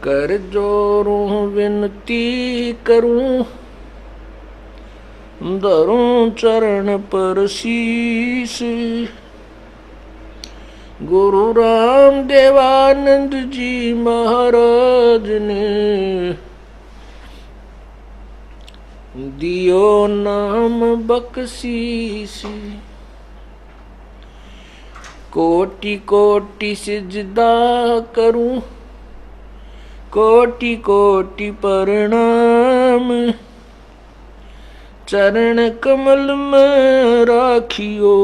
कर जोरूं विनती करूं, धरूं चरण पर शीस। गुरु राम देवानंद जी महाराज ने दियो नाम बख्शीस। कोटि कोटि सिजदा करूं, कोटि कोटि प्रणाम। चरण कमल में राखियो,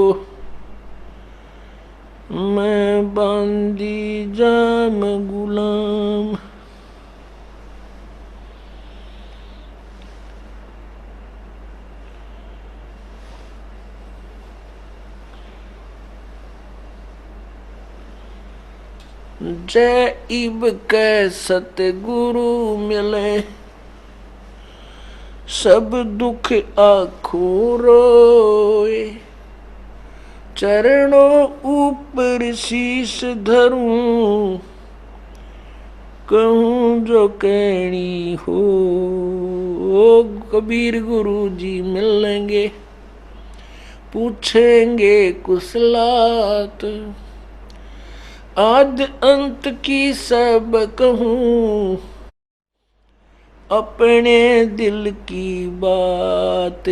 मैं बांदी जाम गुलाम। जय इब कै सतगुरु मिले, सब दुख आखो रोए। चरणों ऊपर शीश धरूं, कहूँ जो कहनी हो। कबीर गुरु जी मिलेंगे, पूछेंगे कुशलात। आद अंत की सब कहूँ, अपने दिल की बात।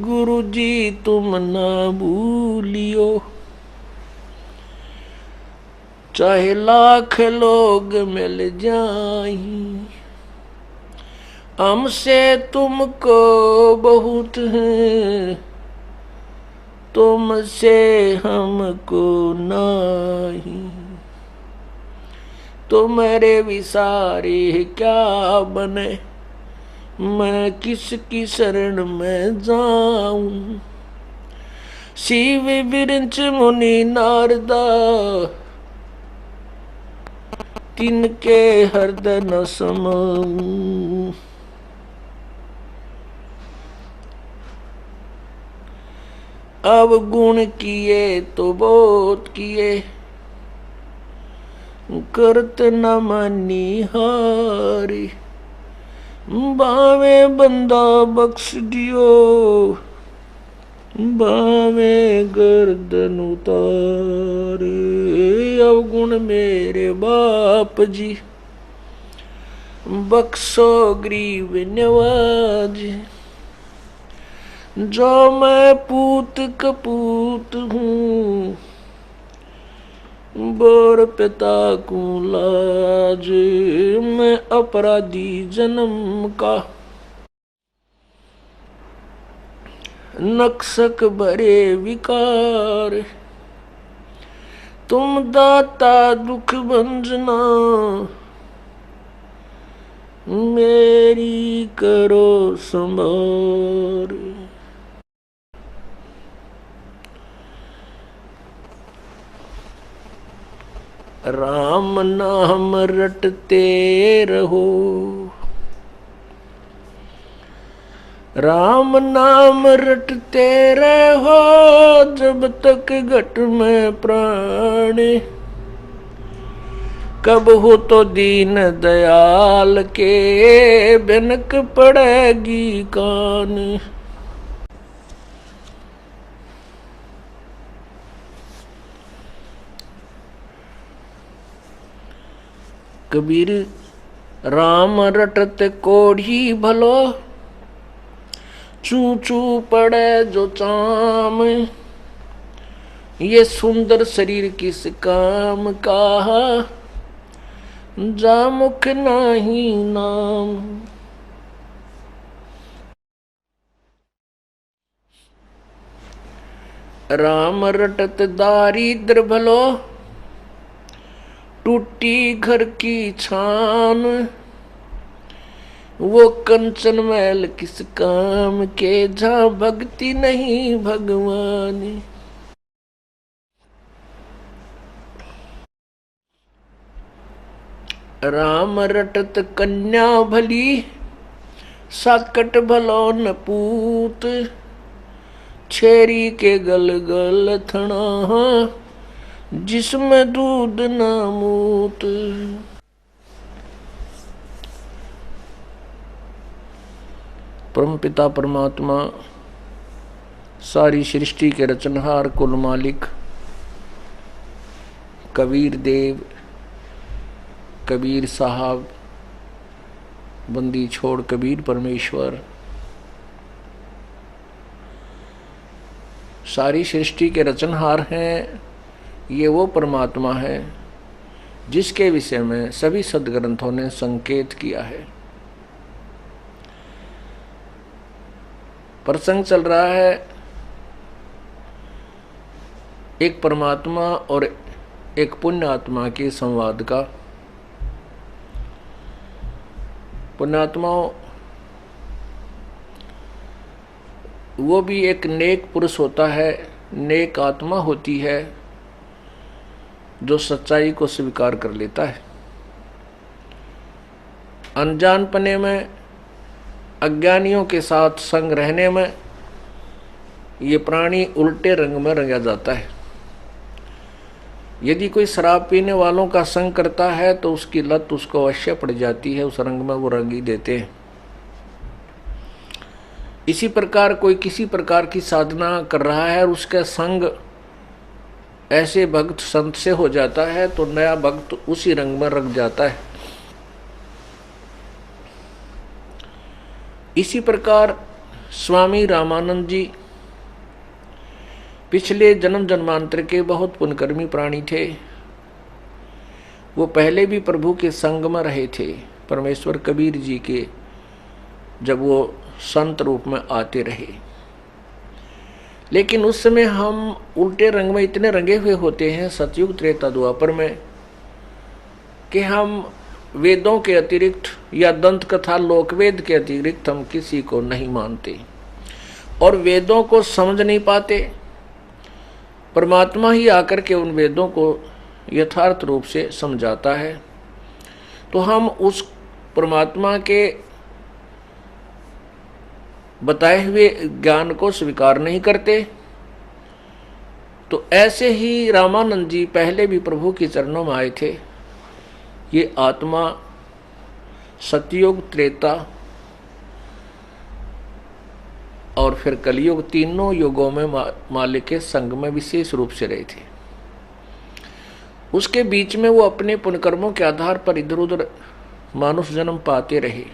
गुरु जी तुम ना भूलियो, चाहे लाख लोग मिल जाएं। हमसे तुमको बहुत है, तुमसे हमको नहीं। तुम्हारे विसारे क्या बने, मैं किसकी शरण में जाऊं। शिव विरंच मुनि नारदा, तिनके हृदय न समाऊं। अब गुण किए तो बहुत किए, करत न मानी हारी। बावे बंदा बख्श दियो, बावे गर्दन उतारे। अवगुण मेरे बाप जी, बख्शो गरीब नवाज। जो मैं पूत कपूत हूँ, बोर पिता को लाज। मैं अपराधी जन्म का, नक्सक भरे विकार। तुम दाता दुख भंजना, मेरी करो संभार। राम नाम रटते रहो, राम नाम रटते रहो। जब तक घट में प्राण, कब हो तो दीन दयाल के बिनक पड़ेगी कान। कबीर राम रटत कोढ़ी भलो, चू चू पड़े जो चाम। ये सुंदर शरीर किस काम का, जा मुख नाही नाम। राम रटत दारिद्र भलो, टूटी घर की छान। वो कंचन मैल किस काम के, जहाँ भक्ति नहीं भगवान। राम रटत कन्या भली, साकट भलो न पूत। छेरी के गल गल थना, जिसमें दूध न मूत। परमपिता परमात्मा, सारी सृष्टि के रचनहार, कुल मालिक, कबीर देव, कबीर साहब, बंदी छोड़ कबीर परमेश्वर, सारी सृष्टि के रचनहार हैं। ये वो परमात्मा है जिसके विषय में सभी सदग्रंथों ने संकेत किया है। प्रसंग चल रहा है एक परमात्मा और एक पुण्य आत्मा के संवाद का। पुण्यात्माओं, वो भी एक नेक पुरुष होता है, नेक आत्मा होती है जो सच्चाई को स्वीकार कर लेता है। अनजानपने में, अज्ञानियों के साथ संग रहने में ये प्राणी उल्टे रंग में रंगा जाता है। यदि कोई शराब पीने वालों का संग करता है तो उसकी लत उसको अवश्य पड़ जाती है, उस रंग में वो रंग ही देते हैं। इसी प्रकार कोई किसी प्रकार की साधना कर रहा है और उसका संग ऐसे भक्त संत से हो जाता है तो नया भक्त उसी रंग में रंग जाता है। इसी प्रकार स्वामी रामानंद जी पिछले जन्म जन्मांतर के बहुत पुण्यकर्मी प्राणी थे। वो पहले भी प्रभु के संग में रहे थे, परमेश्वर कबीर जी के, जब वो संत रूप में आते रहे। लेकिन उस समय हम उल्टे रंग में इतने रंगे हुए होते हैं सतयुग त्रेता द्वापर में कि हम वेदों के अतिरिक्त या दंत कथा लोकवेद के अतिरिक्त हम किसी को नहीं मानते और वेदों को समझ नहीं पाते। परमात्मा ही आकर के उन वेदों को यथार्थ रूप से समझाता है तो हम उस परमात्मा के बताए हुए ज्ञान को स्वीकार नहीं करते। तो ऐसे ही रामानंद जी पहले भी प्रभु के चरणों में आए थे। ये आत्मा सतयुग, त्रेता और फिर कलयुग, तीनों युगों में मालिक के संग में विशेष रूप से रहे थे। उसके बीच में वो अपने पुण्यकर्मों के आधार पर इधर उधर मानुष जन्म पाते रहे।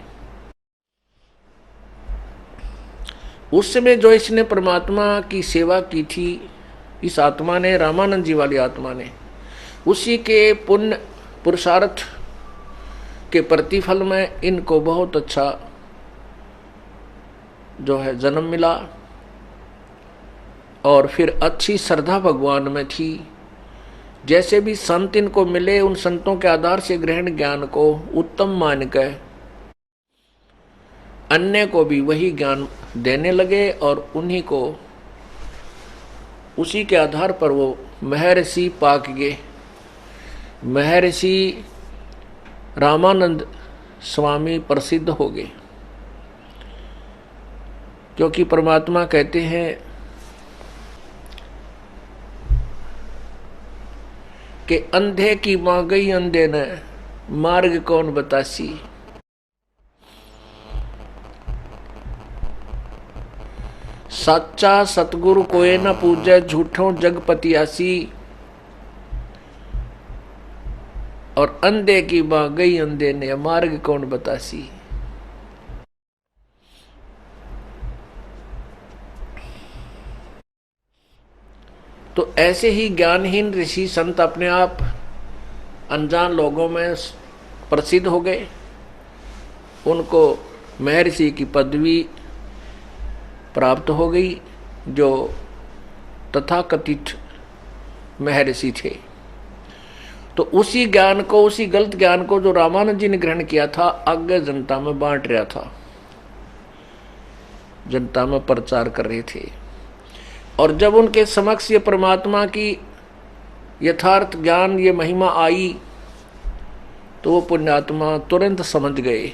उस समय जो इसने परमात्मा की सेवा की थी, इस आत्मा ने, रामानंद जी वाली आत्मा ने, उसी के पुण्य पुरुषार्थ के प्रतिफल में इनको बहुत अच्छा जो है जन्म मिला और फिर अच्छी श्रद्धा भगवान में थी। जैसे भी संत इनको मिले उन संतों के आधार से ग्रहण ज्ञान को उत्तम मानकर अन्य को भी वही ज्ञान देने लगे और उन्हीं को उसी के आधार पर वो महर्षि पाक गए। महर्षि रामानंद स्वामी प्रसिद्ध हो गए क्योंकि परमात्मा कहते हैं कि अंधे की मां गई अंधे ने, मार्ग कौन बतासी। सच्चा सतगुरु कोई न पूजे, झूठों जगपतियासी। और अंधे की मां गई अंधे ने, मार्ग कौन बतासी। तो ऐसे ही ज्ञानहीन ऋषि संत अपने आप अनजान लोगों में प्रसिद्ध हो गए। उनको महर्षि की पदवी प्राप्त हो गई जो तथाकथित महर्षि थे। तो उसी ज्ञान को, उसी गलत ज्ञान को जो रामानंद जी ने ग्रहण किया था, आगे जनता में बांट रहा था, जनता में प्रचार कर रहे थे। और जब उनके समक्ष ये परमात्मा की यथार्थ ज्ञान, ये महिमा आई तो वो पुण्यात्मा तुरंत समझ गए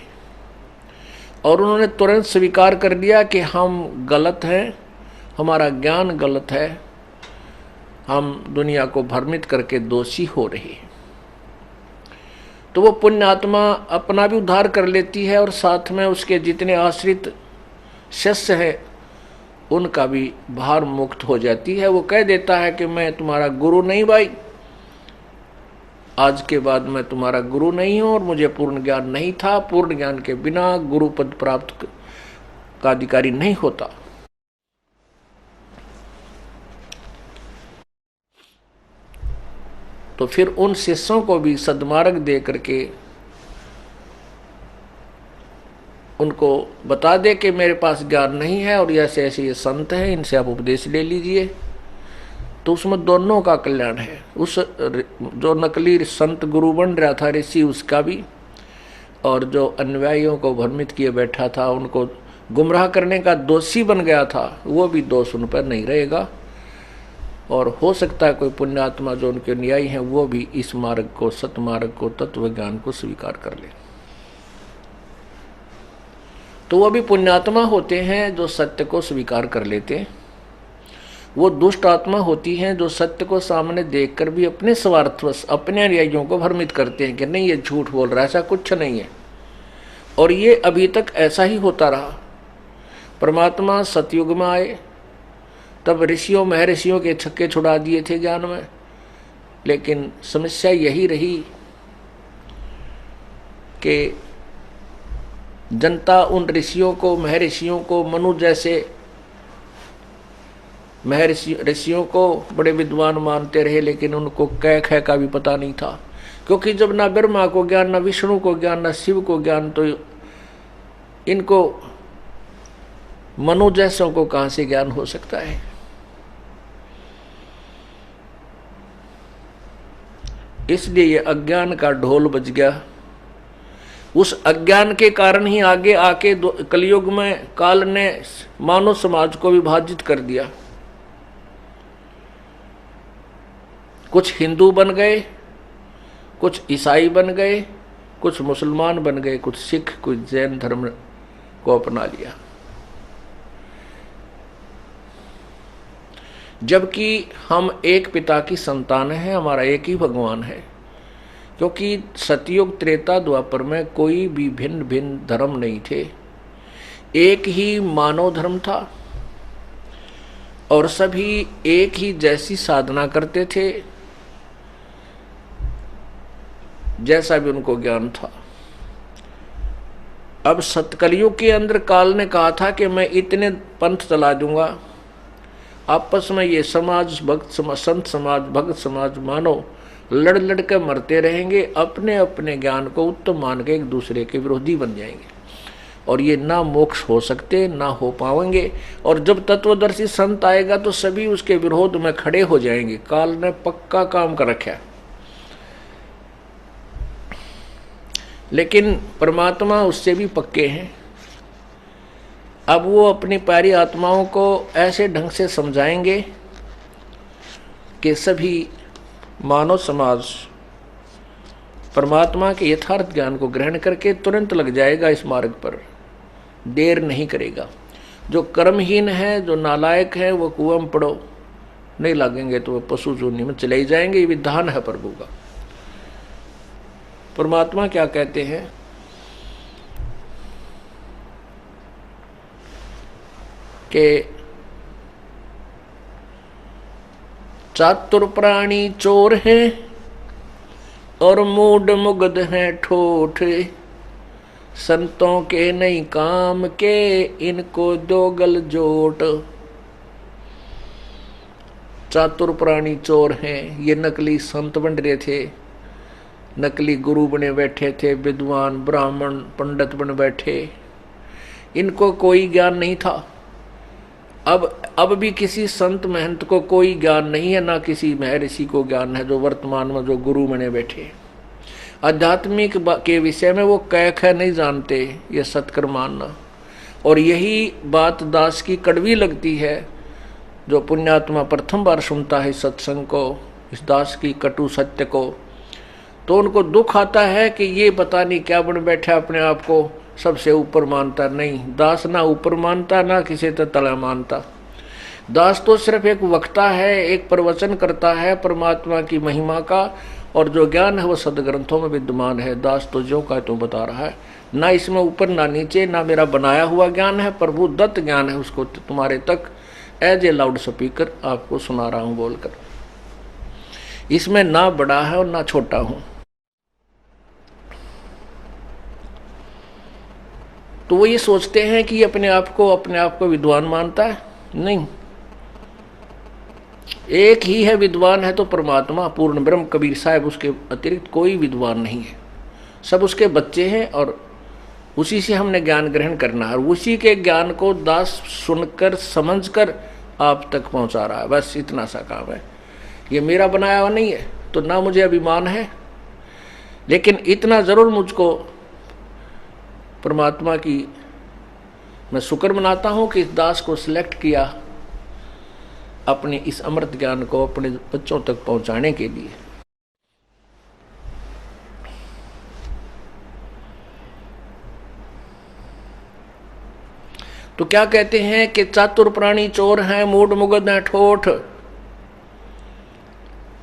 और उन्होंने तुरंत स्वीकार कर लिया कि हम गलत हैं, हमारा ज्ञान गलत है, हम दुनिया को भ्रमित करके दोषी हो रहे। तो वो पुण्यात्मा अपना भी उद्धार कर लेती है और साथ में उसके जितने आश्रित शिष्य है उनका भी भार मुक्त हो जाती है। वो कह देता है कि मैं तुम्हारा गुरु नहीं भाई, आज के बाद मैं तुम्हारा गुरु नहीं हूं और मुझे पूर्ण ज्ञान नहीं था। पूर्ण ज्ञान के बिना गुरु पद प्राप्त का अधिकारी नहीं होता। तो फिर उन शिष्यों को भी सद्मार्ग दे करके उनको बता दे कि मेरे पास ज्ञान नहीं है और ऐसे ऐसे ये संत हैं, इनसे आप उपदेश ले लीजिए। तो उसमें दोनों का कल्याण है। उस जो नकली संत गुरु बन रहा था ऋषि, उसका भी, और जो अनुयायियों को भ्रमित किए बैठा था, उनको गुमराह करने का दोषी बन गया था, वो भी दोष उन पर नहीं रहेगा। और हो सकता है कोई पुण्यात्मा जो उनके न्यायी हैं वो भी इस मार्ग को, सतमार्ग को, तत्व ज्ञान को स्वीकार कर ले। तो वो भी पुण्यात्मा होते हैं जो सत्य को स्वीकार कर लेते हैं। वो दुष्ट आत्मा होती हैं जो सत्य को सामने देखकर भी अपने स्वार्थवश अपने अनुयायियों को भ्रमित करते हैं कि नहीं ये झूठ बोल रहा है, ऐसा कुछ नहीं है। और ये अभी तक ऐसा ही होता रहा। परमात्मा सतयुग में आए तब ऋषियों महर्षियों के छक्के छुड़ा दिए थे ज्ञान में, लेकिन समस्या यही रही कि जनता उन ऋषियों को, महर्षियों को, मनु जैसे ऋषियों को बड़े विद्वान मानते रहे, लेकिन उनको कै खे का भी पता नहीं था। क्योंकि जब ना ब्रह्मा को ज्ञान, ना विष्णु को ज्ञान, ना शिव को ज्ञान, तो इनको मनु जैसों को कहां से ज्ञान हो सकता है। इसलिए ये अज्ञान का ढोल बज गया। उस अज्ञान के कारण ही आगे आके कलयुग में काल ने मानव समाज को विभाजित कर दिया। कुछ हिंदू बन गए, कुछ ईसाई बन गए, कुछ मुसलमान बन गए, कुछ सिख, कुछ जैन धर्म को अपना लिया। जबकि हम एक पिता की संतान हैं, हमारा एक ही भगवान है। क्योंकि सतयुग त्रेता द्वापर में कोई भी भिन्न भिन्न धर्म नहीं थे, एक ही मानव धर्म था और सभी एक ही जैसी साधना करते थे, जैसा भी उनको ज्ञान था। अब सतकलयुग के अंदर काल ने कहा था कि मैं इतने पंथ चला दूंगा, आपस में ये समाज, भक्त समाज, संत समाज, भक्त समाज, मानव लड़ लड़ कर मरते रहेंगे, अपने अपने ज्ञान को उत्तम मान के एक दूसरे के विरोधी बन जाएंगे और ये ना मोक्ष हो सकते, ना हो पाएंगे। और जब तत्वदर्शी संत आएगा तो सभी उसके विरोध में खड़े हो जाएंगे। काल ने पक्का काम कर रखा है। लेकिन परमात्मा उससे भी पक्के हैं। अब वो अपनी प्यारी आत्माओं को ऐसे ढंग से समझाएंगे कि सभी मानव समाज परमात्मा के यथार्थ ज्ञान को ग्रहण करके तुरंत लग जाएगा इस मार्ग पर, देर नहीं करेगा। जो कर्महीन है, जो नालायक है, वो कुआं में पड़ो, नहीं लगेंगे तो वो पशु जोनी में चले ही जाएंगे। ये विधान है प्रभु का। परमात्मा क्या कहते हैं कि चातुर प्राणी चोर हैं और मूढ़ मुग्ध हैं ठोठ, संतों के नहीं काम के इनको दो गल जोट। चातुर प्राणी चोर हैं, ये नकली संत बन रहे थे, नकली गुरु बने बैठे थे, विद्वान ब्राह्मण पंडित बन बैठे, इनको कोई ज्ञान नहीं था। अब भी किसी संत महंत को कोई ज्ञान नहीं है, ना किसी महर्षि को ज्ञान है जो वर्तमान में जो गुरु बने बैठे। आध्यात्मिक के विषय में वो कह ख नहीं जानते, ये सत्कर मानना। और यही बात दास की कड़वी लगती है। जो पुण्यात्मा प्रथम बार सुनता है सत्संग को, इस दास की कटु सत्य को, तो उनको दुख आता है कि ये पता नहीं क्या बन बैठा, अपने आप को सबसे ऊपर मानता। नहीं, दास ना ऊपर मानता, ना किसी से तला मानता। दास तो सिर्फ एक वक्ता है, एक प्रवचन करता है परमात्मा की महिमा का, और जो ज्ञान है वो सदग्रंथों में विद्यमान है। दास तो ज्यों का त्यों बता रहा है, ना इसमें ऊपर ना नीचे, ना मेरा बनाया हुआ ज्ञान है, प्रभु दत्त ज्ञान है, उसको तुम्हारे तक एज ए लाउड स्पीकर आपको सुना रहा हूं बोलकर। इसमें ना बड़ा है और ना छोटा हूं। तो वो ये सोचते हैं कि अपने आप को विद्वान मानता है। नहीं, एक ही है विद्वान है तो परमात्मा पूर्ण ब्रह्म कबीर साहब, उसके अतिरिक्त कोई विद्वान नहीं है। सब उसके बच्चे हैं और उसी से हमने ज्ञान ग्रहण करना है और उसी के ज्ञान को दास सुनकर समझकर आप तक पहुंचा रहा है। बस इतना सा काम है। ये मेरा बनाया हुआ नहीं है, तो ना मुझे अभिमान है, लेकिन इतना जरूर मुझको परमात्मा की मैं शुक्र मनाता हूं कि इस दास को सिलेक्ट किया अपने इस अमृत ज्ञान को अपने बच्चों तक पहुंचाने के लिए। तो क्या कहते हैं कि चातुर प्राणी चोर हैं, मूड मुगद हैं ठोठ,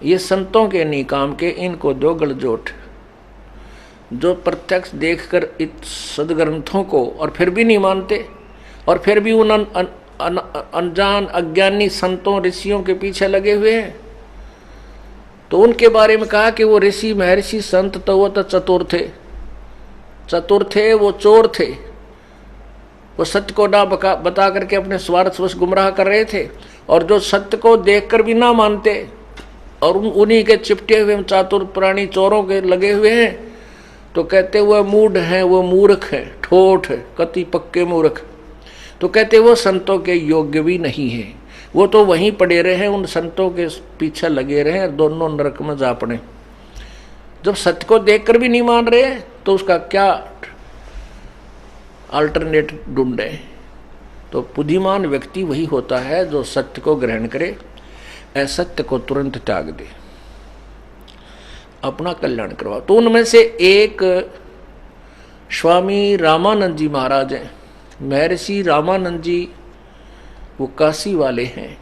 ये संतों के नहीं काम के, इनको दो गलजोट। जो प्रत्यक्ष देखकर इस सदग्रंथों को और फिर भी नहीं मानते और फिर भी उन अनजान अज्ञानी संतों ऋषियों के पीछे लगे हुए हैं, तो उनके बारे में कहा कि वो ऋषि महर्षि संत तो वो तो चतुर थे, वो चोर थे, वो सत्य को ना बता करके अपने स्वार्थवश गुमराह कर रहे थे। और जो सत्य को देखकर भी ना मानते और उन्हीं के चिपटे हुए चातुर प्राणी चोरों के लगे हुए हैं, तो कहते वो मूढ़ हैं, वो मूर्ख है, ठोठ है, कति पक्के मूर्ख। तो कहते वो संतों के योग्य भी नहीं है, वो तो वहीं पड़े रहे, उन संतों के पीछे लगे रहे, दोनों नरक में जा पड़े। जब सत्य को देखकर भी नहीं मान रहे तो उसका क्या अल्टरनेट ढूंढे। तो बुद्धिमान व्यक्ति वही होता है जो सत्य को ग्रहण करे, असत्य को तुरंत त्याग दे, अपना कल्याण करवा। तो उनमें से एक स्वामी रामानंद जी महाराज हैं। महर्षि रामानंद जी वो काशी वाले हैं।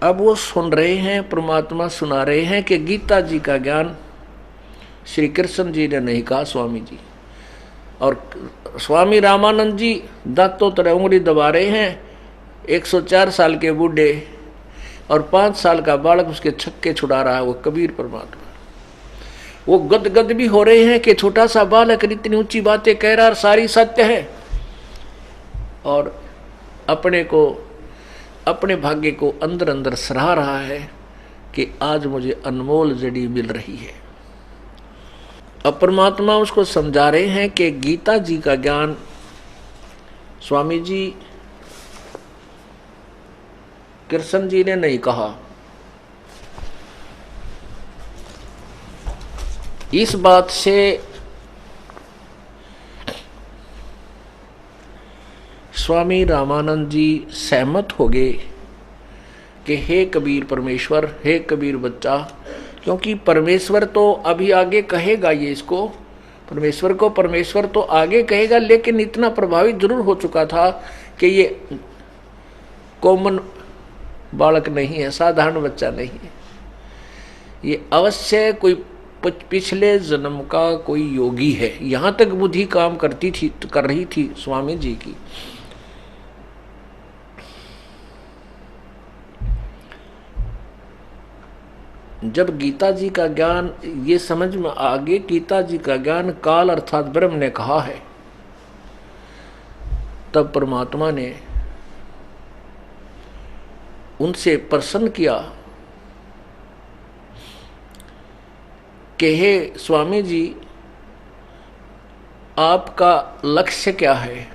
अब वो सुन रहे हैं, परमात्मा सुना रहे हैं कि गीता जी का ज्ञान श्री कृष्ण जी ने नहीं कहा, स्वामी जी। और स्वामी रामानंद जी दांतों तरह उंगली दबा रहे हैं। 104 साल के बूढ़े और 5 साल का बालक उसके छक्के छुड़ा रहा है, वो कबीर परमात्मा। वो गदगद भी हो रहे हैं कि छोटा सा बालक इतनी ऊंची बातें कह रहा और सारी सत्य है, और अपने भाग्य को अंदर अंदर सराह रहा है कि आज मुझे अनमोल जड़ी मिल रही है। अब परमात्मा उसको समझा रहे हैं कि गीता जी का ज्ञान स्वामी जी कृष्ण जी ने नहीं कहा। इस बात से स्वामी रामानंद जी सहमत हो गए कि हे कबीर परमेश्वर, हे कबीर बच्चा, क्योंकि परमेश्वर तो अभी आगे कहेगा, ये इसको परमेश्वर तो आगे कहेगा, लेकिन इतना प्रभावित जरूर हो चुका था कि ये कॉमन बालक नहीं है, साधारण बच्चा नहीं है, ये अवश्य कोई पिछले जन्म का कोई योगी है। यहां तक बुद्धि काम कर रही थी स्वामी जी की। जब गीता जी का ज्ञान ये समझ में आ गए, गीता जी का ज्ञान काल अर्थात ब्रह्म ने कहा है, तब परमात्मा ने उनसे प्रसन्न किया कि हे स्वामी जी, आपका लक्ष्य क्या है,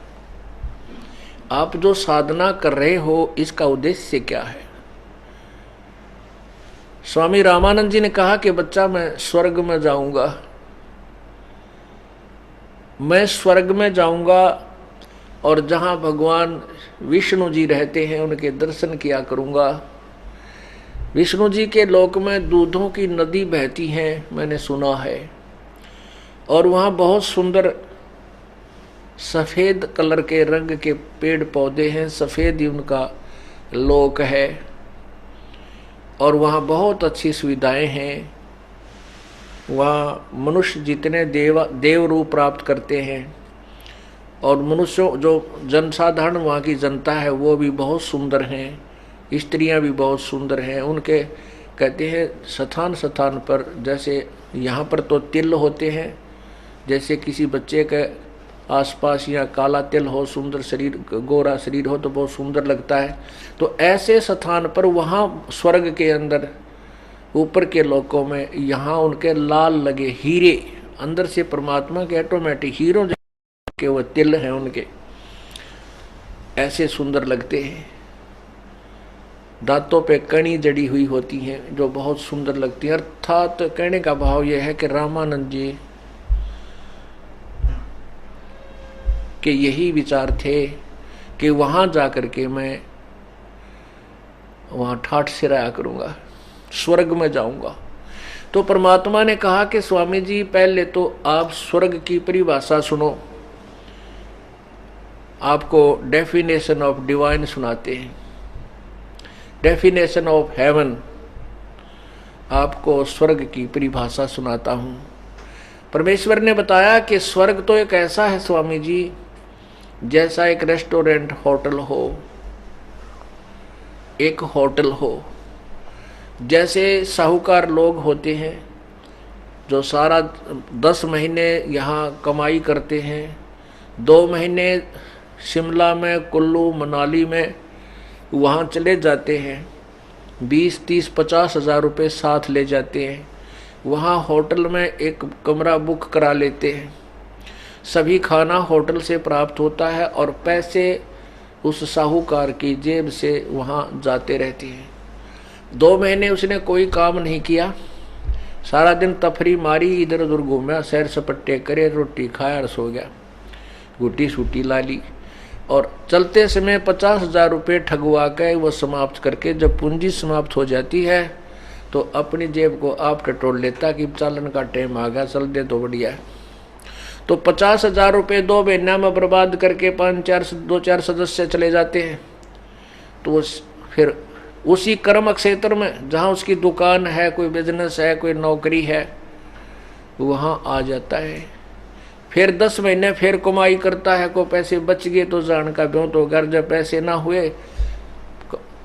आप जो साधना कर रहे हो इसका उद्देश्य क्या है। स्वामी रामानंद जी ने कहा कि बच्चा, मैं स्वर्ग में जाऊंगा, मैं स्वर्ग में जाऊंगा और जहां भगवान विष्णु जी रहते हैं उनके दर्शन किया करूंगा। विष्णु जी के लोक में दूधों की नदी बहती है, मैंने सुना है, और वहाँ बहुत सुंदर सफ़ेद कलर के रंग के पेड़ पौधे हैं, सफ़ेद ही उनका लोक है। और वहाँ बहुत अच्छी सुविधाएं हैं। वहाँ मनुष्य जितने देव रूप प्राप्त करते हैं, और मनुष्यों जो जनसाधारण वहाँ की जनता है वो भी बहुत सुंदर हैं, स्त्रियां भी बहुत सुंदर हैं। उनके कहते हैं स्थान स्थान पर, जैसे यहाँ पर तो तिल होते हैं, जैसे किसी बच्चे के आसपास या काला तिल हो, सुंदर शरीर, गोरा शरीर हो तो बहुत सुंदर लगता है। तो ऐसे स्थान पर वहाँ स्वर्ग के अंदर ऊपर के लोकों में यहाँ उनके लाल लगे हीरे, अंदर से परमात्मा के ऑटोमेटिक हीरो के वो तिल हैं उनके, ऐसे सुंदर लगते हैं। दांतों पे कणी जड़ी हुई होती हैं जो बहुत सुंदर लगती है। अर्थात कहने का भाव यह है कि रामानंद जी के यही विचार थे कि वहां जाकर के मैं वहां ठाठ से रहा करूंगा, स्वर्ग में जाऊंगा। तो परमात्मा ने कहा कि स्वामी जी पहले तो आप स्वर्ग की परिभाषा सुनो, आपको डेफिनेशन ऑफ डिवाइन सुनाते हैं, डेफिनेशन ऑफ हेवन, आपको स्वर्ग की परिभाषा सुनाता हूं। परमेश्वर ने बताया कि स्वर्ग तो एक ऐसा है स्वामी जी, जैसा एक रेस्टोरेंट होटल हो, एक होटल हो। जैसे साहूकार लोग होते हैं जो सारा 10 महीने यहाँ कमाई करते हैं, 2 महीने शिमला में, कुल्लू मनाली में वहाँ चले जाते हैं, 20, 30, 50 हज़ार रुपये साथ ले जाते हैं, वहाँ होटल में एक कमरा बुक करा लेते हैं, सभी खाना होटल से प्राप्त होता है और पैसे उस साहूकार की जेब से वहाँ जाते रहते हैं। 2 महीने उसने कोई काम नहीं किया, सारा दिन तफरी मारी, इधर उधर घूमा, सैर सपट्टे करे, रोटी खाया और सो गया, गुटी सूटी ला ली, और चलते समय 50 हज़ार रुपये ठगवा के वो समाप्त करके जब पूंजी समाप्त हो जाती है तो अपनी जेब को आप टटोल लेता कि चालन का टाइम आ गया, चल दे तो बढ़िया है। तो 50 हज़ार रुपये 2 महीना में बर्बाद करके 2-4 सदस्य चले जाते हैं। तो फिर उसी कर्म क्षेत्र में जहाँ उसकी दुकान है, कोई बिजनेस है, कोई नौकरी है, वहाँ आ जाता है। फिर 10 महीने फिर कमाई करता है, को पैसे बच गए तो जान का ब्यों, तो अगर जब पैसे ना हुए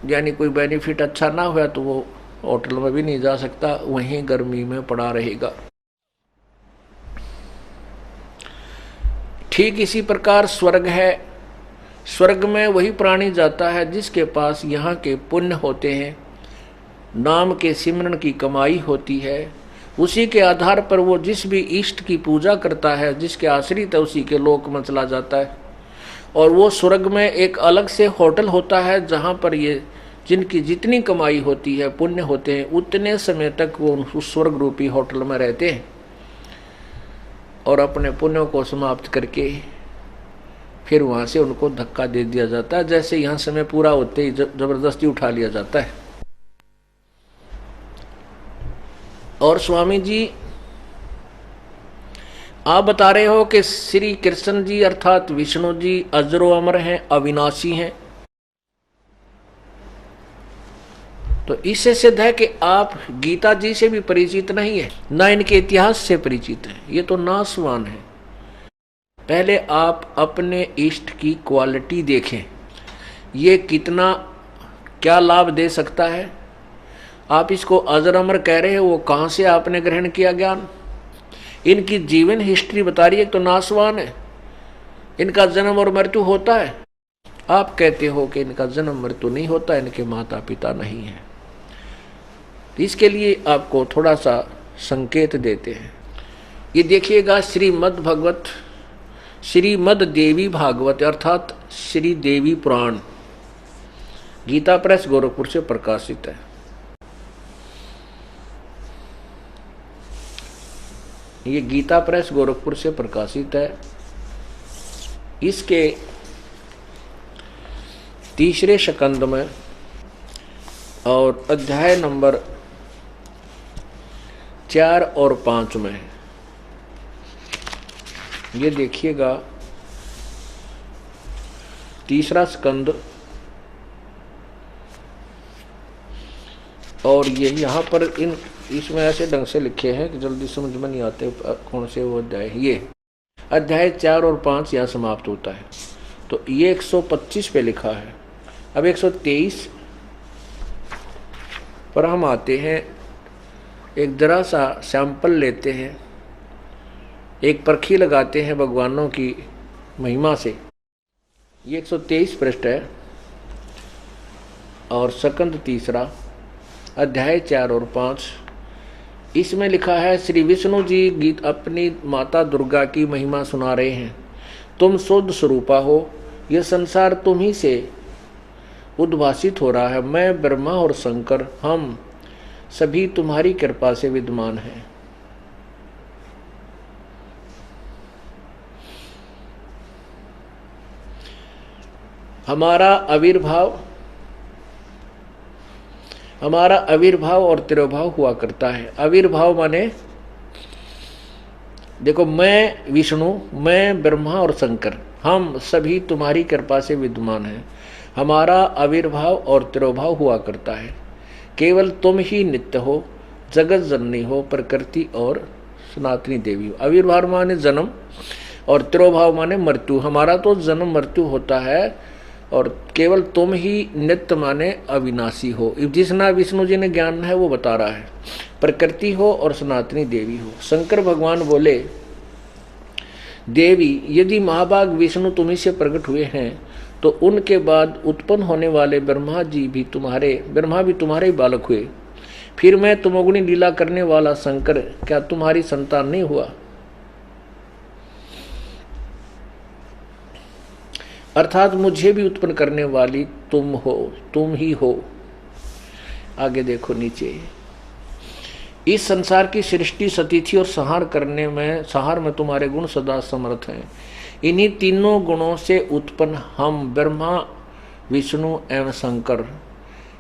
यानी कोई बेनिफिट अच्छा ना हुआ तो वो होटल में भी नहीं जा सकता, वहीं गर्मी में पड़ा रहेगा। ठीक इसी प्रकार स्वर्ग है। स्वर्ग में वही प्राणी जाता है जिसके पास यहाँ के पुण्य होते हैं, नाम के सिमरन की कमाई होती है, उसी के आधार पर वो जिस भी इष्ट की पूजा करता है, जिसके आश्रित है, उसी के लोक में चला जाता है। और वो स्वर्ग में एक अलग से होटल होता है जहाँ पर ये जिनकी जितनी कमाई होती है, पुण्य होते हैं, उतने समय तक वो उस स्वर्ग रूपी होटल में रहते हैं और अपने पुण्यों को समाप्त करके फिर वहाँ से उनको धक्का दे दिया जाता है। जैसे यहाँ समय पूरा होते ही जबरदस्ती उठा लिया जाता है। और स्वामी जी आप बता रहे हो कि श्री कृष्ण जी अर्थात विष्णु जी अजरो अमर हैं, अविनाशी हैं। तो इससे सिद्ध है कि आप गीता जी से भी परिचित नहीं है, ना इनके इतिहास से परिचित है। ये तो नासवान है। पहले आप अपने इष्ट की क्वालिटी देखें, ये कितना क्या लाभ दे सकता है। आप इसको अजर अमर कह रहे हो, वो कहाँ से आपने ग्रहण किया ज्ञान? इनकी जीवन हिस्ट्री बता रही है तो नासवान है, इनका जन्म और मृत्यु होता है। आप कहते हो कि इनका जन्म मृत्यु नहीं होता, इनके माता पिता नहीं है। इसके लिए आपको थोड़ा सा संकेत देते हैं। ये देखिएगा श्रीमद् देवी भागवत अर्थात श्री देवी पुराण, गीता प्रेस गोरखपुर से प्रकाशित है। ये गीता प्रेस गोरखपुर से प्रकाशित है। इसके 3रे स्कंद में और अध्याय नंबर 4 और 5 में ये देखिएगा, 3रा स्कंद और ये यहाँ पर इसमें ऐसे ढंग से लिखे हैं कि जल्दी समझ में नहीं आते कौन से वो अध्याय। ये अध्याय 4 और 5 यहाँ समाप्त होता है। तो ये 125 पे लिखा है। अब 123 पर हम आते हैं, एक जरा सा सैंपल लेते हैं, एक परखी लगाते हैं भगवानों की महिमा से। ये 123 पृष्ठ है और सकंद तीसरा, अध्याय 4 और 5। इसमें लिखा है, श्री विष्णु जी गीत अपनी माता दुर्गा की महिमा सुना रहे हैं। तुम शुद्ध स्वरूपा हो, यह संसार तुम ही से उद्भासित हो रहा है। मैं ब्रह्मा और शंकर हम सभी तुम्हारी कृपा से विद्यमान हैं। हमारा आविर्भाव और तिरोभाव हुआ करता है। आविर्भाव माने देखो, मैं विष्णु, मैं ब्रह्मा और शंकर हम सभी तुम्हारी कृपा से विद्यमान हैं। हमारा आविर्भाव और तिरोभाव हुआ करता है। केवल तुम ही नित्य हो, जगत जननी हो, प्रकृति और सनातनी देवी हो। आविर्भाव माने जन्म और तिरोभाव माने मृत्यु। हमारा तो जन्म मृत्यु होता है और केवल तुम ही नित्य माने अविनाशी हो। जिसना विष्णु जी ने ज्ञान है वो बता रहा है। प्रकृति हो और सनातनी देवी हो। शंकर भगवान बोले, देवी यदि महाभाग विष्णु तुम्ही से प्रकट हुए हैं तो उनके बाद उत्पन्न होने वाले ब्रह्मा भी तुम्हारे ही बालक हुए। फिर मैं तुमोगुणी लीला करने वाला शंकर क्या तुम्हारी संतान नहीं हुआ? अर्थात मुझे भी उत्पन्न करने वाली तुम हो, तुम ही हो। आगे देखो नीचे, इस संसार की सृष्टि सतिथि और संहार में तुम्हारे गुण सदा समर्थ हैं। इन्हीं तीनों गुणों से उत्पन्न हम ब्रह्मा, विष्णु एवं शंकर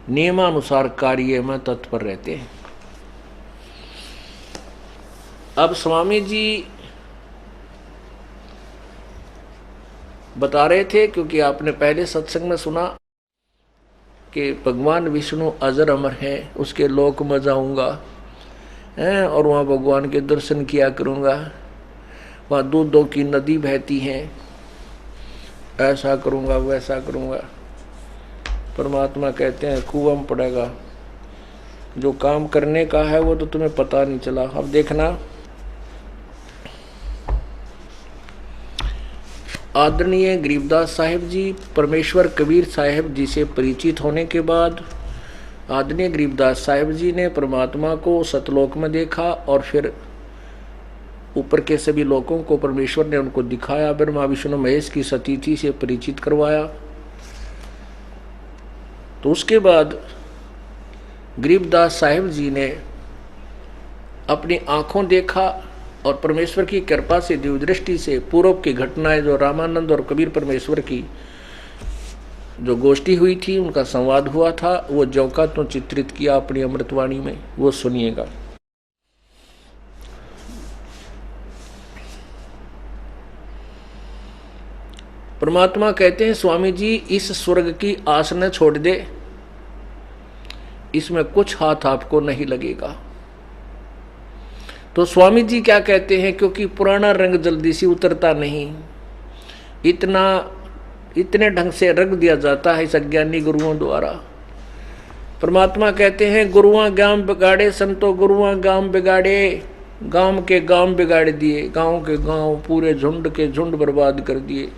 नियमानुसार कार्य में तत्पर रहते हैं। अब स्वामी जी बता रहे थे, क्योंकि आपने पहले सत्संग में सुना कि भगवान विष्णु अजर अमर है, उसके लोक में जाऊंगा और वहाँ भगवान के दर्शन किया करूँगा, वहाँ दूधों की नदी बहती है, ऐसा करूँगा वैसा करूँगा। परमात्मा कहते हैं कुआं में पड़ेगा, जो काम करने का है वो तो तुम्हें पता नहीं चला। अब देखना, आदरणीय गरीबदास साहिब जी परमेश्वर कबीर साहिब जी से परिचित होने के बाद आदरणीय गरीबदास साहिब जी ने परमात्मा को सतलोक में देखा और फिर ऊपर के सभी लोगों को परमेश्वर ने उनको दिखाया। ब्रह्मा विष्णु महेश की सतीथि से परिचित करवाया। तो उसके बाद गरीबदास साहिब जी ने अपनी आंखों देखा और परमेश्वर की कृपा से दिव्यदृष्टि से पूर्व की घटनाएं, जो रामानंद और कबीर परमेश्वर की जो गोष्ठी हुई थी, उनका संवाद हुआ था, वो ज्यों का तो चित्रित किया अपनी अमृतवाणी में, वो सुनिएगा। परमात्मा कहते हैं, स्वामी जी इस स्वर्ग की आस न छोड़ दे, इसमें कुछ हाथ आपको नहीं लगेगा। तो स्वामी जी क्या कहते हैं, क्योंकि पुराना रंग जल्दी से उतरता नहीं, इतने ढंग से रंग दिया जाता है इस अज्ञानी गुरुओं द्वारा। परमात्मा कहते हैं, गुरुआं गांव बिगाड़े संतो गुरुआं गांव बिगाड़े, गांव के गांव बिगाड़ दिए, गांव के गांव पूरे झुंड के झुंड बर्बाद कर दिए।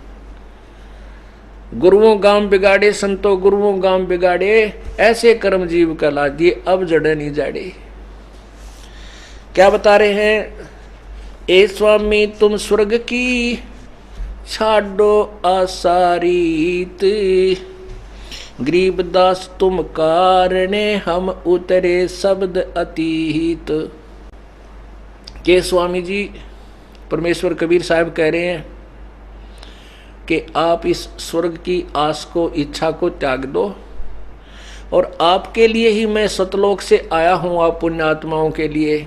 गुरुओं गांव बिगाड़े संतो गुरुओं गांव बिगाड़े, ऐसे कर्म जीव कहला दिए, अब जड़े नहीं जाड़े। क्या बता रहे हैं, ए स्वामी तुम स्वर्ग की छाड़ो आसारीत, गरीबदास तुम कारणे हम उतरे शब्द अतीत। के स्वामी जी परमेश्वर कबीर साहब कह रहे हैं कि आप इस स्वर्ग की आस को, इच्छा को त्याग दो, और आपके लिए ही मैं सतलोक से आया हूं, आप पुण्यात्माओं के लिए।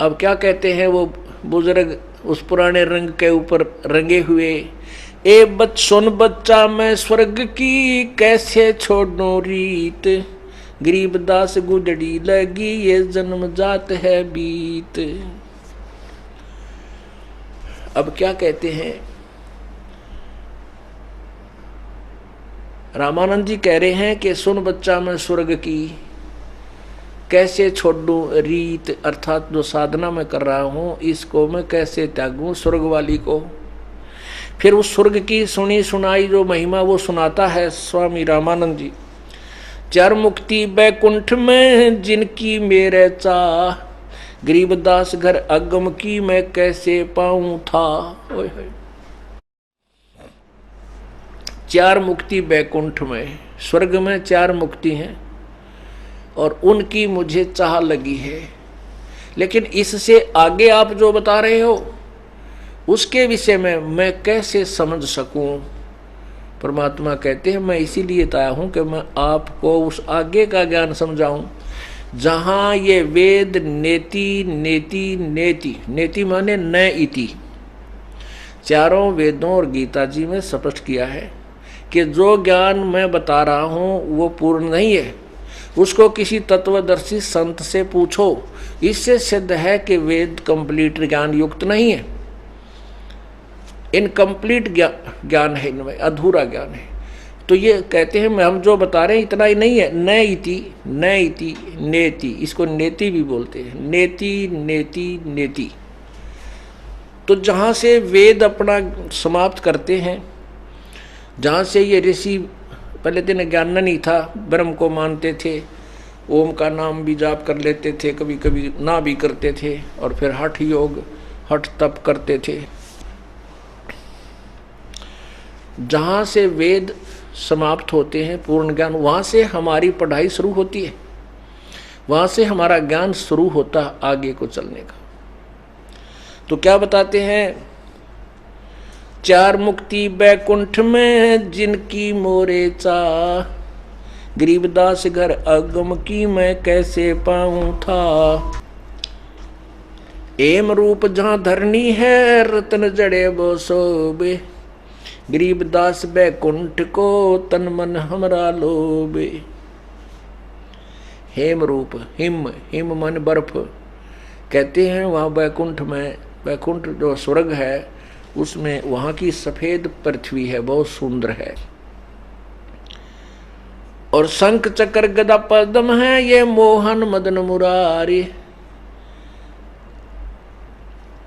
अब क्या कहते हैं वो बुजुर्ग उस पुराने रंग के ऊपर रंगे हुए, ए सुन बच्चा मैं स्वर्ग की कैसे छोड़ूं रीत, गरीबदास गुजड़ी लगी ये जन्म जात है बीत। अब क्या कहते हैं, रामानंद जी कह रहे हैं कि सुन बच्चा मैं स्वर्ग की कैसे छोड़ूं रीत, अर्थात जो साधना मैं कर रहा हूं इसको मैं कैसे त्यागूं स्वर्ग वाली को। फिर उस स्वर्ग की सुनी सुनाई जो महिमा वो सुनाता है स्वामी रामानंद जी। चार मुक्ति बैकुंठ में जिनकी मेरे चाह, गरीबदास घर अगम की मैं कैसे पाऊं था। ओए होए। चार मुक्ति बैकुंठ में, स्वर्ग में चार मुक्ति हैं और उनकी मुझे चाह लगी है, लेकिन इससे आगे आप जो बता रहे हो उसके विषय में मैं कैसे समझ सकूं। परमात्मा कहते हैं मैं इसीलिए आया हूं कि मैं आपको उस आगे का ज्ञान समझाऊं जहां ये वेद नेति नेति नेति, नेति माने न इति, चारों वेदों और गीता जी में स्पष्ट किया है कि जो ज्ञान मैं बता रहा हूं वो पूर्ण नहीं है, उसको किसी तत्वदर्शी संत से पूछो। इससे सिद्ध है कि वेद कंप्लीट ज्ञान युक्त नहीं है, इनकम्प्लीट ज्ञान है, इनमें अधूरा ज्ञान है। तो ये कहते हैं हम जो बता रहे हैं इतना ही नहीं है, न इति नेति, इसको नेति भी बोलते हैं, नेति नेति नेति। तो जहाँ से वेद अपना समाप्त करते हैं, जहाँ से ये ऋषि पहले दिन ज्ञान नहीं था, ब्रह्म को मानते थे, ओम का नाम भी जाप कर लेते थे, कभी कभी ना भी करते थे, और फिर हठ योग हठ तप करते थे। जहाँ से वेद समाप्त होते हैं पूर्ण ज्ञान, वहाँ से हमारी पढ़ाई शुरू होती है, वहाँ से हमारा ज्ञान शुरू होता आगे को चलने का। तो क्या बताते हैं, चार मुक्ति बैकुंठ में जिनकी मोरे चाह, गरीबदास घर अगम की मैं कैसे पाऊं था। एम रूप जहाँ धरनी है रतन जड़े वो सोबे, गरीबदास बैकुंठ को तन मन हमरा लोबे। हेम रूप, हिम मन बर्फ, कहते हैं वहाँ बैकुंठ में, बैकुंठ जो स्वर्ग है उसमें वहाँ की सफेद पृथ्वी है, बहुत सुंदर है, और शंख चक्र गदा पद्म है ये मोहन मदन मुरारी।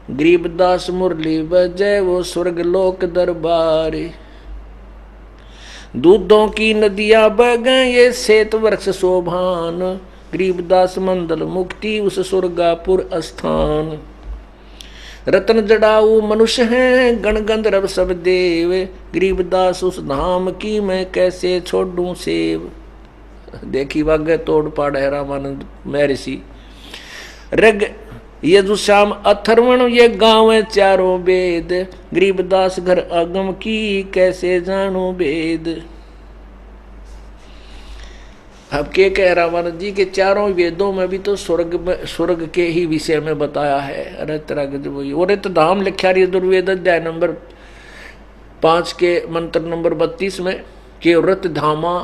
गरीबदास मुरली बजय वो स्वर्ग लोक दरबारी, दूधों की नदियां बह गए ये श्वेत वृक्ष शोभान, गरीबदास मंडल मुक्ति उस स्वर्गापुर स्थान। रतन जड़ाऊ मनुष्य हैं गण गंधर्व सब देव, गरीबदास उस धाम की मैं कैसे छोड़ूं सेव। देखी वागे तोड़ पाड़ है रामानंद महर्षि। रग यजुश्याम अथर्वण ये गाँव चारों वेद, गरीबदास घर अगम की कैसे जानू वेद। अब के कह रामानंद जी के चारों वेदों में भी तो स्वर्ग के ही विषय में बताया है। अरे तरह धाम लिखा रही दुर्वेद अध्याय नंबर 5 के मंत्र नंबर 32 में कि व्रत धामा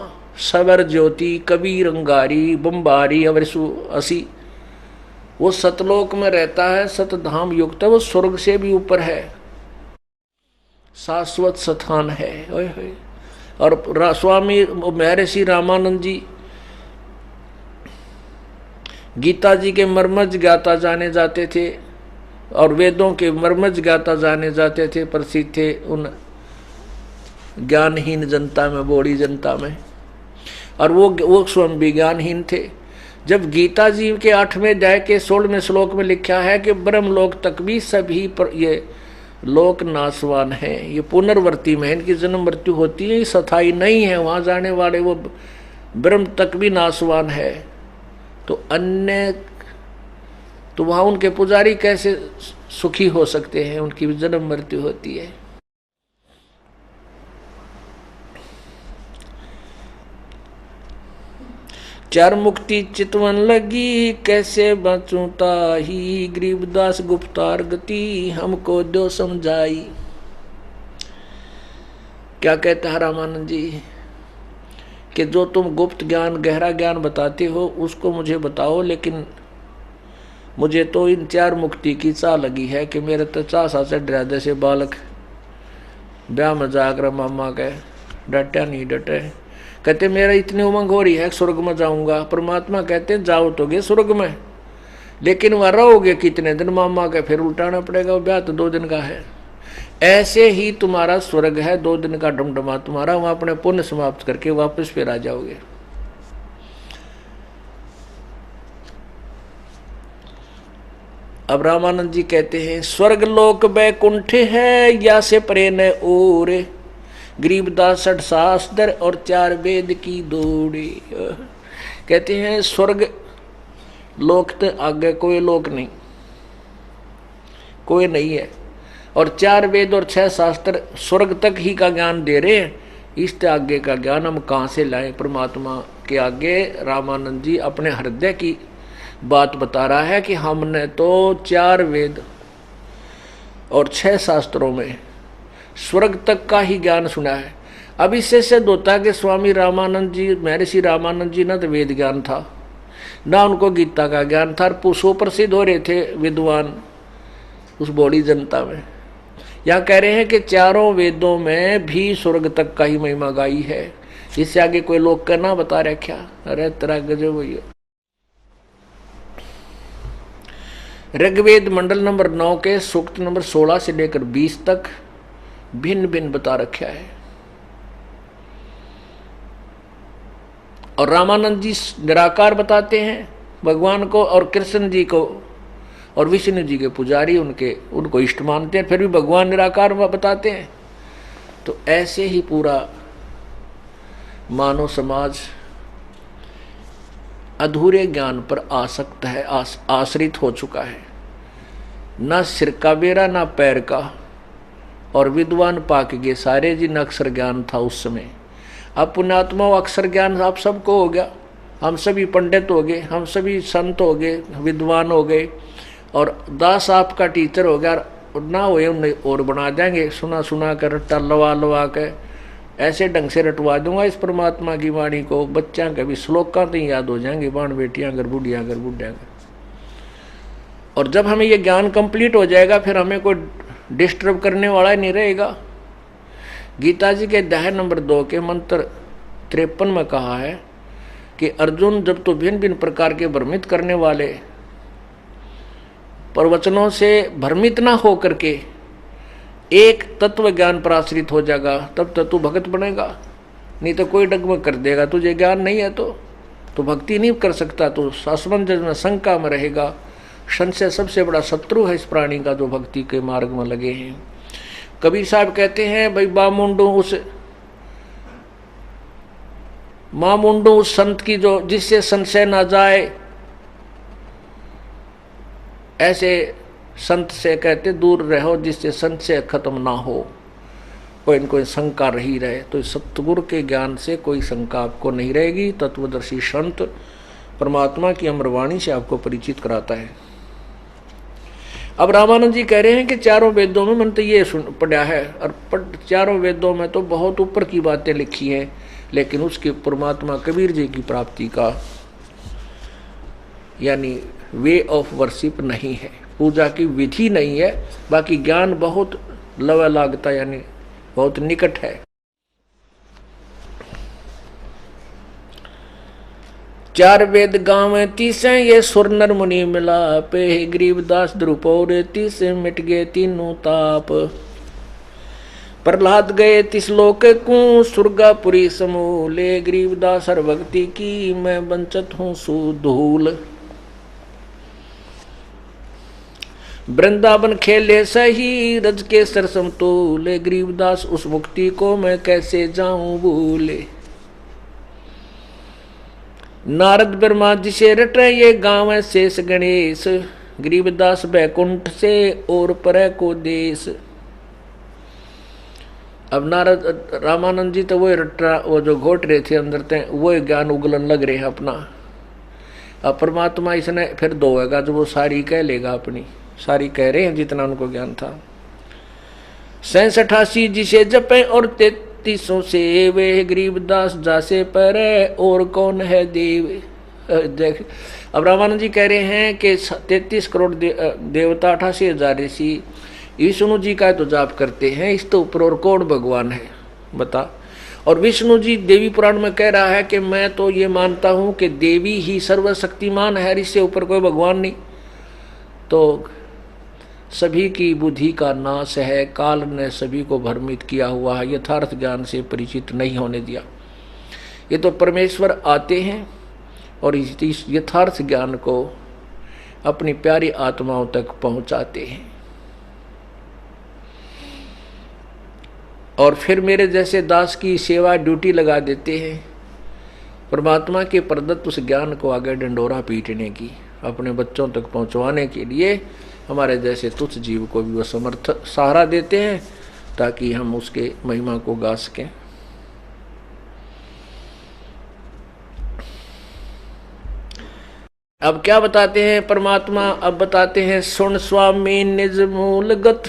सवर ज्योति कबीर अंगारी बम्बारी अवरसु असी, वो सतलोक में रहता है, सतधाम युक्त है, वो स्वर्ग से भी ऊपर है, शाश्वत स्थान है। ओए होए। और स्वामी महर्षि रामानंद जी गीता जी के मर्मज ज्ञाता जाने जाते थे और वेदों के मर्मज ज्ञाता जाने जाते थे, प्रसिद्ध थे उन ज्ञानहीन जनता में, बोड़ी जनता में। और वो स्वयं भी ज्ञानहीन थे। जब गीता जी के 8वें अध्याय के 16वें श्लोक में लिखा है कि ब्रह्मलोक तक भी सभी पर ये लोक नाशवान है, ये पुनर्वर्ती में, इनकी जन्म मृत्यु होती है, स्थायी नहीं है, वहाँ जाने वाले वो ब्रह्म तक भी नाशवान है, तो अन्य तो वहाँ उनके पुजारी कैसे सुखी हो सकते हैं, उनकी भी जन्म मृत्यु होती है। चार मुक्ति चितवन लगी कैसे बचूं ताही, गरीबदास गुप्तार गति हमको दो समझाई। क्या कहता है रामानंद जी कि जो तुम गुप्त ज्ञान गहरा ज्ञान बताते हो उसको मुझे बताओ, लेकिन मुझे तो इन 4 मुक्ति की चाह लगी है कि मेरे तो 4 साल से डरा जैसे बालक ब्याह में जाकर मामा के डटा नहीं डटे, कहते मेरा इतनी उमंग हो रही है स्वर्ग में जाऊंगा। परमात्मा कहते जाओ तो गे स्वर्ग में, लेकिन वह रहोगे कितने दिन मामा के, फिर उल्टाना पड़ेगा, ब्याह तो 2 दिन का है। ऐसे ही तुम्हारा स्वर्ग है 2 दिन का डमडमा तुम्हारा, वहां अपने पुण्य समाप्त करके वापस फिर आ जाओगे। अब रामानंद जी कहते हैं स्वर्ग लोक बैकुंठ है या से परे न और, गरीबदास 60 शास्त्र और 4 वेद की दौड़े। कहते हैं स्वर्ग लोक तो आगे कोई लोक नहीं, कोई नहीं है, और 4 वेद और 6 शास्त्र स्वर्ग तक ही का ज्ञान दे रहे हैं। इससे आगे का ज्ञान हम कहाँ से लाएं? परमात्मा के आगे रामानंद जी अपने हृदय की बात बता रहा है कि हमने तो 4 वेद और 6 शास्त्रों में स्वर्ग तक का ही ज्ञान सुना है। अब इससे सिद्ध होता है कि स्वामी रामानंद जी, महर्षि रामानंद जी ना तो वेद ज्ञान था, ना उनको गीता का ज्ञान था, और सो प्रसिद्ध हो रहे थे विद्वान उस बड़ी जनता में। यहाँ कह रहे हैं कि 4 वेदों में भी स्वर्ग तक का ही महिमा गाई है, इससे आगे कोई लोग का ना बता रहे क्या? अरे तेरा गजब भैया। ऋग्वेद मंडल नंबर 9 के सूक्त नंबर 16 से लेकर 20 तक भिन्न भिन्न बता रखा है। और रामानंद जी निराकार बताते हैं भगवान को, और कृष्ण जी को और विष्णु जी के पुजारी उनको इष्ट मानते हैं, फिर भी भगवान निराकार बताते हैं। तो ऐसे ही पूरा मानव समाज अधूरे ज्ञान पर आसक्त है, आश्रित हो चुका है। ना सिर का बेरा ना पैर का, और विद्वान पाक गए सारे जी, न अक्षर ज्ञान था उस समय। अब पुण्यात्मा अक्षर ज्ञान आप सबको हो गया, हम सभी पंडित हो गए, हम सभी संत हो गए, विद्वान हो गए, और दास आपका टीचर हो गया, ना हुए उन्हें और बना देंगे, सुना सुना कर रट्टा लवा लवा के ऐसे ढंग से रटवा दूंगा इस परमात्मा की वाणी को, बच्चा के भी श्लोका तो याद हो जाएंगे, बाण बेटियां अगर बुढ़िया अगर बुढ़िया। और जब हमें ये ज्ञान कंप्लीट हो जाएगा फिर हमें कोई डिस्टर्ब करने वाला ही नहीं रहेगा। गीता जी के अध्याय नंबर 2 के मंत्र 53 में कहा है कि अर्जुन जब तो भिन्न भिन्न प्रकार के भ्रमित करने वाले प्रवचनों से भ्रमित ना हो करके एक तत्व ज्ञान पर आश्रित हो जाएगा, तब तो तू भगत बनेगा, नहीं तो कोई डगमग कर देगा। तुझे ज्ञान नहीं है तो भक्ति नहीं कर सकता, तो असमंजस में शंका में रहेगा। संशय सबसे बड़ा शत्रु है इस प्राणी का जो भक्ति के मार्ग में लगे हैं। कबीर साहब कहते हैं भाई मामुंडू उस संत की जो जिससे संशय ना जाए, ऐसे संत से कहते दूर रहो जिससे संशय खत्म ना हो, कोई न कोई शंका रही रहे। तो सतगुरु के ज्ञान से कोई शंका आपको नहीं रहेगी। तत्वदर्शी संत परमात्मा की अमरवाणी से आपको परिचित कराता है। अब रामानंद जी कह रहे हैं कि 4 वेदों में मैंने तो ये पढ़ा है, और 4 वेदों में तो बहुत ऊपर की बातें लिखी हैं, लेकिन उसके परमात्मा कबीर जी की प्राप्ति का यानी वे ऑफ वर्शिप नहीं है, पूजा की विधि नहीं है। बाकी ज्ञान बहुत लवा लागता यानी बहुत निकट है। 4 वेद गाँव तीसे ये सुर नर मुनि मिलापे, गरीबदास द्रुपौर तीसे मिट गए तीनों ताप। प्रहलाद गए तिस लोक को सुरगापुरी समूले, गरीबदास हर भक्ति की मैं वंचित हूँ सुधूल। वृंदावन खेले सही रज के सर समतोले, गरीबदास उस मुक्ति को मैं कैसे जाऊं भूले। नारद ब्रह्मा जिसे रटे ये गाँव शेष गणेश, गरीबदास बैकुंठ से और पर को देश। अब नारद रामानंद जी तो वो रटा, वो जो घोट रहे थे अंदर थे वो ज्ञान उगलन लग रहे हैं अपना। अब परमात्मा इसने फिर दोएगा जो वो सारी कह लेगा, अपनी सारी कह रहे हैं जितना उनको ज्ञान था। 87 जिसे जपे और 33 से वे गरीबदास जासे पर और कौन है देव। देख, अब रामानंद जी कह रहे हैं कि 33 करोड़ देवता 88,000 ऋषि विष्णु जी का तो जाप करते हैं, इस तो ऊपर और कौन भगवान है बता। और विष्णु जी देवी पुराण में कह रहा है कि मैं तो ये मानता हूं कि देवी ही सर्वशक्तिमान है, इससे ऊपर कोई भगवान नहीं। तो सभी की बुद्धि का नाश है, काल ने सभी को भ्रमित किया हुआ है, यथार्थ ज्ञान से परिचित नहीं होने दिया। ये तो परमेश्वर आते हैं और इस यथार्थ ज्ञान को अपनी प्यारी आत्माओं तक पहुंचाते हैं, और फिर मेरे जैसे दास की सेवा ड्यूटी लगा देते हैं परमात्मा के प्रदत्त उस ज्ञान को आगे डंडोरा पीटने की, अपने बच्चों तक पहुंचवाने के लिए हमारे जैसे तुच्छ जीव को भी वो समर्थ सहारा देते हैं ताकि हम उसके महिमा को गा सकें। अब क्या बताते हैं परमात्मा, अब बताते हैं सुन स्वामी निज मूलगत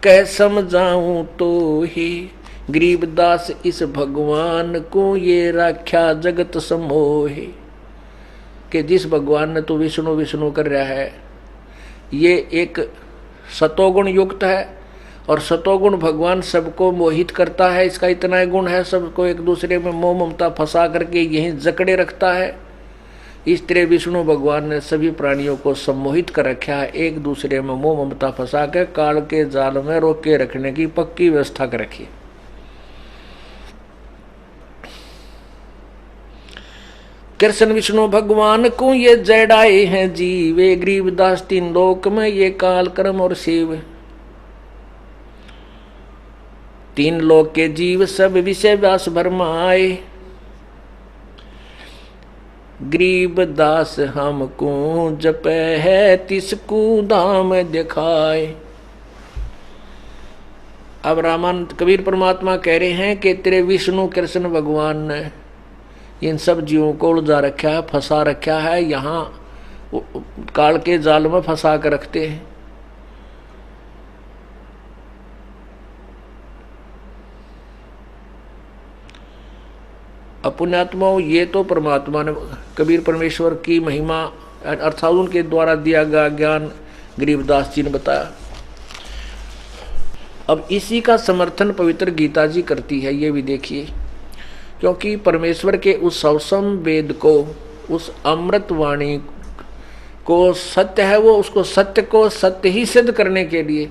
कह समझाऊं तो ही गरीबदास इस भगवान को ये राख्या जगत समोहे। कि जिस भगवान ने तो विष्णु विष्णु कर रहा है ये एक सतोगुण युक्त है, और सतोगुण भगवान सबको मोहित करता है, इसका इतना गुण है, सबको एक दूसरे में मोह ममता फंसा करके यहीं जकड़े रखता है। इस तरह विष्णु भगवान ने सभी प्राणियों को सम्मोहित कर रखा है, एक दूसरे में मोह ममता फंसा के काल के जाल में रोक के रखने की पक्की व्यवस्था कर रखी है। कृष्ण विष्णु भगवान को ये जड़ाए हैं जीवे गरीबदास 3 लोक में ये काल कर्म और शिव। 3 लोक के जीव सब विषय व्यास भरमाए गरीबदास हमको जपे है तिसकू धाम दिखाए। अब रामानंद कबीर परमात्मा कह रहे हैं कि तेरे विष्णु कृष्ण भगवान ने इन सब जीवों को उलझा रखा है, फंसा रखा है, यहाँ काल के जाल में फंसा कर रखते हैं। अपुण्यात्माओं, ये तो परमात्मा ने कबीर परमेश्वर की महिमा अर्थात उनके द्वारा दिया गया ज्ञान गरीबदास जी ने बताया। अब इसी का समर्थन पवित्र गीता जी करती है, ये भी देखिए, क्योंकि परमेश्वर के उस सवसम वेद को, उस अमृत वाणी को सत्य है, वो उसको सत्य को सत्य ही सिद्ध करने के लिए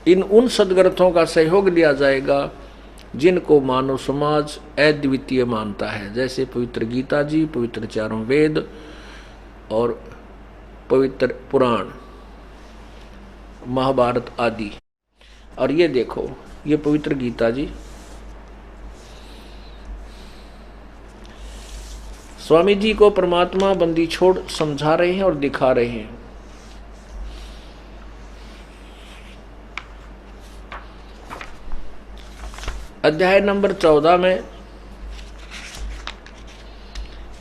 उन सदग्रंथों का सहयोग लिया जाएगा जिनको मानव समाज अद्वितीय मानता है, जैसे पवित्र गीता जी, पवित्र चारों वेद और पवित्र पुराण, महाभारत आदि। और ये देखो, ये पवित्र गीता जी स्वामी जी को परमात्मा बंदी छोड़ समझा रहे हैं और दिखा रहे हैं। अध्याय नंबर 14 में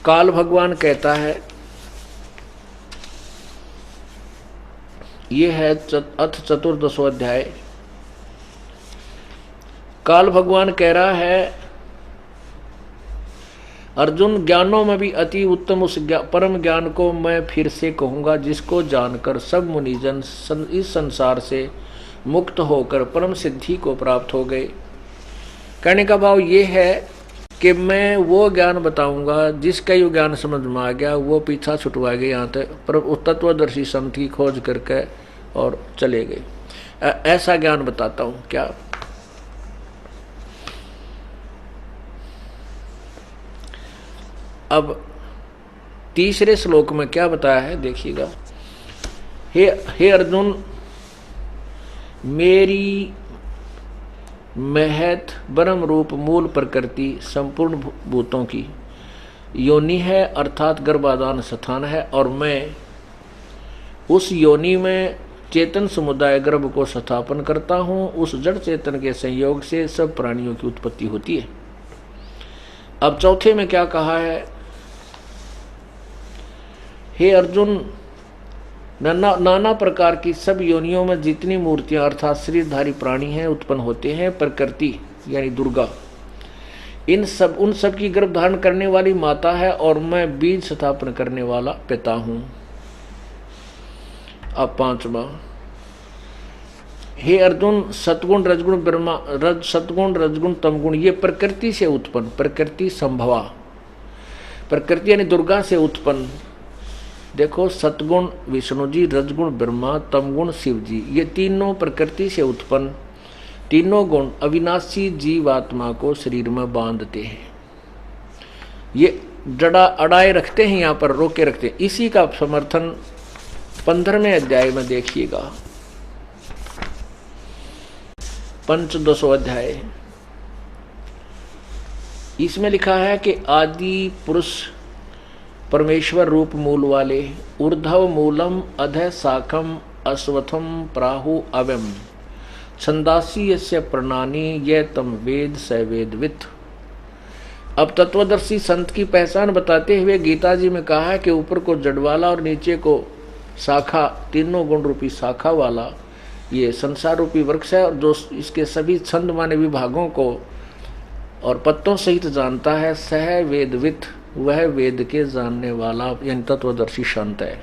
काल भगवान कहता है, यह है अथ 14वां अध्याय। काल भगवान कह रहा है, अर्जुन ज्ञानों में भी अति उत्तम उस परम ज्ञान को मैं फिर से कहूंगा जिसको जानकर सब मुनिजन इस संसार से मुक्त होकर परम सिद्धि को प्राप्त हो गए। कहने का भाव ये है कि मैं वो ज्ञान बताऊंगा जिसका ये ज्ञान समझ में आ गया, वो पीछा छुटवा गए यहाँ तक, पर उस तत्वदर्शी संत की खोज करके और चले गए। ऐसा ज्ञान बताता हूँ। क्या अब तीसरे श्लोक में क्या बताया है देखिएगा। हे अर्जुन, मेरी महत ब्रह्म रूप मूल प्रकृति संपूर्ण भूतों की योनि है, अर्थात गर्भाधान स्थान है, और मैं उस योनि में चेतन समुदाय गर्भ को स्थापन करता हूँ। उस जड़ चेतन के संयोग से सब प्राणियों की उत्पत्ति होती है। अब चौथे में क्या कहा है, हे अर्जुन, नाना प्रकार की सब योनियों में जितनी मूर्तियां अर्थात शरीरधारी प्राणी हैं उत्पन्न होते हैं, प्रकृति यानी दुर्गा, इन सब उन सब की गर्भ धारण करने वाली माता है और मैं बीज स्थापन करने वाला पिता हूं। अब 5वां, हे अर्जुन, सतगुण रजगुण ब्रह्मा सतगुण रजगुण तमगुण ये प्रकृति से उत्पन्न, प्रकृति संभवा, प्रकृति यानी दुर्गा से उत्पन्न। देखो, सतगुण विष्णु जी, रजगुण ब्रह्मा, तमगुण शिव जी, ये तीनों प्रकृति से उत्पन्न तीनों गुण अविनाशी जीवात्मा को शरीर में बांधते हैं। ये जड़ा अड़ाए रखते हैं, यहाँ पर रोके रखते हैं। इसी का समर्थन 15वें अध्याय में देखिएगा, पंचदशो अध्याय। इसमें लिखा है कि आदि पुरुष परमेश्वर रूप मूल वाले ऊर्ध्व मूलम अधः शाखम अश्वत्थम प्राहु अवम छंदासी यस्य प्रणानी ये तम वेद स वेदवित्। अब तत्वदर्शी संत की पहचान बताते हुए गीता जी में कहा है कि ऊपर को जड़ वाला और नीचे को शाखा, तीनों गुण रूपी शाखा वाला ये संसार रूपी वृक्ष है, और जो इसके सभी छंद माने विभागों को और पत्तों सहित जानता है, सह वेदवित्, वह वेद के जानने वाला यानी तत्वदर्शी संत है।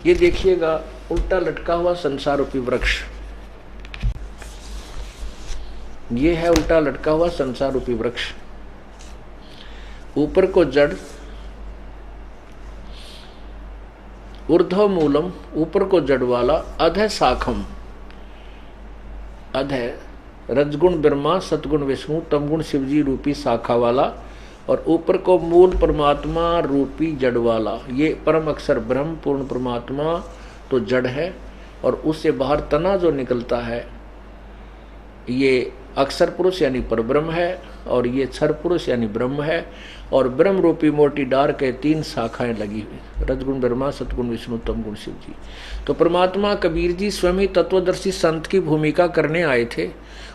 ये देखिएगा, उल्टा लटका हुआ संसार रूपी वृक्ष, ये है उल्टा लटका हुआ संसार रूपी वृक्ष। ऊपर को जड़, ऊर्ध्व मूलम, ऊपर को जड़ वाला, अधः शाखम, अधः रजगुण ब्रह्मा, सतगुण विष्णु, तमगुण शिवजी रूपी शाखा वाला, और ऊपर को मूल परमात्मा रूपी जड़ वाला। ये परम अक्षर ब्रह्म पूर्ण परमात्मा तो जड़ है, और उससे बाहर तना जो निकलता है ये अक्षर पुरुष यानी परब्रह्म है, और ये क्षर पुरुष यानी ब्रह्म है, और ब्रह्म रूपी मोटी डार के 3 शाखाएं लगी हुई, रजगुण ब्रह्मा, सतगुण विष्णु, तमगुण शिव जी। तो परमात्मा कबीर जी स्वयं ही तत्वदर्शी संत की भूमिका करने आए थे।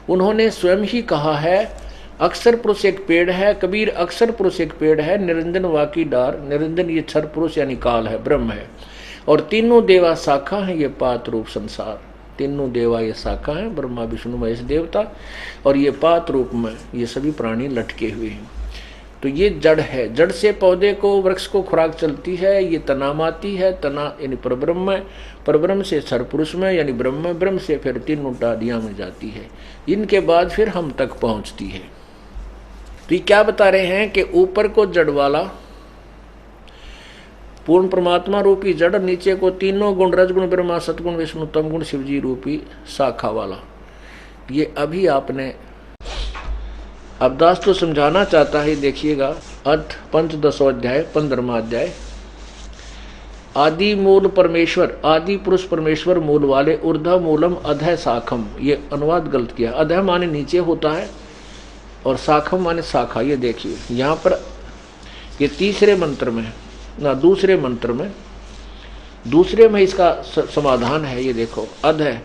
उन्होंने स्वयं ही कहा है, अक्षर पुरुष एक पेड़ है, कबीर अक्षर पुरुष एक पेड़ है, निरंजन वाकी डार, निरंजन ये क्षर पुरुष यानी काल है, ब्रह्म है, और तीनों देवा शाखा है, ये पात रूप संसार। तीनों देवा ये शाखा है, ब्रह्मा विष्णु महेश देवता, और ये पात रूप में ये सभी प्राणी लटके हुए हैं। तो ये जड़ है, जड़ से पौधे को, वृक्ष को खुराक चलती है, ये तनामाती है, तना यानी परब्रह्म में, परब्रह्म से सर्वपुरुष में यानी ब्रह्म, ब्रह्म से फिर 3 टादियां में जाती है, इनके बाद फिर हम तक पहुंचती है। तो ये क्या बता रहे हैं कि ऊपर को जड़ वाला पूर्ण परमात्मा रूपी जड़, नीचे को तीनों गुण रजगुण ब्रह्मा, सतगुण विष्णु, तमगुण शिवजी रूपी शाखा वाला। ये अभी आपने अवदास तो समझाना चाहता है, देखिएगा, अर्थ पंचदशो अध्याय 15वां अध्याय। आदि मूल परमेश्वर, आदि पुरुष परमेश्वर मूल वाले, ऊर्ध्व मूलम अधः शाखम, ये अनुवाद गलत किया, अधः माने नीचे होता है और शाखम माने शाखा। ये देखिए यहाँ पर ये तीसरे मंत्र में ना दूसरे मंत्र में, दूसरे में इसका समाधान है। ये देखो, अधः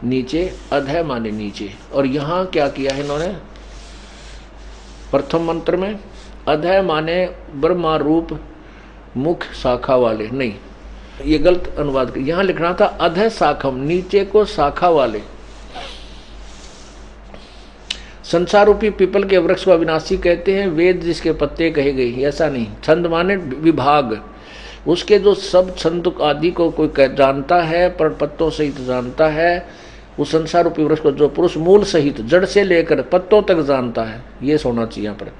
नीचे, अधः माने नीचे, और यहाँ क्या किया है इन्होंने, प्रथम मंत्र में अधः माने ब्रह्मा रूप मुख शाखा वाले, नहीं ये गलत अनुवाद, यहाँ लिखना था अधः शाखम, नीचे को शाखा वाले। संसार रूपी पीपल के वृक्ष को अविनाशी कहते हैं, वेद जिसके पत्ते कहे गए, ऐसा नहीं। छंद माने विभाग, उसके जो सब छंद आदि को कोई जानता है, पर पत्तों सहित जानता है, उस संसार रूपी वृक्ष को जो पुरुष मूल सहित जड़ से लेकर पत्तों तक जानता है, ये सोना चाहिए यहाँ पर,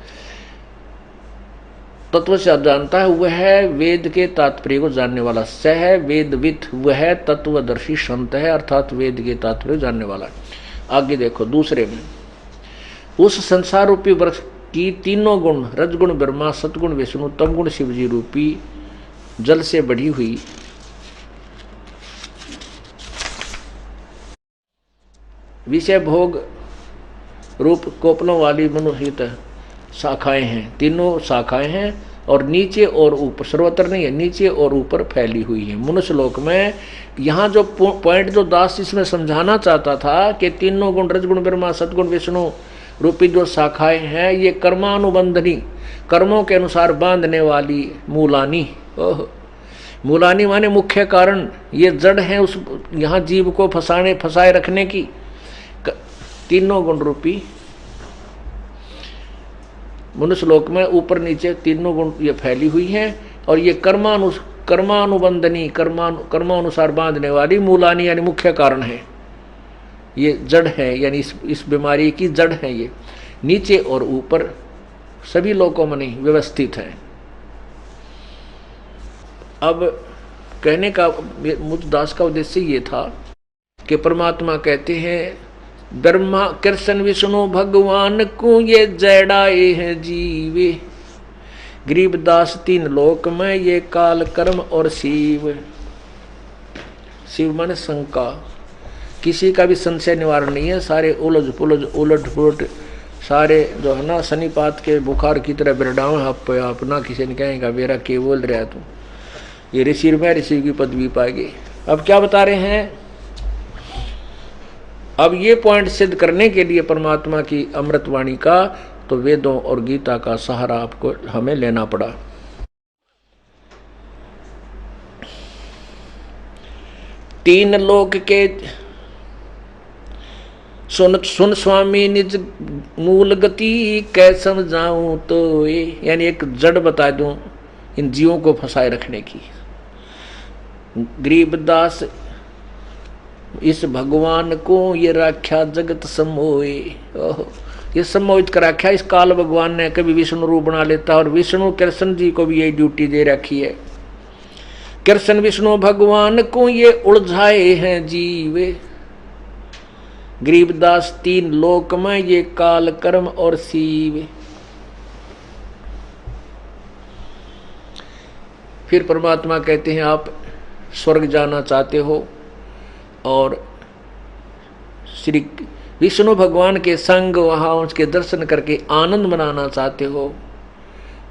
तत्व से जानता है, वह वेद के तात्पर्य को जानने वाला। सह वेदवित्, वह तत्वदर्शी संत है, अर्थात वेद के तात्पर्य जानने वाला। आगे देखो दूसरे में, उस संसार रूपी वृक्ष की तीनों गुण रजगुण ब्रह्मा, सतगुण विष्णु, तमगुण शिवजी रूपी जल से बढ़ी हुई विषय भोग रूप कोपलों वाली मनुहित शाखाएं हैं, तीनों शाखाएं हैं, और नीचे और ऊपर, सर्वत्र नहीं है, नीचे और ऊपर फैली हुई है मनुष्य लोक में। यहाँ जो पॉइंट जो दास इसमें समझाना चाहता था कि तीनों गुण रजगुण ब्रह्मा, सतगुण विष्णु रूपी जो शाखाएं हैं, ये कर्मानुबंधनी, कर्मों के अनुसार बांधने वाली मूलानी, मूलानी माने मुख्य कारण, ये जड़ है उस यहाँ जीव को फंसाए रखने की। तीनों गुण रूपी मनुष्य लोक में ऊपर नीचे तीनों गुण ये फैली हुई हैं, और ये कर्मानुबंधनी कर्मानुसार बांधने वाली मूलानी यानी मुख्य कारण है, ये जड़ है, यानी इस बीमारी की जड़ है। ये नीचे और ऊपर सभी लोकों में नहीं व्यवस्थित है। अब कहने का मुझदास का उद्देश्य ये था कि परमात्मा कहते हैं ब्रह्मा कृष्ण विष्णु भगवान को ये जड़ाए हैं जीवे, गरीबदास तीन लोक में ये काल कर्म और शिव। शिव मन शंका, किसी का भी संशय निवारण नहीं है, सारे उलझ पुलझ उलट पुलट सारे जो है ना शनिपात के बुखार की तरह बिरडाव अपना, किसी ने कहेगा मेरा के बोल रहा तू, ये ऋषि में ऋषि की पदवी पाएगी। अब क्या बता रहे हैं, अब ये पॉइंट सिद्ध करने के लिए परमात्मा की अमृतवाणी का तो वेदों और गीता का सहारा आपको हमें लेना पड़ा। तीन लोक के सुन स्वामी निज मूल गति कै समझाऊं तो ये, यानी एक जड़ बता दूं इन जीवों को फंसाए रखने की। गरीबदास इस भगवान को ये राख्या जगत समोए, ये सम्मोहित कर रखा इस काल भगवान ने, कभी विष्णु रूप बना लेता, और विष्णु कृष्ण जी को भी यही ड्यूटी दे रखी है। कृष्ण विष्णु भगवान को ये उलझाए हैं जीवे, गरीबदास तीन लोक में ये काल कर्म और शिव। फिर परमात्मा कहते हैं आप स्वर्ग जाना चाहते हो और श्री विष्णु भगवान के संग वहां उसके दर्शन करके आनंद मनाना चाहते हो,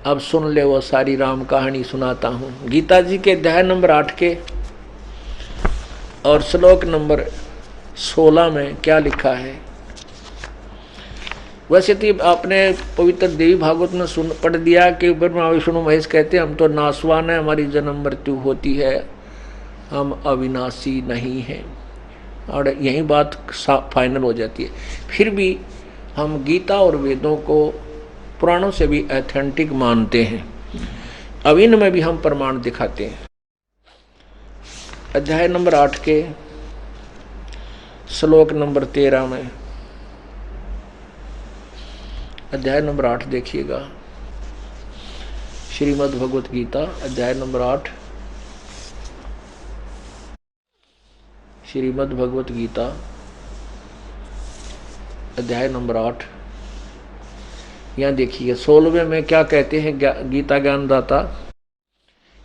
अब सुन ले वो सारी राम कहानी सुनाता हूं। गीता जी के अध्याय नंबर 8 के और श्लोक नंबर 16 में क्या लिखा है। वैसे तो आपने पवित्र देवी भागवत में पढ़ दिया कि ब्रह्मा विष्णु महेश कहते हैं हम तो नासवान है, हमारी जन्म मृत्यु होती है, हम अविनाशी नहीं हैं, और यही बात फाइनल हो जाती है। फिर भी हम गीता और वेदों को पुराणों से भी ऑथेंटिक मानते हैं, अब इनमें भी हम प्रमाण दिखाते हैं। अध्याय नंबर 8 के श्लोक नंबर 13 में, अध्याय नंबर 8 देखिएगा, श्रीमद् भगवत गीता अध्याय नंबर 8, श्रीमद् भगवत गीता अध्याय नंबर 8, यहाँ देखिए 16वें में क्या कहते हैं गीता ज्ञानदाता।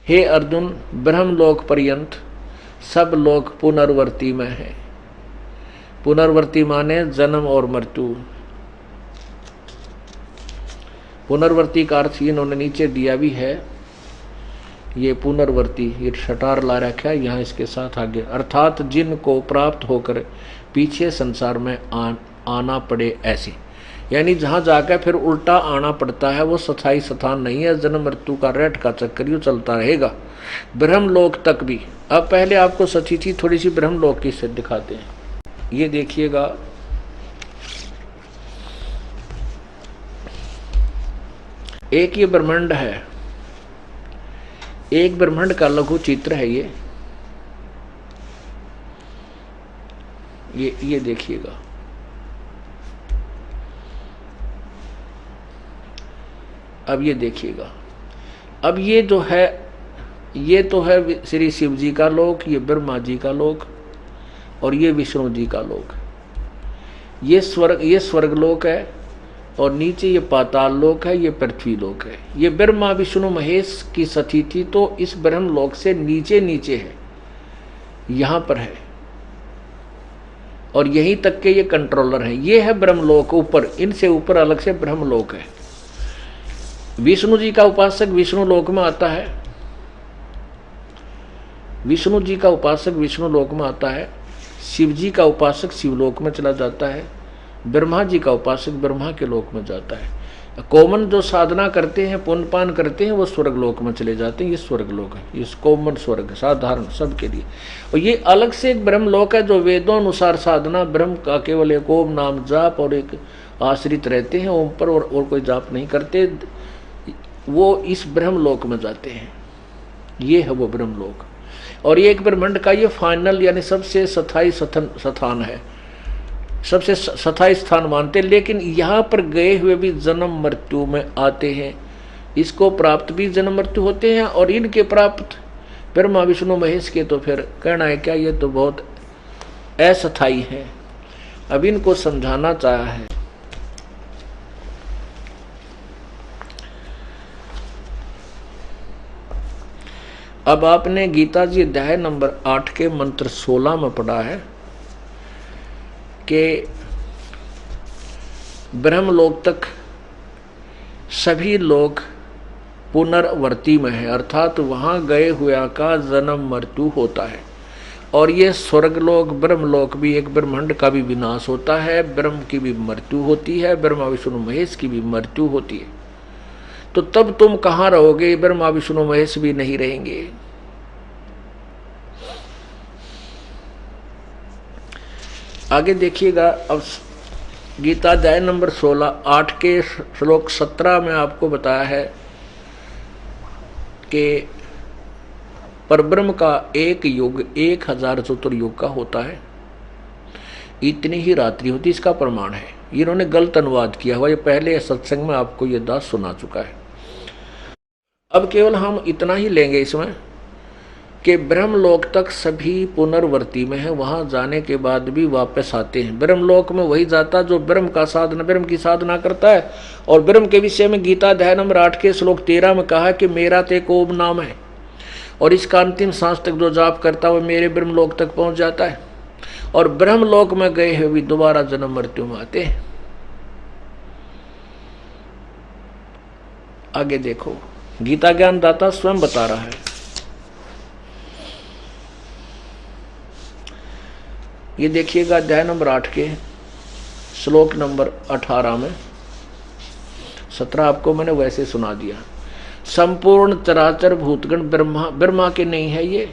हे अर्जुन, ब्रह्मलोक पर्यंत सब लोग पुनर्वर्ती में है। पुनर्वर्ती माने जन्म और मृत्यु। पुनर्वर्ती का अर्थ इन्होंने नीचे दिया भी है, ये पुनर्वर्ती, ये शटार ला रखा है यहाँ इसके साथ आगे, अर्थात जिनको प्राप्त होकर पीछे संसार में आना पड़े ऐसे, यानी जहाँ जाकर फिर उल्टा आना पड़ता है वो स्थायी स्थान नहीं है, जन्म मृत्यु का रेट का चक्कर यूँ चलता रहेगा ब्रह्मलोक तक भी। अब पहले आपको सच्ची चीज थोड़ी सी ब्रह्मलोक की से दिखाते हैं, ये देखिएगा। एक ये ब्रह्मांड है, एक ब्रह्मांड का लघु चित्र है ये देखिएगा। अब ये देखिएगा, अब ये जो है ये तो है श्री शिव जी का लोक, ये ब्रह्मा जी का लोक, और ये विष्णु जी का लोक। ये स्वर्ग लोक है, और नीचे ये पाताल लोक है, ये पृथ्वी लोक है। ये ब्रह्मा विष्णु महेश की स्थिति तो इस ब्रह्म लोक से नीचे नीचे है, यहाँ पर है, और यहीं तक के ये कंट्रोलर हैं। ये है ब्रह्मलोक, ऊपर इनसे ऊपर अलग से ब्रह्मलोक है। विष्णु जी का उपासक विष्णु लोक में आता है, विष्णु जी का उपासक विष्णु लोक में आता है, शिव जी का उपासक शिवलोक में चला जाता है, ब्रह्मा जी का उपासक ब्रह्मा के लोक में जाता है। कॉमन जो साधना करते हैं, पुण्यपान करते हैं, वो स्वर्गलोक में चले जाते हैं। ये स्वर्गलोक है, ये कॉमन स्वर्ग साधारण सबके लिए। और ये अलग से एक ब्रह्मलोक है जो वेदों अनुसार साधना ब्रह्म का केवल एक ओम नाम जाप और एक आश्रित रहते हैं ओम पर, और कोई जाप नहीं करते, वो इस ब्रह्मलोक में जाते हैं। ये है वो ब्रह्मलोक। और ये एक ब्रह्मांड का ये फाइनल यानी सबसे स्थायी स्थान है, सबसे स्थायी स्थान मानते। लेकिन यहाँ पर गए हुए भी जन्म मृत्यु में आते हैं, इसको प्राप्त भी जन्म मृत्यु होते हैं। और इनके प्राप्त ब्रह्मा विष्णु महेश के तो फिर कहना है क्या, ये तो बहुत अस्थायी है। अब इनको समझाना चाहा है। अब आपने गीता जी अध्याय नंबर 8 के मंत्र 16 में पढ़ा है कि ब्रह्मलोक तक सभी लोग पुनर्वर्ती में है, अर्थात वहाँ गए हुआ का जन्म मृत्यु होता है। और ये स्वर्गलोक ब्रह्मलोक भी एक ब्रह्मांड का भी विनाश होता है, ब्रह्म की भी मृत्यु होती है, ब्रह्मा विष्णु महेश की भी मृत्यु होती है। तो तब तुम कहाँ रहोगे, ब्रह्मा विष्णु महेश भी नहीं रहेंगे। आगे देखिएगा। अब गीता अध्याय नंबर 16 8 के श्लोक 17 में आपको बताया है कि परब्रह्म का एक युग 1000 चतुर्युग का होता है, इतनी ही रात्रि होती, इसका प्रमाण है। इन्होंने गलत अनुवाद किया हुआ, ये पहले सत्संग में आपको ये दास सुना चुका है। अब केवल हम इतना ही लेंगे इसमें कि ब्रह्मलोक तक सभी पुनर्वर्ती में है, वहां जाने के बाद भी वापस आते हैं। ब्रह्मलोक में वही जाता जो ब्रह्म का साधना ब्रह्म की साधना करता है। और ब्रह्म के विषय में गीता अध्याय नंबर 8 के श्लोक 13 में कहा कि मेरा तो एक ओम नाम है, और इसका अंतिम सांस तक जो जाप करता है वो मेरे ब्रह्मलोक तक पहुंच जाता है। और ब्रह्मलोक में गए हुए भी दोबारा जन्म मृत्यु में आते हैं। आगे देखो, गीता ज्ञान दाता स्वयं बता रहा है। ये देखिएगा अध्याय नंबर 8 के श्लोक नंबर 18 में, 17 आपको मैंने वैसे सुना दिया। संपूर्ण चराचर भूतगण ब्रह्मा के नहीं है ये,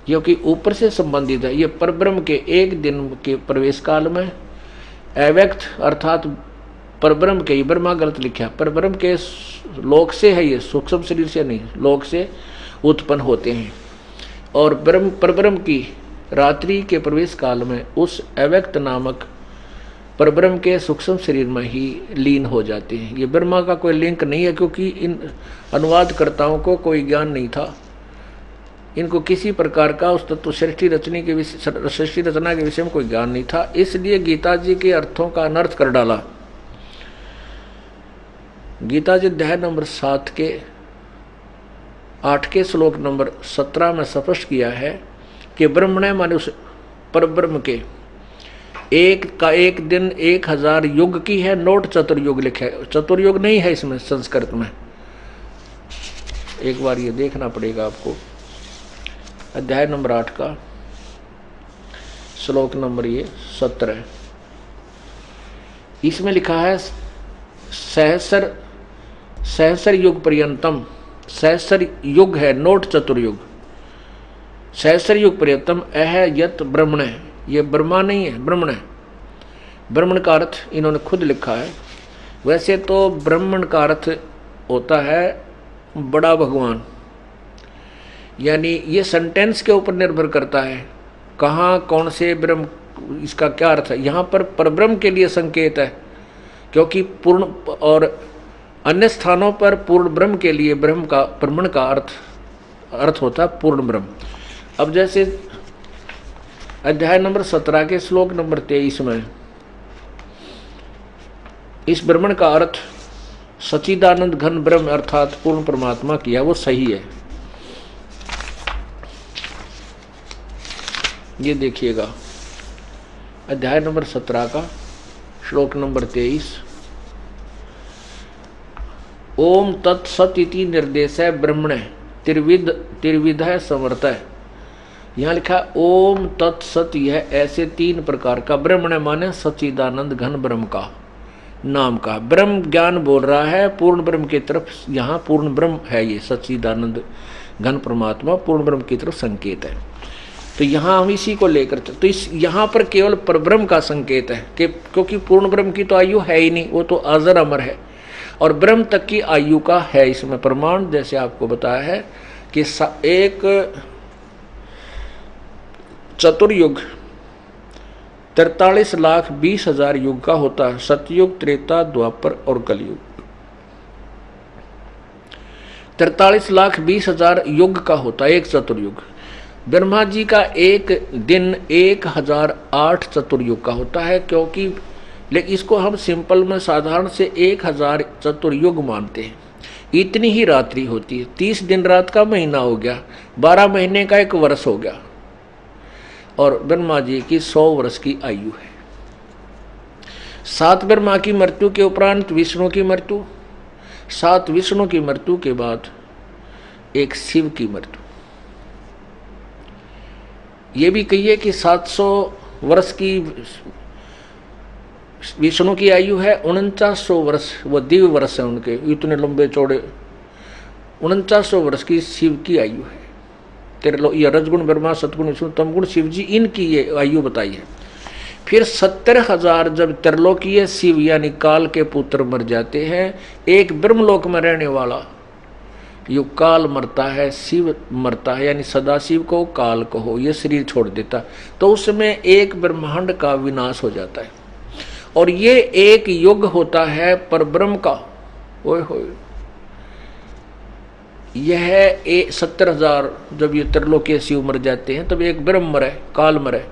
क्योंकि ऊपर से संबंधित है। ये परब्रह्म के एक दिन के प्रवेश काल में अव्यक्त अर्थात परब्रह्म के, ब्रह्मा गलत लिखा, परब्रह्म के लोक से है, ये सूक्ष्म शरीर से नहीं, लोक से उत्पन्न होते हैं। और परब्रह्म की रात्रि के प्रवेश काल में उस अव्यक्त नामक परब्रह्म के सूक्ष्म शरीर में ही लीन हो जाते हैं। ये ब्रह्मा का कोई लिंक नहीं है, क्योंकि इन अनुवादकर्ताओं को कोई ज्ञान नहीं था, इनको किसी प्रकार का उस तत्व सृष्टि रचना के विषय में कोई ज्ञान नहीं था, इसलिए गीता जी के अर्थों का अनर्थ कर डाला। गीता जी अध्याय नंबर 7 के 8 के श्लोक नंबर 17 में स्पष्ट किया है कि ब्रह्मण्य माने उस परब्रह्म के एक का एक दिन 1000 युग की है, नोट चतुर्युग लिखा है, चतुर्युग नहीं है इसमें संस्कृत में, एक बार ये देखना पड़ेगा आपको। अध्याय नंबर 8 का श्लोक नंबर ये 17, इसमें लिखा है सहस्र युग पर्यंतम, सहस्र युग है, नोट चतुर्युग, सहस्र युग पर्यंतम यत ब्रह्मण, ये ब्रह्मा नहीं है, ब्रह्मण है। ब्रह्मण का अर्थ इन्होंने खुद लिखा है। वैसे तो ब्रह्मण का अर्थ होता है बड़ा भगवान, यानी ये सेंटेंस के ऊपर निर्भर करता है कहाँ कौन से ब्रह्म, इसका क्या अर्थ है। यहाँ पर परब्रह्म के लिए संकेत है, क्योंकि पूर्ण, और अन्य स्थानों पर पूर्ण ब्रह्म के लिए ब्रह्मण का अर्थ होता है पूर्ण ब्रह्म। अब जैसे अध्याय नंबर 17 के श्लोक नंबर 23 में इस ब्रह्मण का अर्थ सच्चिदानंद घन ब्रह्म अर्थात पूर्ण परमात्मा किया, वो सही है। ये देखिएगा अध्याय नंबर 17 का श्लोक नंबर 23, ओम तत्सत इति निर्देश है ब्रह्मण त्रिविध समर्थ है। यहाँ लिखा ओम तत्सत, यह ऐसे 3 प्रकार का ब्रह्मण माने सच्चिदानंद घन ब्रह्म का, नाम का। ब्रह्म ज्ञान बोल रहा है पूर्ण ब्रह्म की तरफ, यहाँ पूर्ण ब्रह्म है, ये सच्चिदानंद घन परमात्मा पूर्ण ब्रह्म की तरफ संकेत है। तो यहाँ हम इसी को लेकर तो इस यहाँ पर केवल परब्रह्म का संकेत है कि क्योंकि पूर्ण ब्रह्म की तो आयु है ही नहीं, वो तो अजर अमर है, और ब्रह्म तक की आयु का है इसमें प्रमाण। जैसे आपको बताया है कि एक चतुर्युग 43,20,000 युग का होता है, सतयुग, त्रेता, द्वापर और कलयुग। 43,20,000 युग का होता है एक चतुर्युग। ब्रह्मा जी का एक दिन 1008 चतुर्युग का होता है, क्योंकि लेकिन इसको हम सिंपल में साधारण से 1000 चतुर्युग मानते हैं। इतनी ही रात्रि होती है, 30 दिन रात का महीना हो गया, 12 महीने का एक वर्ष हो गया, और ब्रह्मा जी की 100 वर्ष की आयु है। 7 ब्रह्मा की मृत्यु के उपरांत विष्णु की मृत्यु, 7 विष्णु की मृत्यु के बाद एक शिव की मृत्यु। ये भी कहिए कि 700 वर्ष की विष्णु की आयु है, 4900 वर्ष वो दिव्य वर्ष है उनके, इतने लंबे चौड़े 4900 वर्ष की शिव की आयु है। ये रजगुण ब्रह्मा, सतगुण विष्णु, तमगुण शिव जी, इनकी ये आयु बताई है। फिर 70,000 जब त्रिलोकीय शिव यानी काल के पुत्र मर जाते हैं, एक ब्रह्मलोक में रहने वाला यो काल मरता है, शिव मरता है, यानी सदाशिव को काल को हो, ये शरीर छोड़ देता, तो उसमें एक ब्रह्मांड का विनाश हो जाता है, और ये एक युग होता है परब्रह्म का। ओए होए, यह 70,000 जब ये त्रिलोकीय शिव मर जाते हैं, तब एक ब्रह्म मरे, काल मरे,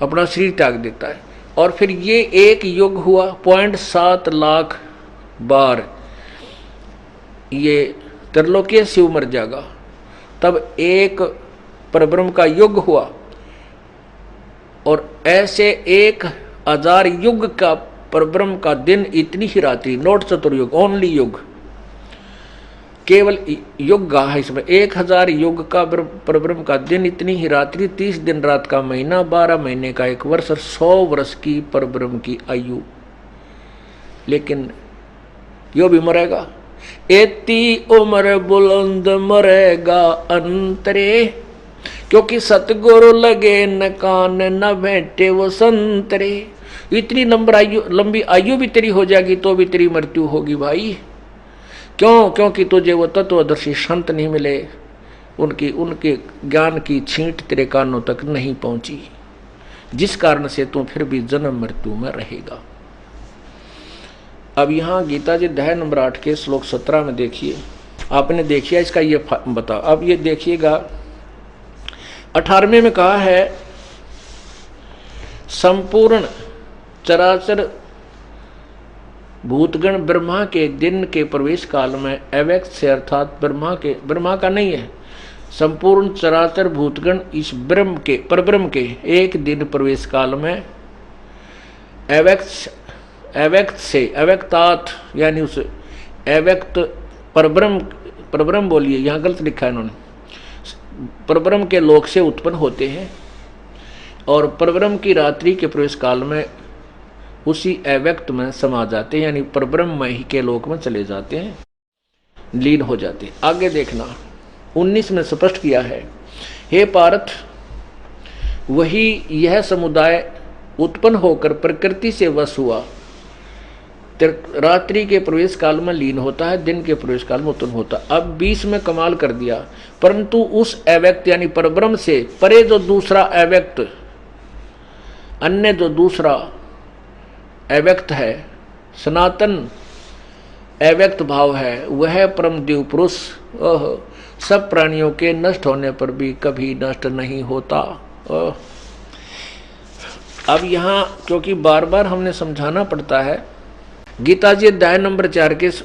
अपना शरीर त्याग देता है, और फिर ये एक युग हुआ 0.7 लाख बार ये त्रिलोकीय शिव मर जाएगा, तब एक परब्रह्म का युग हुआ, और ऐसे 1000 युग का परब्रह्म का दिन, इतनी ही रात्रि, नोट चतुर्युग, ओनली युग, केवल युग गा है इसमें। 1000 युग का परब्रह्म का दिन, इतनी ही रात्रि, 30 दिन रात का महीना, 12 महीने का एक वर्ष, और 100 वर्ष की परब्रह्म की आयु। लेकिन यो भी मरेगा, एती उम्र बुलंद मरेगा अंतरे, क्योंकि सतगुरु लगे न कान न बैठे वो संतरे। इतनी लंबी आयु भी तेरी हो जाएगी तो भी तेरी मृत्यु होगी भाई। क्यों? क्योंकि तुझे वो तत्वदर्शी संत नहीं मिले, उनके ज्ञान की छींट तेरे कानों तक नहीं पहुंची, जिस कारण से तू फिर भी जन्म मृत्यु में रहेगा। अब यहाँ गीता जी अध्याय नंबर 8 के श्लोक 17 में देखिए, आपने देखिए इसका ये बताओ। अब ये देखिएगा 18वें में कहा है, संपूर्ण चराचर भूतगण ब्रह्मा के दिन के प्रवेश काल में अव्यक्त से, अर्थात ब्रह्मा का नहीं है, संपूर्ण चराचर भूतगण इस ब्रह्म के परब्रह्म के एक दिन प्रवेश काल में अव्यक्त से, अव्यक्तात यानी उस अव्यक्त परब्रह्म बोलिए, यहाँ गलत लिखा है इन्होंने, परब्रह्म के लोक से उत्पन्न होते हैं, और परब्रह्म की रात्रि के प्रवेश काल में उसी अव्यक्त में समा जाते हैं, यानी परब्रह्म ही के लोक में चले जाते हैं, लीन हो जाते हैं। आगे देखना 19 में स्पष्ट किया है, हे पार्थ, वही यह समुदाय उत्पन्न होकर प्रकृति से वश हुआ, रात्रि के प्रवेश काल में लीन होता है, दिन के प्रवेश काल में उत्पन्न होता है। अब 20 में कमाल कर दिया, परंतु उस अव्यक्त यानी परब्रह्म से परे जो दूसरा अव्यक्त, अन्य जो दूसरा अव्यक्त है, सनातन अव्यक्त भाव है, वह परम दिव्य पुरुष सब प्राणियों के नष्ट होने पर भी कभी नष्ट नहीं होता। अब यहाँ क्योंकि बार बार हमने समझाना पड़ता है, गीता जी अध्याय नंबर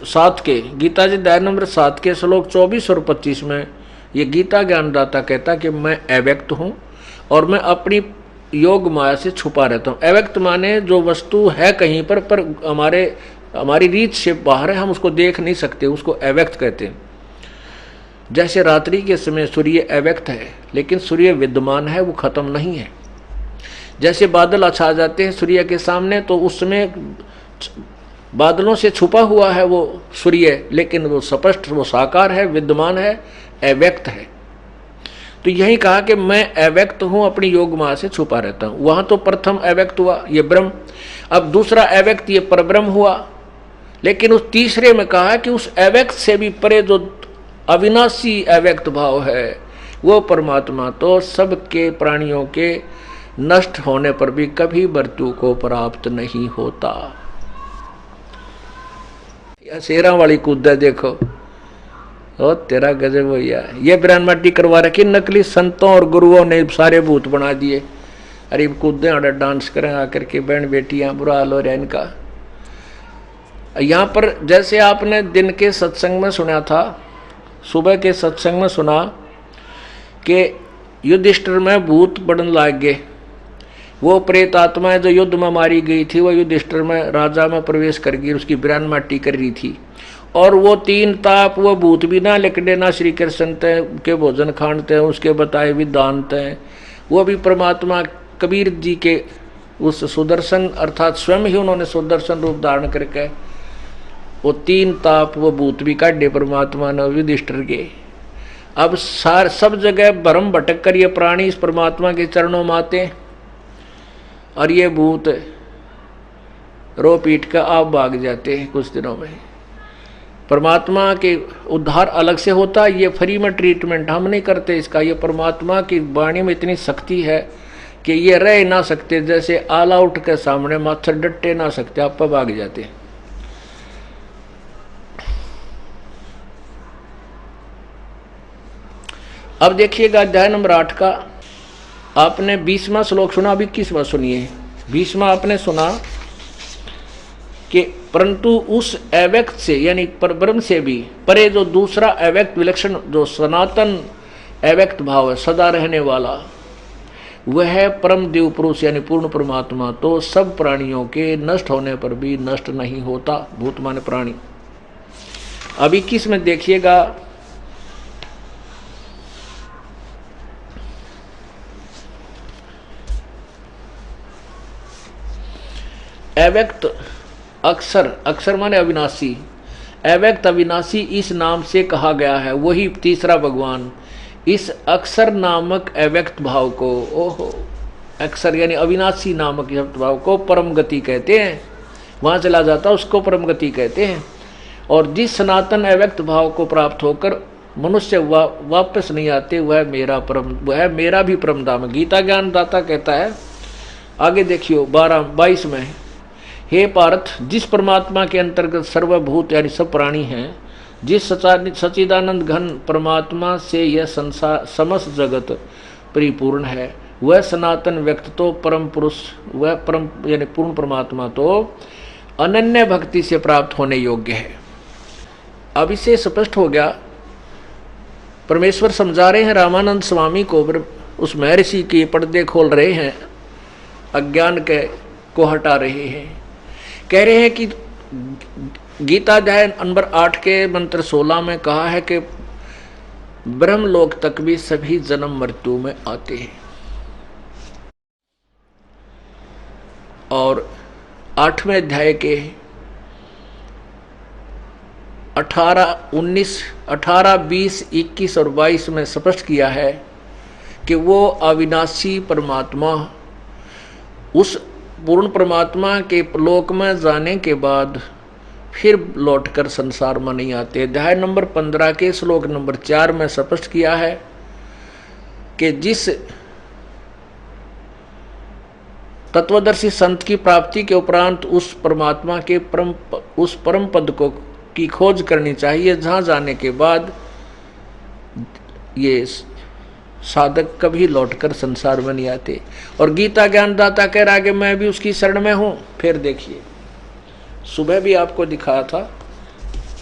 7 के गीता जी अध्याय नंबर 7 के श्लोक 24 और 25 में ये गीता ज्ञानदाता कहता कि मैं अव्यक्त हूँ और मैं अपनी योग माया से छुपा रहता हूँ। अव्यक्त माने जो वस्तु है कहीं पर हमारी रीत से बाहर है, हम उसको देख नहीं सकते, उसको अव्यक्त कहते हैं। जैसे रात्रि के समय सूर्य अव्यक्त है, लेकिन सूर्य विद्यमान है, वो खत्म नहीं है। जैसे बादल छा जाते हैं सूर्य के सामने, तो उस समय बादलों से छुपा हुआ है वो सूर्य, लेकिन वो स्पष्ट, वो साकार है, विद्यमान है, अव्यक्त है। तो यही कहा कि मैं अव्यक्त हूं, अपनी योग माया से छुपा रहता हूं। वहां तो प्रथम अव्यक्त हुआ ये ब्रह्म, अब दूसरा अव्यक्त ये परब्रह्म हुआ। लेकिन उस तीसरे में कहा कि उस अव्यक्त से भी परे जो अविनाशी अव्यक्त भाव है वो परमात्मा तो सबके प्राणियों के नष्ट होने पर भी कभी मृत्यु को प्राप्त नहीं होता। या शेरा वाली कूद है देखो, ओ तेरा गजब हो गया। ये बिरान माटी करवा रखी नकली संतों और गुरुओं ने, सारे भूत बना दिए। अरे कूदे आड़ा डांस करें आकर के, बहन बेटियां, बुरा हाल हो रहा है इनका। यहाँ पर जैसे आपने दिन के सत्संग में सुना था, सुबह के सत्संग में सुना कि युधिष्ठिर में भूत बढ़ने लग गए। वो प्रेत आत्माएं जो युद्ध में मारी गई थी वो युधिष्ठिर में, राजा में प्रवेश कर गई, उसकी बिरान माटी कर रही थी। और वो तीन ताप, वो भूत भी ना लिखने ना श्री कृष्ण के भोजन खानते हैं, उसके बताए भी दानते हैं, वो भी परमात्मा कबीर जी के उस सुदर्शन अर्थात स्वयं ही उन्होंने सुदर्शन रूप धारण करके वो तीन ताप, वो भूत भी काटे परमात्मा ने युधिष्ठिर के। अब सब जगह भ्रम भटक कर ये प्राणी इस परमात्मा के चरणों में आते और ये भूत रो पीट कर आप भाग जाते हैं कुछ दिनों में। परमात्मा के उद्धार अलग से होता है, ये फ्री में ट्रीटमेंट हम नहीं करते इसका। ये परमात्मा की वाणी में इतनी शक्ति है कि ये रह ना सकते, जैसे ऑल आउट के सामने माथा डटे ना सकते, आप पर भाग जाते। अब देखिएगा अध्याय नंबर 8 का आपने 20वां श्लोक सुना, अब 21वां सुनिए। 20वां आपने सुना कि परंतु उस अव्यक्त से यानी परब्रह्म से भी परे जो दूसरा अव्यक्त विलक्षण जो सनातन अव्यक्त भाव है, सदा रहने वाला, वह है परम देव पुरुष यानी पूर्ण परमात्मा, तो सब प्राणियों के नष्ट होने पर भी नष्ट नहीं होता। भूत माने प्राणी। अब 21 में देखिएगा, अव्यक्त अक्षर, अक्षर माने अविनाशी, अव्यक्त अविनाशी इस नाम से कहा गया है। वही तीसरा भगवान इस अक्षर नामक अव्यक्त भाव को, ओहो, अक्षर यानी अविनाशी नामक भाव को परम गति कहते हैं। वहां चला जाता उसको परम गति कहते हैं। और जिस सनातन अव्यक्त भाव को प्राप्त होकर मनुष्य वापस नहीं आते, वह मेरा भी परम धाम। गीता ज्ञान दाता कहता है, आगे देखियो 22 में, हे पार्थ, जिस परमात्मा के अंतर्गत सर्वभूत यानी सब प्राणी हैं, जिस सच्चिदानंद घन परमात्मा से यह संसार समस्त जगत परिपूर्ण है, वह सनातन व्यक्त तो परम पुरुष, वह परम यानी पूर्ण परमात्मा तो अनन्य भक्ति से प्राप्त होने योग्य है। अब इसे स्पष्ट हो गया। परमेश्वर समझा रहे हैं रामानंद स्वामी को, उस महर्षि के पर्दे खोल रहे हैं, अज्ञान को हटा रहे हैं। कह रहे हैं कि गीता अध्याय नंबर 8 के मंत्र 16 में कहा है कि ब्रह्मलोक तक भी सभी जन्म मृत्यु में आते हैं। और 8वें अध्याय के 18, 19, 18, 20, 21 और 22 में स्पष्ट किया है कि वो अविनाशी परमात्मा उस पूर्ण परमात्मा के लोक में जाने के बाद फिर लौटकर संसार में नहीं आते। अध्याय नंबर 15 के श्लोक नंबर 4 में स्पष्ट किया है कि जिस तत्वदर्शी संत की प्राप्ति के उपरांत उस परमात्मा के परम पद की खोज करनी चाहिए, जहां जाने के बाद ये साधक कभी लौटकर संसार में नहीं आते। और गीता ज्ञानदाता कह रहा कि मैं भी उसकी शरण में हूं। फिर देखिए, सुबह भी आपको दिखाया था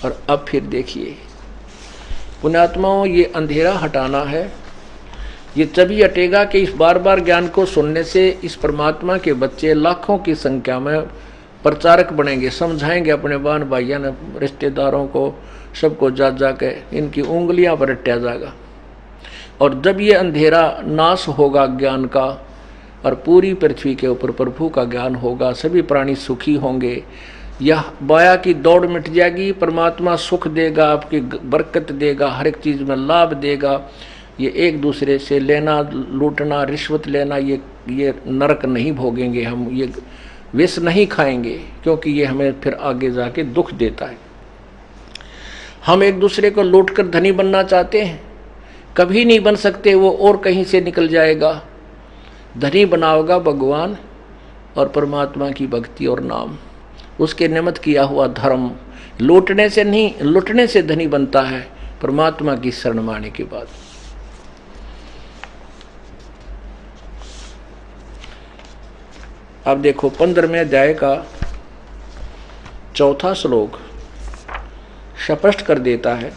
और अब फिर देखिए, पुण्यात्माओं, ये अंधेरा हटाना है। ये तभी हटेगा कि इस बार बार ज्ञान को सुनने से इस परमात्मा के बच्चे लाखों की संख्या में प्रचारक बनेंगे, समझाएंगे अपने बहन भाइयों ने, रिश्तेदारों को, सबको जा के इनकी उंगलियां पर रट्या जाएगा। और जब ये अंधेरा नाश होगा ज्ञान का और पूरी पृथ्वी के ऊपर प्रभु का ज्ञान होगा, सभी प्राणी सुखी होंगे, यह माया की दौड़ मिट जाएगी, परमात्मा सुख देगा, आपकी बरकत देगा, हर एक चीज में लाभ देगा। ये एक दूसरे से लेना लूटना रिश्वत लेना ये नरक नहीं भोगेंगे हम, ये विष नहीं खाएंगे, क्योंकि ये हमें फिर आगे जाके दुख देता है। हम एक दूसरे को लूटकर धनी बनना चाहते हैं, कभी नहीं बन सकते, वो और कहीं से निकल जाएगा। धनी बनाओगा भगवान और परमात्मा की भक्ति और नाम, उसके निमित्त किया हुआ धर्म। लूटने से नहीं, लुटने से धनी बनता है, परमात्मा की शरण माने के बाद। अब देखो 15वें अध्याय का 4था श्लोक स्पष्ट कर देता है।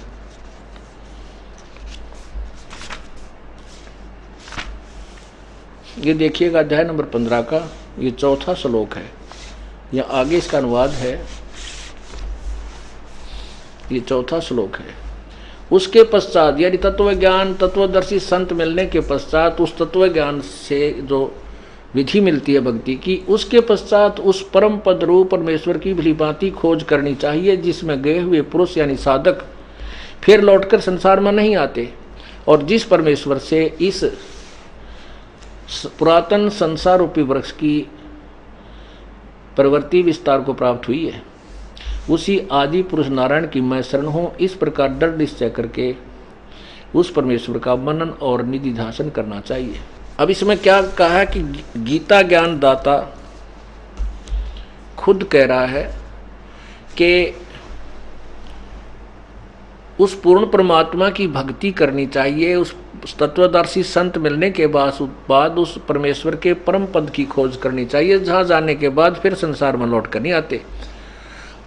ये देखिएगा अध्याय नंबर 15 का ये 4था श्लोक है, या आगे इसका अनुवाद है, ये 4था श्लोक है। उसके पश्चात यानी तत्व ज्ञान तत्वदर्शी संत मिलने के पश्चात उस तत्व ज्ञान से जो विधि मिलती है भक्ति की, उसके पश्चात उस परम पद रूप परमेश्वर की भलीभांति खोज करनी चाहिए, जिसमें गए हुए पुरुष यानी साधक फिर लौटकर संसार में नहीं आते, और जिस परमेश्वर से इस पुरातन संसार रूपी वृक्ष की प्रवृत्ति विस्तार को प्राप्त हुई है, उसी आदि पुरुष नारायण की मैं शरण हूँ। इस प्रकार दृढ़ निश्चय करके उस परमेश्वर का मनन और निधि ध्यान करना चाहिए। अब इसमें क्या कहा है कि गीता ज्ञान दाता खुद कह रहा है कि उस पूर्ण परमात्मा की भक्ति करनी चाहिए, उस तत्वदर्शी संत मिलने के बाद उस परमेश्वर के परम पद की खोज करनी चाहिए, जहाँ जाने के बाद फिर संसार में लौट कर नहीं आते,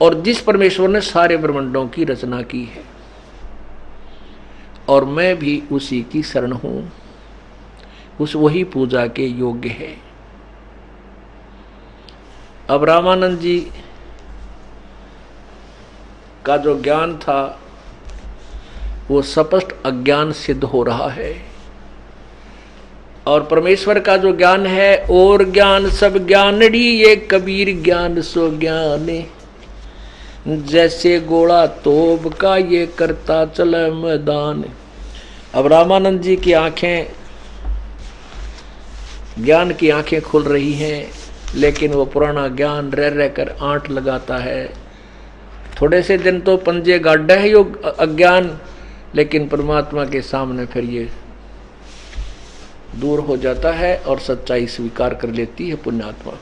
और जिस परमेश्वर ने सारे ब्रह्मांडों की रचना की है, और मैं भी उसी की शरण हूं, उस वही पूजा के योग्य है। अब रामानंद जी का जो ज्ञान था वो स्पष्ट अज्ञान सिद्ध हो रहा है, और परमेश्वर का जो ज्ञान है, और ज्ञान सब ज्ञानड़ी ये कबीर ज्ञान सो ज्ञान, जैसे गोला तोब का ये करता चले मैदान। अब रामानंद जी की आंखें, ज्ञान की आंखें खुल रही हैं, लेकिन वो पुराना ज्ञान रह रहकर आंट लगाता है। थोड़े से दिन तो पंजे गाड्डा है यो अज्ञान, लेकिन परमात्मा के सामने फिर ये दूर हो जाता है और सच्चाई स्वीकार कर लेती है पुण्यात्मा।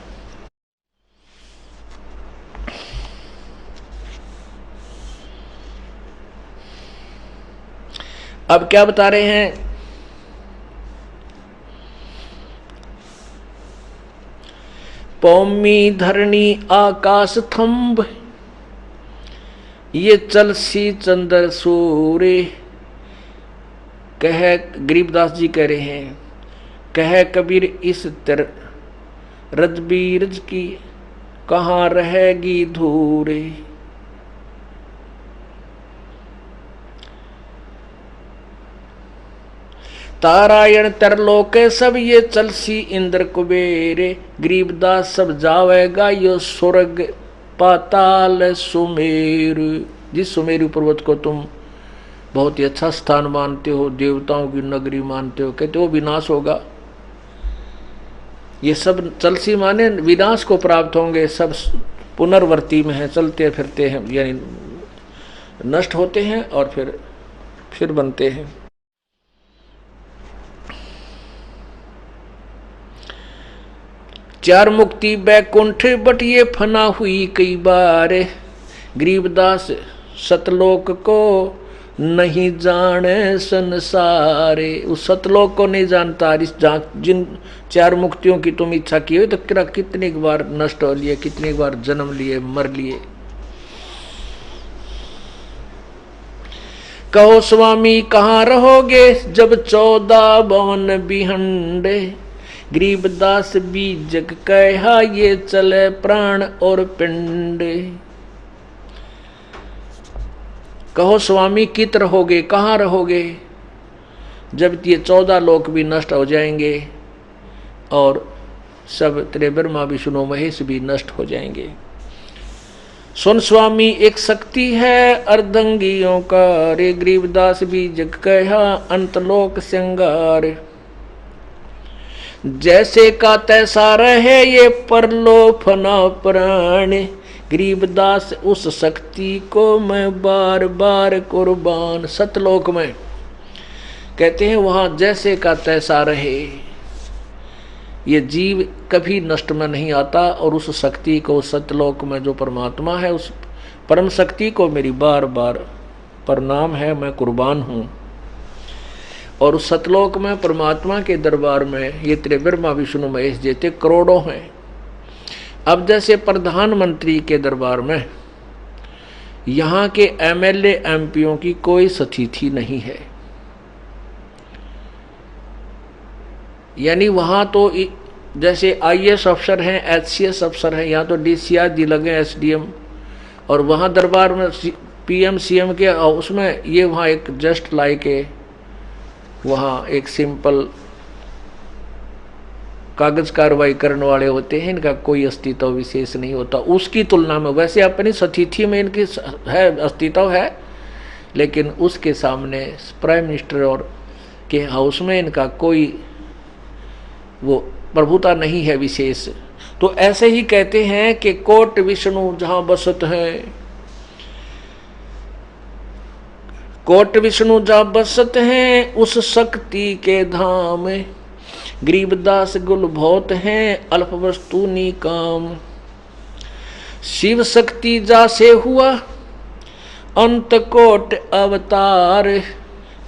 अब क्या बता रहे हैं, पौमी धरणी आकाश थंब ये चलसी चंद्र सूर्य, कह गरीबदास जी कह रहे हैं, कह कबीर इस तर रजबीरज की कहाँ रहेगी धूरे। तारायण तरलोक सब ये चलसी इंद्र कुबेरे, गरीबदास सब जावेगा यो स्वर्ग पाताल सुमेरु। जिस सुमेरु पर्वत को तुम बहुत ही अच्छा स्थान मानते हो, देवताओं की नगरी मानते हो, कहते हो विनाश होगा। ये सब चलसी माने विनाश को प्राप्त होंगे, सब पुनर्वर्ती में है, चलते फिरते हैं, यानी नष्ट होते हैं और फिर बनते हैं। चार मुक्ति बैकुंठ बट ये फना हुई कई बार, गरीबदास सतलोक को नहीं जाने संसारे। उस सतलोक को नहीं जानता, जिन चार मुक्तियों की तुम इच्छा की हो तो कितनी बार नष्ट हो लिए, कितनी बार जन्म लिए, मर लिए। कहो स्वामी कहाँ रहोगे जब 14 भवन बिहंडे, गरीबदास बीजक कहा ये चले प्राण और पिंड। कहो स्वामी कित रहोगे, कहाँ रहोगे जब ये 14 लोक भी नष्ट हो जाएंगे और सब तेरे ब्रह्मा विष्णु महेश भी नष्ट हो जाएंगे। सुन स्वामी एक शक्ति है अर्धंगियों का, रे गरीबदास भी जग कहा अंतलोक श्रृंगार। जैसे का तैसा रहे ये परलोफना प्राण, गरीबदास उस शक्ति को मैं बार बार कुर्बान। सतलोक में कहते हैं वहां जैसे का तैसा रहे, ये जीव कभी नष्ट में नहीं आता, और उस शक्ति को सतलोक में जो परमात्मा है उस परम शक्ति को मेरी बार बार प्रणाम है, मैं कुर्बान हूँ। और उस सतलोक में परमात्मा के दरबार में ये तेरे ब्रह्मा विष्णु महेश जैसे करोड़ों हैं। अब जैसे प्रधानमंत्री के दरबार में यहाँ के एमएलए एमपीओं की कोई स्थिति नहीं है, यानी वहाँ तो जैसे आईएएस अफसर हैं, एचसीएस अफसर हैं, यहाँ तो डीसीआर दी लगे एसडीएम, और वहाँ दरबार में पीएम सीएम के उसमें ये वहाँ एक जस्ट लाइक है, वहाँ एक सिंपल कागज कार्रवाई करने वाले होते हैं, इनका कोई अस्तित्व विशेष नहीं होता उसकी तुलना में। वैसे अपनी स्थिति में इनकी है अस्तित्व है, लेकिन उसके सामने प्राइम मिनिस्टर और के हाउस में इनका कोई वो प्रभुता नहीं है विशेष। तो ऐसे ही कहते हैं कि कोट विष्णु जहां बसत है, कोट विष्णु जहां बसत हैं उस शक्ति के धाम, गरीबदास गुल बहुत हैं अल्प वस्तु निकाम। शिव शक्ति जा से हुआ अंत कोट अवतार,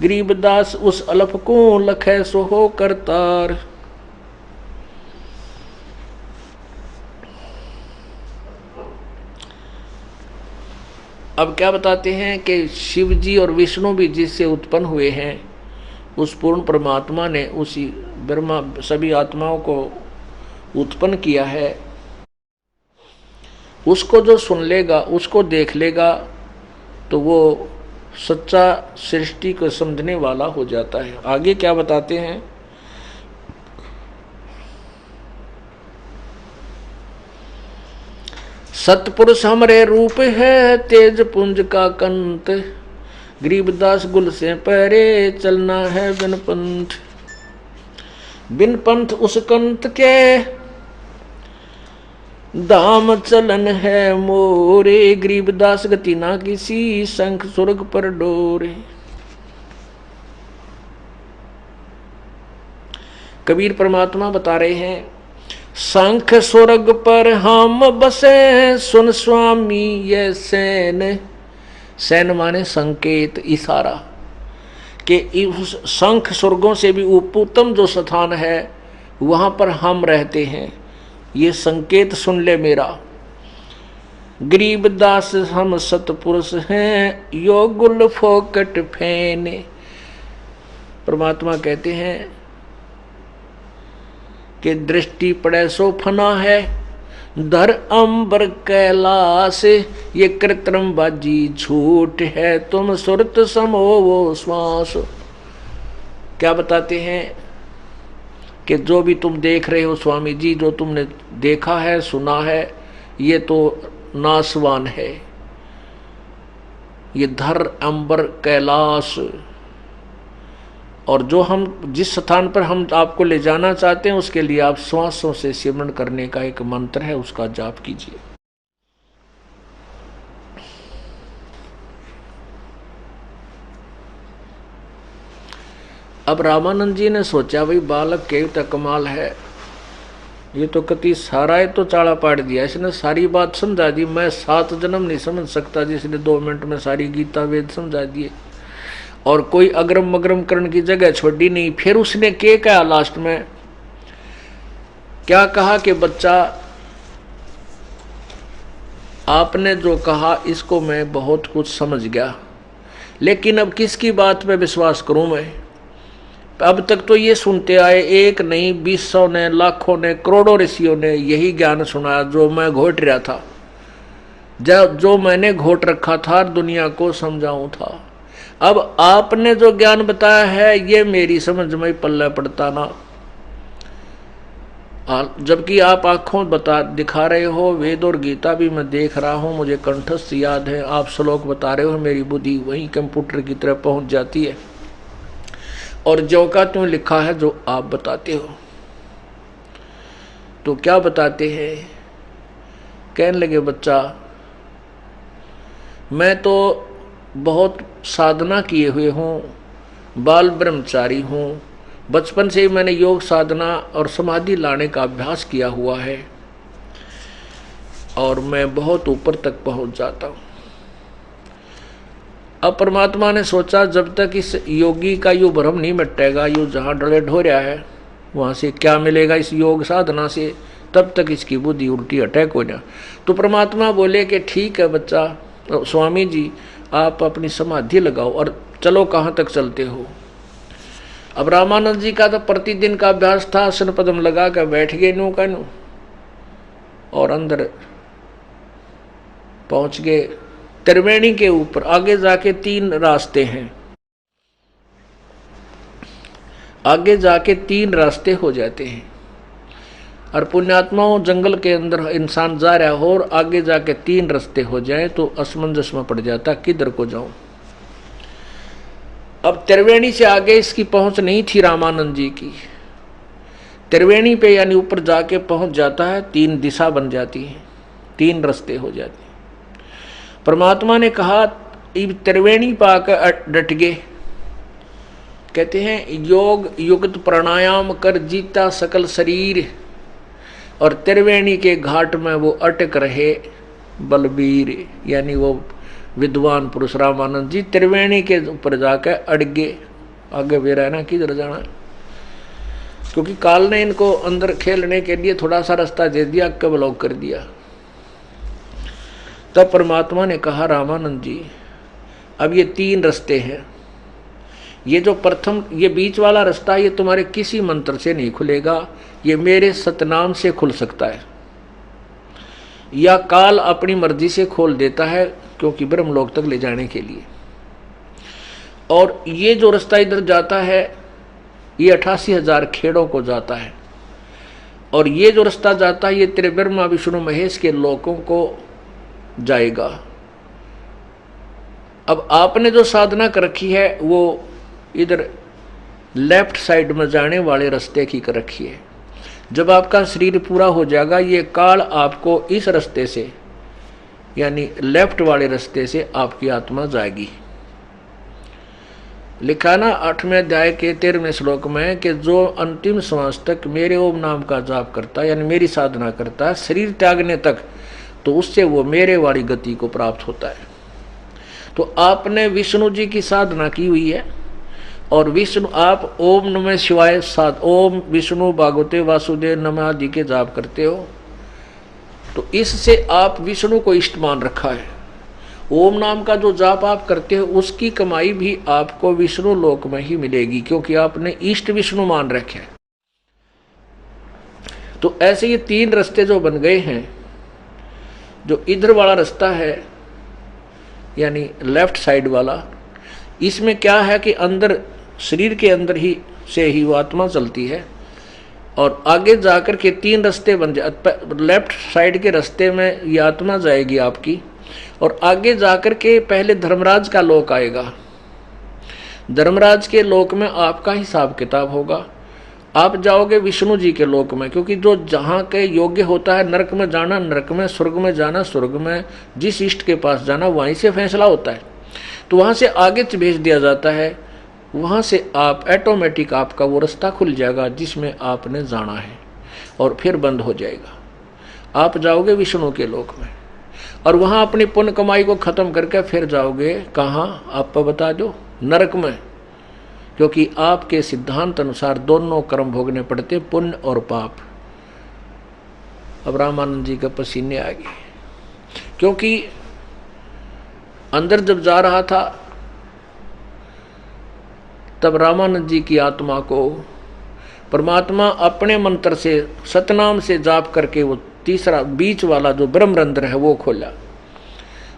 गरीबदास उस अल्प को लखे सो हो करतार। अब क्या बताते हैं कि शिव जी और विष्णु भी जिससे उत्पन्न हुए हैं उस पूर्ण परमात्मा ने उसी ब्रह्मा सभी आत्माओं को उत्पन्न किया है। उसको जो सुन लेगा, उसको देख लेगा, तो वो सच्चा सृष्टि को समझने वाला हो जाता है। आगे क्या बताते हैं, सतपुरुष हमरे रूप है तेज पुंज का कंत, गरीबदास गुल से परे चलना है बिन पंथ। बिन पंथ उस कंत के दाम चलन है मोरे, गरीबदास गति ना किसी शंख स्वर्ग पर डोरे। कबीर परमात्मा बता रहे हैं, शंख स्वर्ग पर हम बसे सुन स्वामी ये सैन। सैन माने संकेत, इशारा, कि उस शंख स्वर्गों से भी उत्तम जो स्थान है वहां पर हम रहते हैं, ये संकेत सुन ले मेरा। गरीबदास हम सतपुरुष हैं यो गुल फोकट फैने। परमात्मा कहते हैं कि दृष्टि पड़े सो फना है, धर अंबर कैलाश ये कृत्रिम बाजी झूठ है, तुम सुरत समो वो श्वास। क्या बताते हैं कि जो भी तुम देख रहे हो स्वामी जी, जो तुमने देखा है सुना है, ये तो नासवान है, ये धर अंबर कैलाश। और जो हम जिस स्थान पर हम आपको ले जाना चाहते हैं उसके लिए आप श्वासों से सिमरन करने का एक मंत्र है, उसका जाप कीजिए। अब रामानंद जी ने सोचा भाई बालक के तो कमाल है, ये तो कति सारा है तो चाड़ा पाड़ दिया, इसने सारी बात समझा दी। मैं 7 जन्म नहीं समझ सकता जिसने 2 मिनट में सारी गीता वेद समझा दिए, और कोई अग्रम मग्रम करने की जगह छोड़ी नहीं। फिर उसने क्या कहा लास्ट में, क्या कहा कि बच्चा आपने जो कहा इसको मैं बहुत कुछ समझ गया, लेकिन अब किसकी बात पे विश्वास करूं मैं। अब तक तो ये सुनते आए, एक नहीं 200 ने, लाखों ने, करोड़ों ऋषियों ने यही ज्ञान सुनाया जो मैं घोट रहा था, जो मैंने घोट रखा था दुनिया को समझाऊं था। अब आपने जो ज्ञान बताया है ये मेरी समझ में पल्ले पड़ता ना। जबकि आप आंखों बता दिखा रहे हो, वेद और गीता भी मैं देख रहा हूँ, मुझे कंठस्थ याद है, आप श्लोक बता रहे हो, मेरी बुद्धि वही कंप्यूटर की तरह पहुंच जाती है और जो का त्यों लिखा है जो आप बताते हो। तो क्या बताते हैं? कहने लगे बच्चा, मैं तो बहुत साधना किए हुए हूँ, बाल ब्रह्मचारी हूँ, बचपन से ही मैंने योग साधना और समाधि लाने का अभ्यास किया हुआ है और मैं बहुत ऊपर तक पहुंच जाता हूं। अब परमात्मा ने सोचा जब तक इस योगी का यो भ्रम नहीं मिटेगा, यो जहां डले ढो रहा है वहां से क्या मिलेगा इस योग साधना से, तब तक इसकी बुद्धि उल्टी अटैक हो जाए। तो परमात्मा बोले कि ठीक है बच्चा, स्वामी जी आप अपनी समाधि लगाओ और चलो, कहाँ तक चलते हो। अब रामानंद जी का तो प्रतिदिन का अभ्यास था, आसन पद्म लगा कर बैठ गए नू का नू और अंदर पहुंच गए त्रिवेणी के ऊपर। आगे जाके 3 रास्ते हैं, आगे जाके 3 रास्ते हो जाते हैं और पुण्यात्माओं जंगल के अंदर इंसान जा रहा हो और आगे जाके 3 रास्ते हो जाए तो असमंजस में पड़ जाता किधर को जाऊं। अब त्रिवेणी से आगे इसकी पहुंच नहीं थी रामानंद जी की। त्रिवेणी पे यानी ऊपर जाके पहुंच जाता है, 3 दिशा बन जाती है, 3 रास्ते हो जाते हैं। परमात्मा ने कहा त्रिवेणी पाकर डट गए। कहते हैं योग युक्त प्राणायाम कर जीता सकल शरीर, और त्रिवेणी के घाट में वो अटक रहे बलबीर, यानी वो विद्वान पुरुष रामानंद जी त्रिवेणी के ऊपर जाकर अड़ गए। आगे वे रहना किधर जाना, क्योंकि काल ने इनको अंदर खेलने के लिए थोड़ा सा रास्ता दे दिया, अक्का ब्लॉक कर दिया। तब परमात्मा ने कहा रामानंद जी अब ये 3 रास्ते हैं, ये जो प्रथम ये बीच वाला रास्ता ये तुम्हारे किसी मंत्र से नहीं खुलेगा, ये मेरे सतनाम से खुल सकता है या काल अपनी मर्जी से खोल देता है, क्योंकि ब्रह्मलोक तक ले जाने के लिए। और ये जो रास्ता इधर जाता है ये 88,000 खेड़ों को जाता है, और ये जो रास्ता जाता है ये तेरे ब्रह्मा विष्णु महेश के लोकों को जाएगा। अब आपने जो साधना कर रखी है वो इधर लेफ्ट साइड में जाने वाले रास्ते की कर रखी है। जब आपका शरीर पूरा हो जाएगा ये काल आपको इस रास्ते से यानी लेफ्ट वाले रास्ते से आपकी आत्मा जाएगी। लिखा ना 8वें अध्याय के 13वें श्लोक में कि जो अंतिम श्वास तक मेरे ओम नाम का जाप करता है यानी मेरी साधना करता है शरीर त्यागने तक, तो उससे वो मेरे वाली गति को प्राप्त होता है। तो आपने विष्णु जी की साधना की हुई है और विष्णु आप ओम नमः शिवाय ओम विष्णु भागवते वासुदेव नमः आदि के जाप करते हो, तो इससे आप विष्णु को इष्ट मान रखा है। ओम नाम का जो जाप आप करते हो उसकी कमाई भी आपको विष्णु लोक में ही मिलेगी, क्योंकि आपने इष्ट विष्णु मान रखे हैं। तो ऐसे ये 3 रास्ते जो बन गए हैं, जो इधर वाला रास्ता है यानी लेफ्ट साइड वाला, इसमें क्या है कि अंदर शरीर के अंदर ही से ही वो आत्मा चलती है और आगे जाकर के 3 रास्ते बन जाते। लेफ्ट साइड के रास्ते में ये आत्मा जाएगी आपकी, और आगे जाकर के पहले धर्मराज का लोक आएगा। धर्मराज के लोक में आपका हिसाब किताब होगा, आप जाओगे विष्णु जी के लोक में, क्योंकि जो जहाँ के योग्य होता है नरक में जाना नरक में, स्वर्ग में जाना स्वर्ग में, जिस इष्ट के पास जाना वहीं से फैसला होता है। तो वहाँ से आगे भेज दिया जाता है, वहाँ से आप ऑटोमेटिक आपका वो रास्ता खुल जाएगा जिसमें आपने जाना है और फिर बंद हो जाएगा। आप जाओगे विष्णु के लोक में और वहाँ अपनी पुण्य कमाई को खत्म करके फिर जाओगे कहाँ, आप बता दो, नरक में, क्योंकि आपके सिद्धांत अनुसार दोनों कर्म भोगने पड़ते, पुण्य और पाप। अब रामानंद जी का पसीने आ गए, क्योंकि अंदर जब जा रहा था तब रामानंद जी की आत्मा को परमात्मा अपने मंत्र से सतनाम से जाप करके वो तीसरा बीच वाला जो ब्रह्मरंध्र है वो खोला।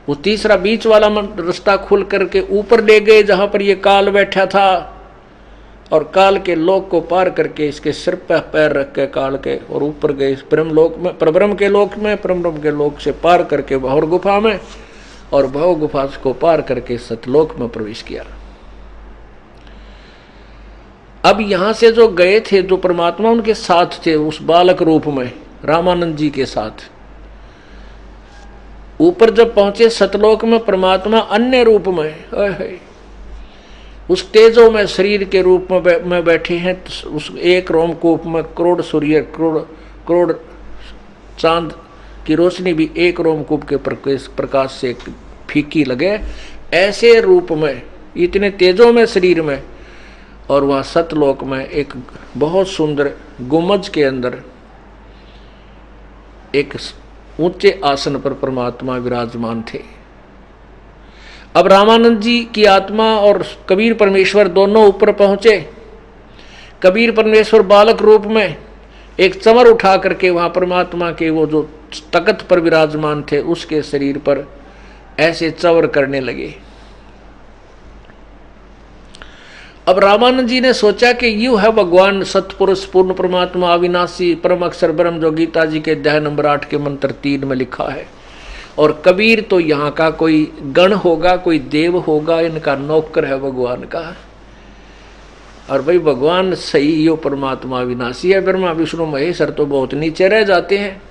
वो तीसरा बीच वाला रास्ता खोल करके ऊपर ले गए जहां पर ये काल बैठा था, और काल के लोक को पार करके इसके सिर पर पैर रख के काल के और ऊपर गए ब्रह्मलोक में, परब्रह्म के लोक में, परब्रह्म के लोक से पार करके भौर गुफा में, और भव गुफा को पार करके सतलोक में प्रवेश किया। अब यहां से जो गए थे, जो परमात्मा उनके साथ थे उस बालक रूप में रामानंद जी के साथ, ऊपर जब पहुंचे सतलोक में परमात्मा अन्य रूप में उस तेजो में शरीर के रूप में बैठे हैं। उस एक रोमकूप में करोड़ सूर्य करोड़ चांद की रोशनी भी एक रोमकूप के प्रकाश से फीकी लगे, ऐसे रूप में इतने तेजों में शरीर में। और वह सतलोक में एक बहुत सुंदर गुमज के अंदर एक ऊंचे आसन पर परमात्मा विराजमान थे। अब रामानंद जी की आत्मा और कबीर परमेश्वर दोनों ऊपर पहुंचे। कबीर परमेश्वर बालक रूप में एक चमर उठा करके वहां परमात्मा के वो जो तख्त पर विराजमान थे उसके शरीर पर ऐसे चवर करने लगे। अब रामानंद जी ने सोचा कि यू है भगवान सतपुरुष पूर्ण परमात्मा अविनाशी परम अक्षर ब्रह्म, जो गीता जी के अध्याय नंबर 8 के मंत्र 3 में लिखा है। और कबीर तो यहाँ का कोई गण होगा, कोई देव होगा, इनका नौकर है भगवान का। और भाई भगवान सही यो परमात्मा अविनाशी है, ब्रह्मा विष्णु महेश्वर तो बहुत नीचे रह जाते हैं।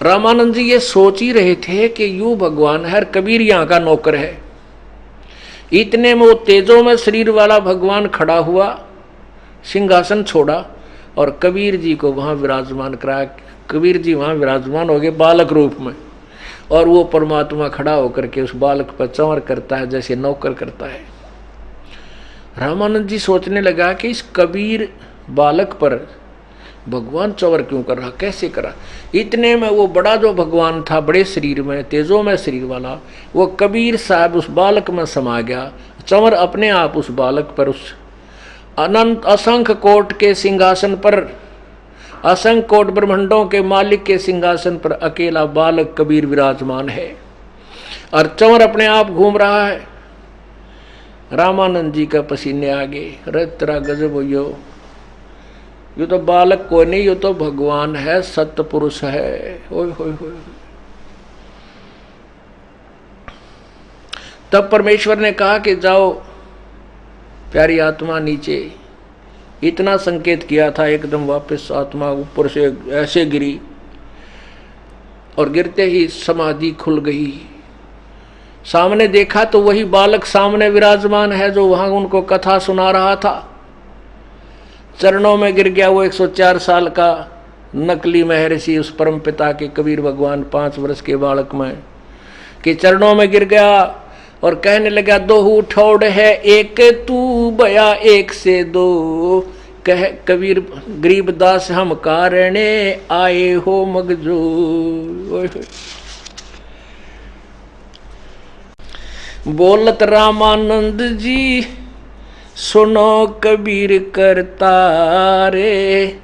रामानंद जी ये सोच ही रहे थे कि यू भगवान है, कबीर यहाँ का नौकर है। इतने में वो तेजों में शरीर वाला भगवान खड़ा हुआ, सिंहासन छोड़ा और कबीर जी को वहां विराजमान कराया। कबीर जी वहां विराजमान हो गए बालक रूप में, और वो परमात्मा खड़ा होकर के उस बालक पर चंवर करता है जैसे नौकर करता है। रामानंद जी सोचने लगा कि इस कबीर बालक पर भगवान चंवर क्यों कर रहा, कैसे करा। इतने में वो बड़ा जो भगवान था बड़े शरीर में तेजों में शरीर वाला, वो कबीर साहब उस बालक में समा गया। चंवर अपने आप उस बालक पर, उस अनंत असंख्य कोट के सिंहासन पर, असंख्य कोट ब्रह्मांडों के मालिक के सिंहासन पर अकेला बालक कबीर विराजमान है और चंवर अपने आप घूम रहा है। रामानंद जी का पसीने आ गए। अरे तेरा गजब हो, यो तो बालक कोई नहीं, यो तो भगवान है, सत्य पुरुष है। ओए होए होए। तब परमेश्वर ने कहा कि जाओ प्यारी आत्मा नीचे। इतना संकेत किया था, एकदम वापस आत्मा ऊपर से ऐसे गिरी और गिरते ही समाधि खुल गई। सामने देखा तो वही बालक सामने विराजमान है जो वहां उनको कथा सुना रहा था। चरणों में गिर गया वो 104 साल का नकली महर्षि, उस परम पिता के कबीर भगवान 5 वर्ष के बालक में के चरणों में गिर गया और कहने लगा, दोहू ठौड़ है एक तू बया एक से दो, कह कबीर गरीबदास हम कारणे आए हो मगजो। बोलत रामानंद जी सुनो कबीर करता रे,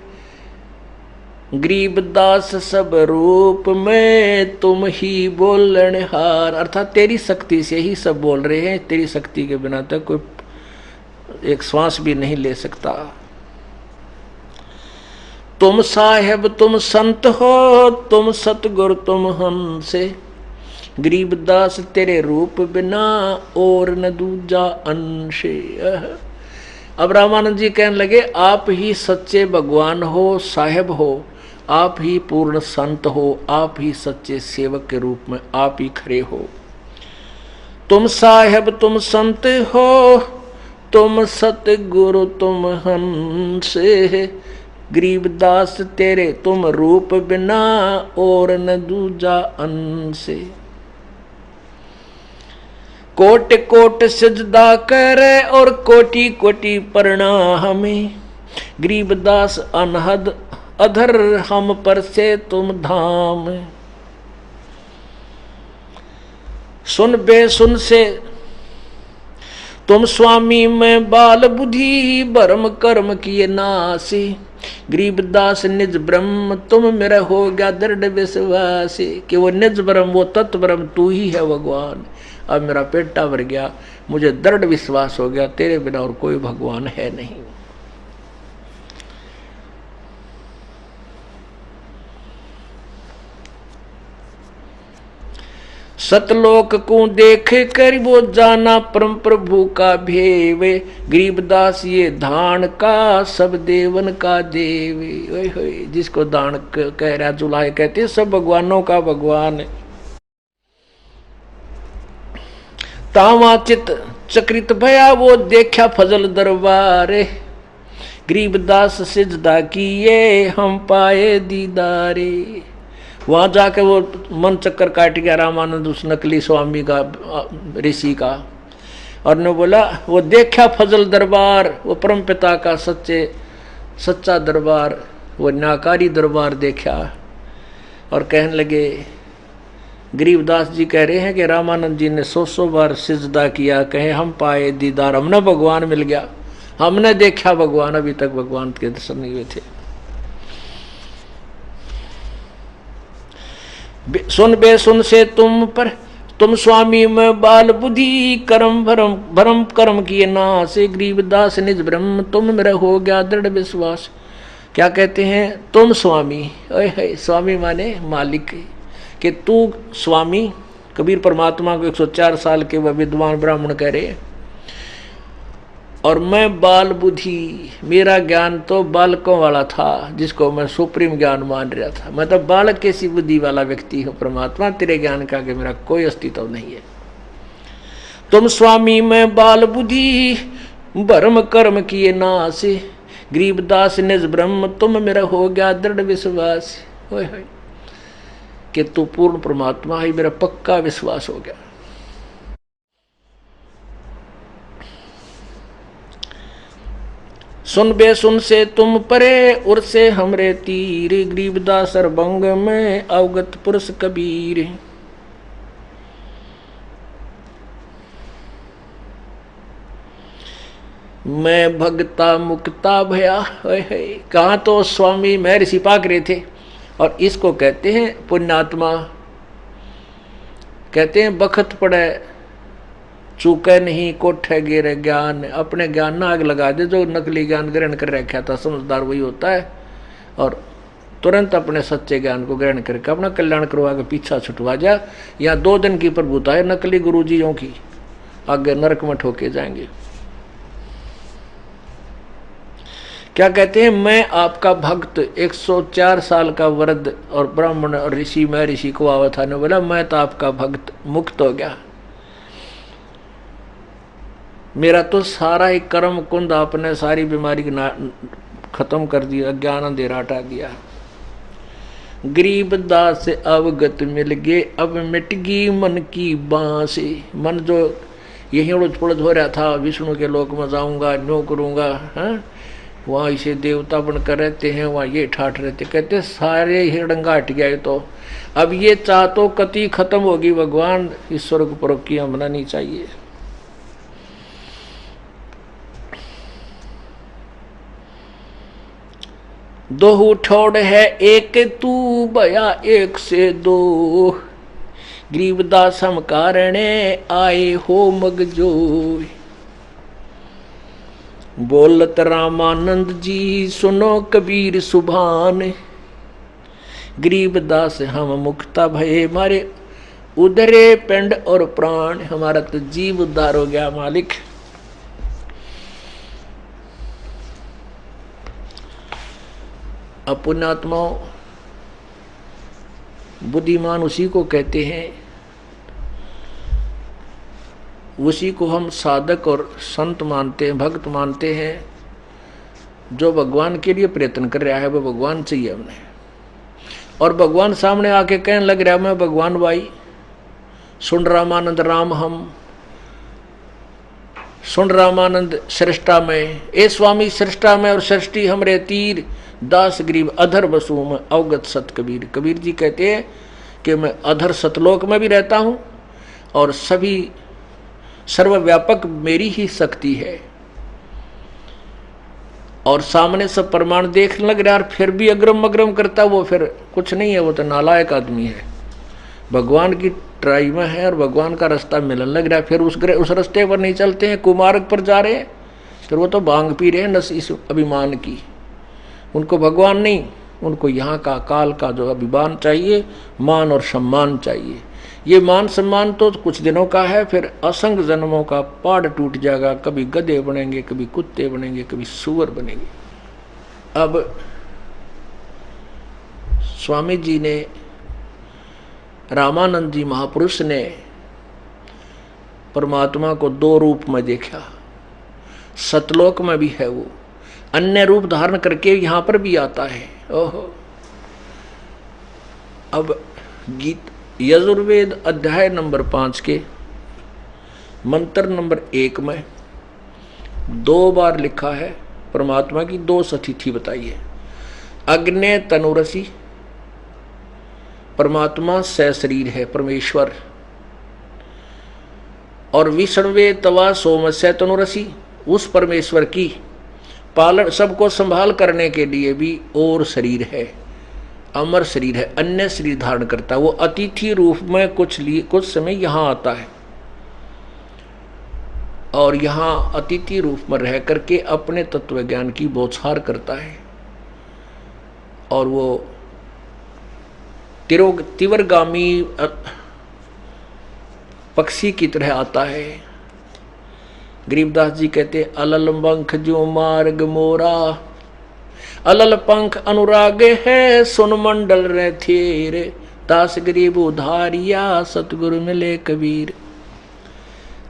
गरीबदास सब रूप में तुम ही बोलनहार। अर्थात तेरी शक्ति से ही सब बोल रहे हैं, तेरी शक्ति के बिना तक कोई एक श्वास भी नहीं ले सकता। तुम साहेब तुम संत हो, तुम सतगुरु तुम हमसे, गरीबदास तेरे रूप बिना और न दूजा अंशे। अब रामानंद जी कहने लगे, आप ही सच्चे भगवान हो, साहेब हो, आप ही पूर्ण संत हो, आप ही सच्चे सेवक के रूप में आप ही खड़े हो। तुम साहेब तुम संत हो, तुम सतगुरु तुम हमसे, गरीबदास तेरे तुम रूप बिना और न दूजा अंशे। कोटि कोटि सजदा करे और कोटि कोटि प्रणाम, गरीबदास अनहद अधर हम पर से तुम धाम। सुन बेसुन से तुम स्वामी में बाल बुद्धि, भरम कर्म किए नासी, गरीबदास निज ब्रह्म तुम मेरा हो गया दृढ़ विश्वासी। कि वो निज ब्रह्म वो तत्व ब्रह्म तू ही है भगवान, अब मेरा पेटा भर गया, मुझे दृढ़ विश्वास हो गया तेरे बिना और कोई भगवान है नहीं। सतलोक को देख कर वो जाना परम प्रभु का भेवे, गरीबदास ये धान का सब देवन का देवे। ओए होए, जिसको दान कह रहा जुलाहे कहते सब भगवानों का भगवान है। तावा चित चक्रित भया वो देखा फजल दरबारे, गरीबदास सिजदा किए हम पाए दीदारे। वहां जाकर वो मन चक्कर काट गया रामानंद उस नकली स्वामी का, ऋषि का, और ने बोला वो देखा फजल दरबार, वो परम पिता का सच्चा दरबार, वो नाकारी दरबार देखा। और कहने लगे, गरीबदास जी कह रहे हैं कि रामानंद जी ने 100 बार सिजदा किया, कहे हम पाए दीदार, हमने भगवान मिल गया, हमने देखा भगवान, अभी तक भगवान के दर्शन नहीं हुए थे। सुन बे सुन से तुम पर तुम स्वामी में बाल बुद्धि, कर्म भरम कर्म किए ना से, गरीबदास निज ब्रह्म तुम मेरा हो गया दृढ़ विश्वास। क्या कहते हैं, तुम स्वामी, ओए स्वामी माने मालिक, कि तू स्वामी। कबीर परमात्मा को 104 साल के वह विद्वान ब्राह्मण कह रहे, और मैं बाल बुद्धि, मेरा ज्ञान तो बालकों वाला था, जिसको मैं सुप्रीम ज्ञान मान रहा था। मैं तो बालक की सी बुद्धि वाला व्यक्ति हूँ परमात्मा, तेरे ज्ञान का आगे मेरा कोई अस्तित्व नहीं है। तुम स्वामी मैं बाल बुद्धि, भरम कर्म किए नासे, गरीबदास निज ब्रह्म तुम मेरा हो गया दृढ़ विश्वास। होय कि तू पूर्ण परमात्मा है, मेरा पक्का विश्वास हो गया। सुन बे सुन से तुम परे उर से हमरे तीर, गरीबदास सर्वंग में अवगत पुरुष कबीर। मैं भगता मुक्ता भया, कहा तो स्वामी मैं ऋषि पाक रहे थे। और इसको कहते हैं पुण्यात्मा, कहते हैं बखत पड़े चूके नहीं कोठे गिरे ज्ञान, अपने ज्ञान ना आग लगा दे। जो नकली ज्ञान ग्रहण कर रखा था, समझदार वही होता है, और तुरंत अपने सच्चे ज्ञान को ग्रहण करके अपना कल्याण करवा के पीछा छुटवा जा। या 2 दिन की प्रभुता है नकली गुरुजियों की, आगे नरक में ठोके जाएंगे। क्या कहते हैं, मैं आपका भक्त, 104 साल का वृद्ध और ब्राह्मण और ऋषि, मैं ऋषि को आवा था ने बोला मैं तो आपका भक्त मुक्त हो गया, मेरा तो सारा ही कर्म कुंद आपने सारी बीमारी खत्म कर दिया, अज्ञान अंधेरा हटा दिया। गरीबदास से अवगत मिल गए, अब मिट गई मन की बांसे। मन जो यही उड़द पुड़द हो रहा था, विष्णु के लोक में जाऊंगा, नो करूंगा, वहाँ इसे देवता बनकर रहते हैं, वहाँ ये ठाठ रहते, कहते सारे हिरडंगा हट गया। तो अब ये चाह तो कति खत्म होगी, भगवान ईश्वर को परोक्तियां बनानी चाहिए। दो ठोड़ है एक तू भया एक से 2, गरीबदास हम कारणे आए हो मगजो। बोलत रामानंद जी सुनो कबीर सुभान, गरीबदास हम मुक्ता भये मारे उधरे पिंड और प्राण। हमारा तो जीव उद्धार हो गया मालिक। पुण्यात्माओं, बुद्धिमान उसी को कहते हैं, उसी को हम साधक और संत मानते हैं, भक्त मानते हैं। जो भगवान के लिए प्रयत्न कर रहा है वो भगवान चाहिए हमने, और भगवान सामने आके कहने लग रहा है मैं भगवान भाई, सुन रामानंद राम हम, सुन रामानंद सृष्टा में, ए स्वामी सृष्टा में और सृष्टि हमरे तीर, दास गरीब अधर बसु में अवगत सत कबीर। कबीर जी कहते हैं कि मैं अधर सतलोक में भी रहता हूँ और सभी सर्वव्यापक मेरी ही शक्ति है, और सामने सब प्रमाण देख लग रहा है, फिर भी अग्रम अग्रम करता, वो फिर कुछ नहीं है, वो तो नालायक आदमी है। भगवान की ट्राई में है और भगवान का रास्ता मिलने लग रहा है, फिर उस रास्ते पर नहीं चलते हैं, कुमार्ग पर जा रहे हैं, फिर वो तो भांग पी रहे हैं नस इस अभिमान की। उनको भगवान नहीं, उनको यहाँ का काल का जो अभिमान चाहिए, मान और सम्मान चाहिए। ये मान सम्मान तो कुछ दिनों का है, फिर असंख्य जन्मों का पहाड़ टूट जाएगा। कभी गधे बनेंगे, कभी कुत्ते बनेंगे, कभी सुअर बनेंगे। अब स्वामी जी ने, रामानंद जी महापुरुष ने परमात्मा को दो रूप में देखा। सतलोक में भी है वो, अन्य रूप धारण करके यहाँ पर भी आता है। ओहो। अब गीत यजुर्वेद अध्याय नंबर 5 के मंत्र नंबर 1 में 2 बार लिखा है, परमात्मा की 2 सतिथि बताई है। अग्नि तनुरसी, परमात्मा सशरीर है, परमेश्वर। और विष्णवे तवा सोमस्य तनुरसी, उस परमेश्वर की पालन, सबको संभाल करने के लिए भी और शरीर है, अमर शरीर है, अन्य शरीर धारण करता है। वो अतिथि रूप में कुछ समय यहाँ आता है और यहाँ अतिथि रूप में रह करके अपने तत्व ज्ञान की बौछार करता है। और वो तीव्रगामी पक्षी की तरह आता है। गरीबदास जी कहते, अलल पंख जो मार्ग मोरा, अलल पंख अनुराग है, सुन मंडल रे थेर, दास गरीब उधारिया, सतगुरु मिले कबीर।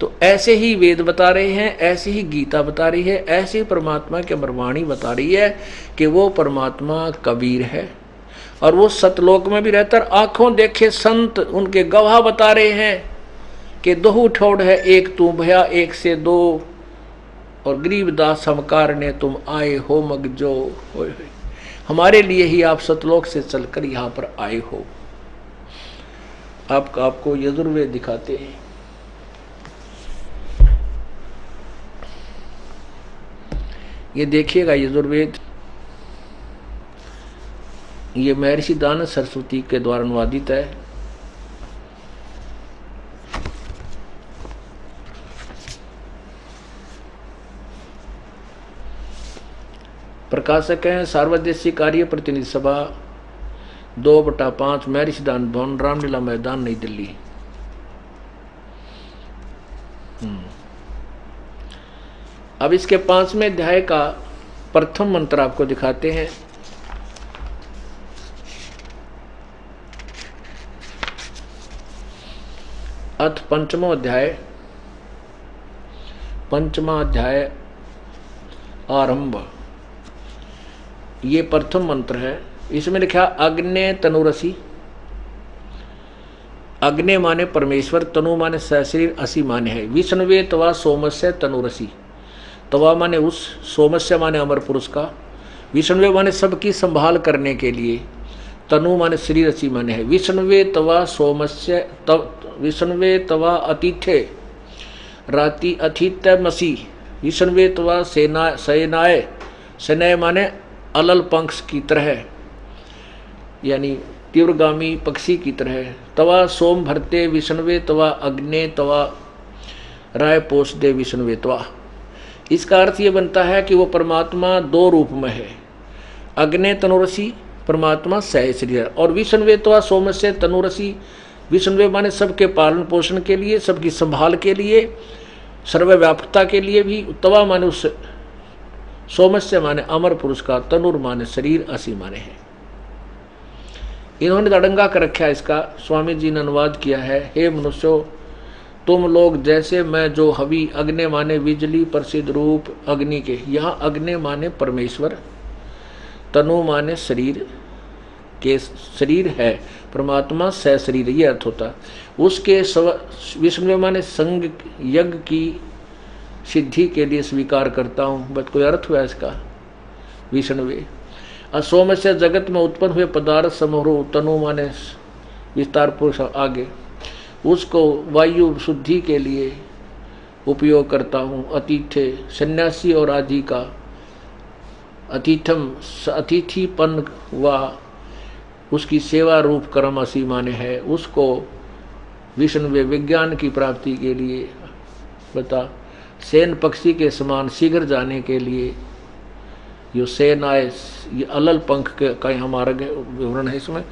तो ऐसे ही वेद बता रहे हैं, ऐसे ही गीता बता रही है, ऐसे ही परमात्मा की अमरवाणी बता रही है कि वो परमात्मा कबीर है और वो सतलोक में भी रहता। आंखों देखे संत उनके गवाह बता रहे हैं कि दोहू ठोड़ है एक तू भया एक से दो, और गरीबदास समकार ने तुम आए हो मग जो। हमारे लिए ही आप सतलोक से चलकर यहाँ पर आए हो। आपको यजुर्वेद दिखाते हैं। ये देखिएगा यजुर्वेद, ये महर्षि दानव सरस्वती के द्वारा अनुवादित है। प्रकाशक हैं सार्वदेशीय कार्य प्रतिनिधि सभा 2/5 महर्षि दानव भवन, रामलीला मैदान, नई दिल्ली। अब इसके 5वें अध्याय का प्रथम मंत्र आपको दिखाते हैं। अथ पंचमा अध्याय आरंभ। ये प्रथम मंत्र है। इसमें लिखा अग्नि तनुरसी। अग्नि माने परमेश्वर, तनु माने सशरीर, असी माने है। विष्णुवे तवा सोमस्य तनुरसी। तवा माने उस, सोमस्य माने अमर पुरुष का, विष्णुवे माने सबकी संभाल करने के लिए, तनु माने शरीर, असी माने है। विष्णुवे तवा सोमस्य विष्णुवे तवा अतिथे राति अथित्य मसी। विष्णुवे तवा सेनाय, सेनाय माने अलल पंख की तरह, यानी तीव्रगामी पक्षी की तरह। तवा सोम भरते विष्णुवे तवा अग्ने तवा राय पोष दे विष्णुवे तवा। इसका अर्थ ये बनता है कि वो परमात्मा 2 रूप में है। अग्नि तनुरसी, परमात्मा सहशरीर, और विष्णुवे तवा सोमस्य तनुरसी। विष्णुवे माने सबके पालन पोषण के लिए, सबकी संभाल के लिए, सर्वव्यापकता के लिए भी। तवा माने उस, सोमस्य माने अमर पुरुष का, तनुर माने शरीर, असी माने है। इन्होंने दड़ंगा कर रखा है इसका। स्वामी जी ने अनुवाद किया है। हे मनुष्यों, तुम लोग जैसे मैं जो हवि, अग्नि माने बिजली, प्रसिद्ध रूप अग्नि के। यहाँ अग्नि माने परमेश्वर, तनु माने शरीर के, शरीर है परमात्मा सशरीर, ये अर्थ होता। उसके विष्णु माने संग यज्ञ की सिद्धि के लिए स्वीकार करता हूँ। बट कोई अर्थ हुआ इसका। विष्णुवे असोम से जगत में उत्पन्न हुए पदार्थ समारोह, तनु माने विस्तार पुरुष आगे, उसको वायु शुद्धि के लिए उपयोग करता हूँ। अतिथि सन्यासी और आदि का अतिथम अतिथिपन व उसकी सेवा रूप कर्म असी माने है। उसको विष्णु वे विज्ञान की प्राप्ति के लिए, बता सेन पक्षी के समान शीघ्र जाने के लिए यो सेन आए, ये अलल पंख का हमारा विवरण है इसमें।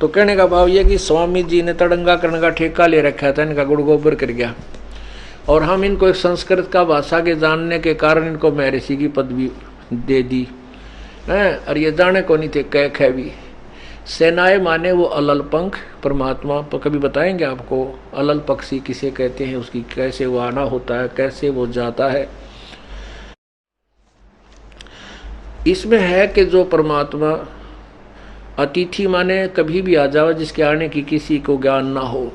तो कहने का भाव यह कि स्वामी जी ने तड़ंगा करने का ठेका ले रखा था, इनका गुड़ गोबर कर गया, और हम इनको एक संस्कृत का भाषा के जानने के कारण इनको महर्षि की पदवी दे दी है, और ये जाने को नहीं थे कह खे भी। सेनाएं माने वो अलल पंख परमात्मा, तो कभी बताएंगे आपको अलल पक्षी किसे कहते हैं, उसकी कैसे वो आना होता है, कैसे वो जाता है। इसमें है कि जो परमात्मा अतिथि माने कभी भी आ जाओ, जिसके आने की किसी को ज्ञान ना हो।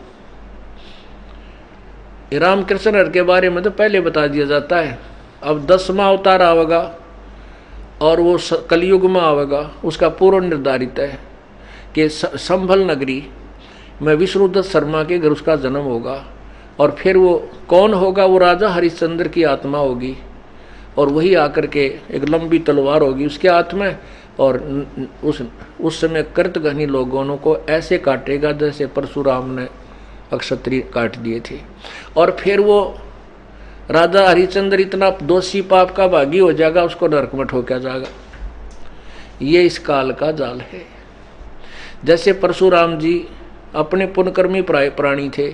रामकृष्ण के बारे में तो पहले बता दिया जाता है, अब 10वां अवतार आवेगा और वो कलयुग में आवेगा, उसका पूर्व निर्धारित है कि संभल नगरी में विष्णुदत्त शर्मा के घर उसका जन्म होगा, और फिर वो कौन होगा, वो राजा हरिश्चंद्र की आत्मा होगी, और वही आकर के एक लंबी तलवार होगी उसके हाथ में, और उस समय कृतघ्नी लोगों को ऐसे काटेगा जैसे परशुराम ने अक्षत्रिय काट दिए थे। और फिर वो राजा हरिश्चंद्र इतना दोषी पाप का भागी हो जाएगा, उसको नरक में ठोका जाएगा। ये इस काल का जाल है। जैसे परशुराम जी अपने पुण्यकर्मी प्राणी थे,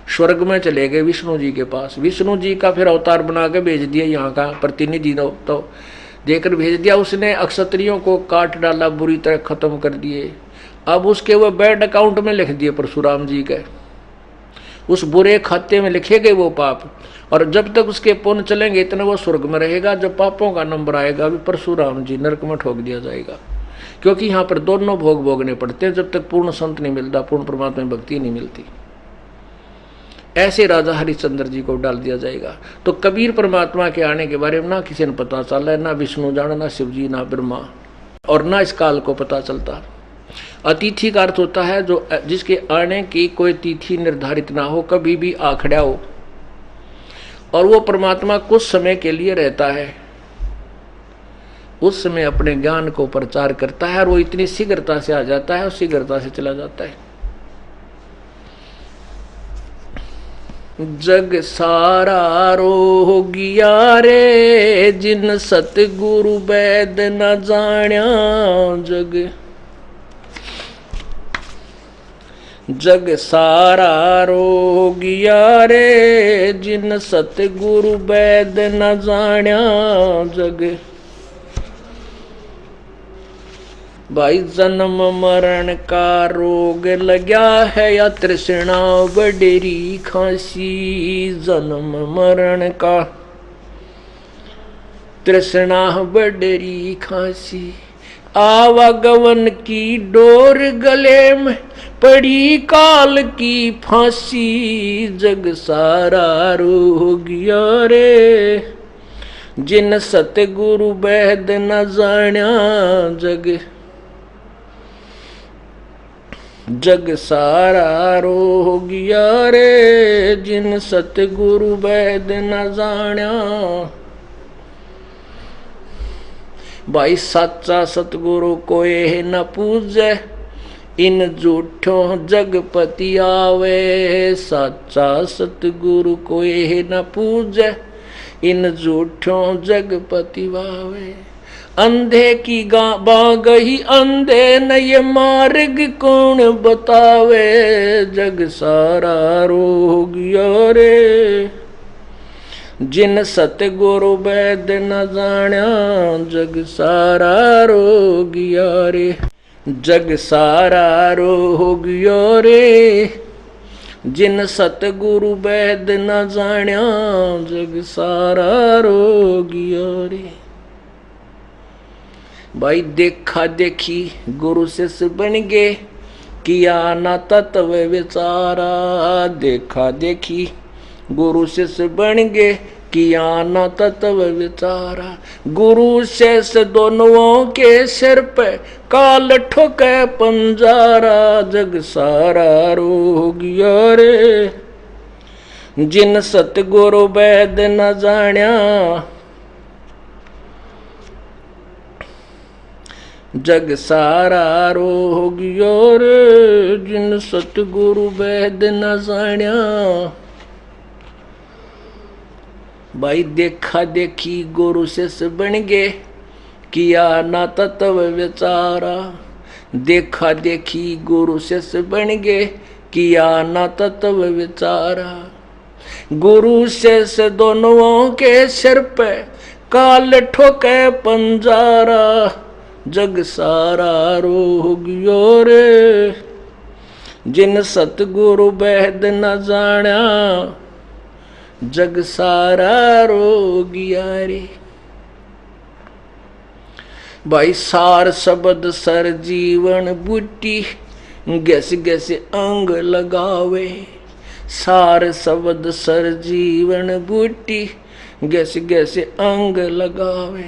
स्वर्ग में चले गए विष्णु जी के पास, विष्णु जी का फिर अवतार बना के भेज दिया, यहाँ का प्रतिनिधि तो देकर भेज दिया, उसने अक्षत्रियों को काट डाला, बुरी तरह खत्म कर दिए। अब उसके वो बैड अकाउंट में लिख दिए परशुराम जी के, उस बुरे खाते में लिखे गए वो पाप, और जब तक उसके पुण्य चलेंगे इतना वो स्वर्ग में रहेगा। जब पापों का नंबर आएगा अभी परशुराम जी नरक में ठोक दिया जाएगा, क्योंकि यहाँ पर दोनों भोग भोगने पड़ते हैं जब तक पूर्ण संत नहीं मिलता, पूर्ण परमात्मा में भक्ति नहीं मिलती। ऐसे राजा हरिश्चंद्र जी को डाल दिया जाएगा। तो कबीर परमात्मा के आने के बारे में ना किसी ने पता चला है, ना विष्णु जाना, ना शिव जी, ना ब्रह्मा, और ना इस काल को पता चलता। अतिथि का अर्थ होता है जो जिसके आने की कोई तिथि निर्धारित ना हो, कभी भी आ खड़ा हो, और वो परमात्मा कुछ समय के लिए रहता है, उस समय अपने ज्ञान को प्रचार करता है, और वो इतनी शीघ्रता से आ जाता है और शीघ्रता से चला जाता है। जग सारा रोगिया रे, जिन सतगुरु वैद न जाण्या, जग सारा रोगिया रे, जिन सतगुरु वैद न जाण्या। जग भाई जन्म मरण का रोग लग्या है, या तृष्णा बडेरी खांसी। जन्म मरण का तृष्णा बडेरी खांसी, आवागमन की डोर गले में पड़ी काल की फांसी। जग सारा रोगिया रे, जिन सतगुरु वैद न जाण्या। जग सारा रोगिया रे, जिन सतगुरु वैद न जाण्या। भाई साचा सतगुरु कोई न पूजे, इन झूठों जगपति आवे। साचा सतगुरु कोई न पूजे, इन झूठों जगपति वावे। अंधे की बागही अंधे न ये मार्ग कौन बतावे। जग सारा रोगिया रे, जिन सतगुरु वैद न जाण्या। जग सारा रोगिया रे, जग सारा रोगिया रे, जिन सतगुरु वैद न जाण्या। जग सारा रोगिया रे। भाई देखा देखी गुरु शिष्य बन गे, किया ना तत्व विचारा। देखा देखी गुरु शिष्य बन गे, किया ना तत्व विचारा। गुरु शिष्य दोनों के सिर पे काल ठोके पंजारा। जग सारा रोगिया रे, जिन सतगुरु वैद न जाण्या। जग सारा रोगियो रे जिन सतगुरु वैद न जाण्या। भाई देखा देखी गुरु शिष्य बन गे किया ना तत्व विचारा। देखा देखी गुरु शिष्य बन गे किया ना तत्व विचारा। गुरु शिष्य दोनों के सिर पे काल ठोके पंजारा। जग सारा रोगियो रे जिन सतगुरु वैद न जाण्या। जग सारा रोगिया रे। भाई सार शब्द सर जीवन बूटी गैस गैस अंग लगावे। सार शब्द सर जीवन बूटी गैस गैस अंग लगावे।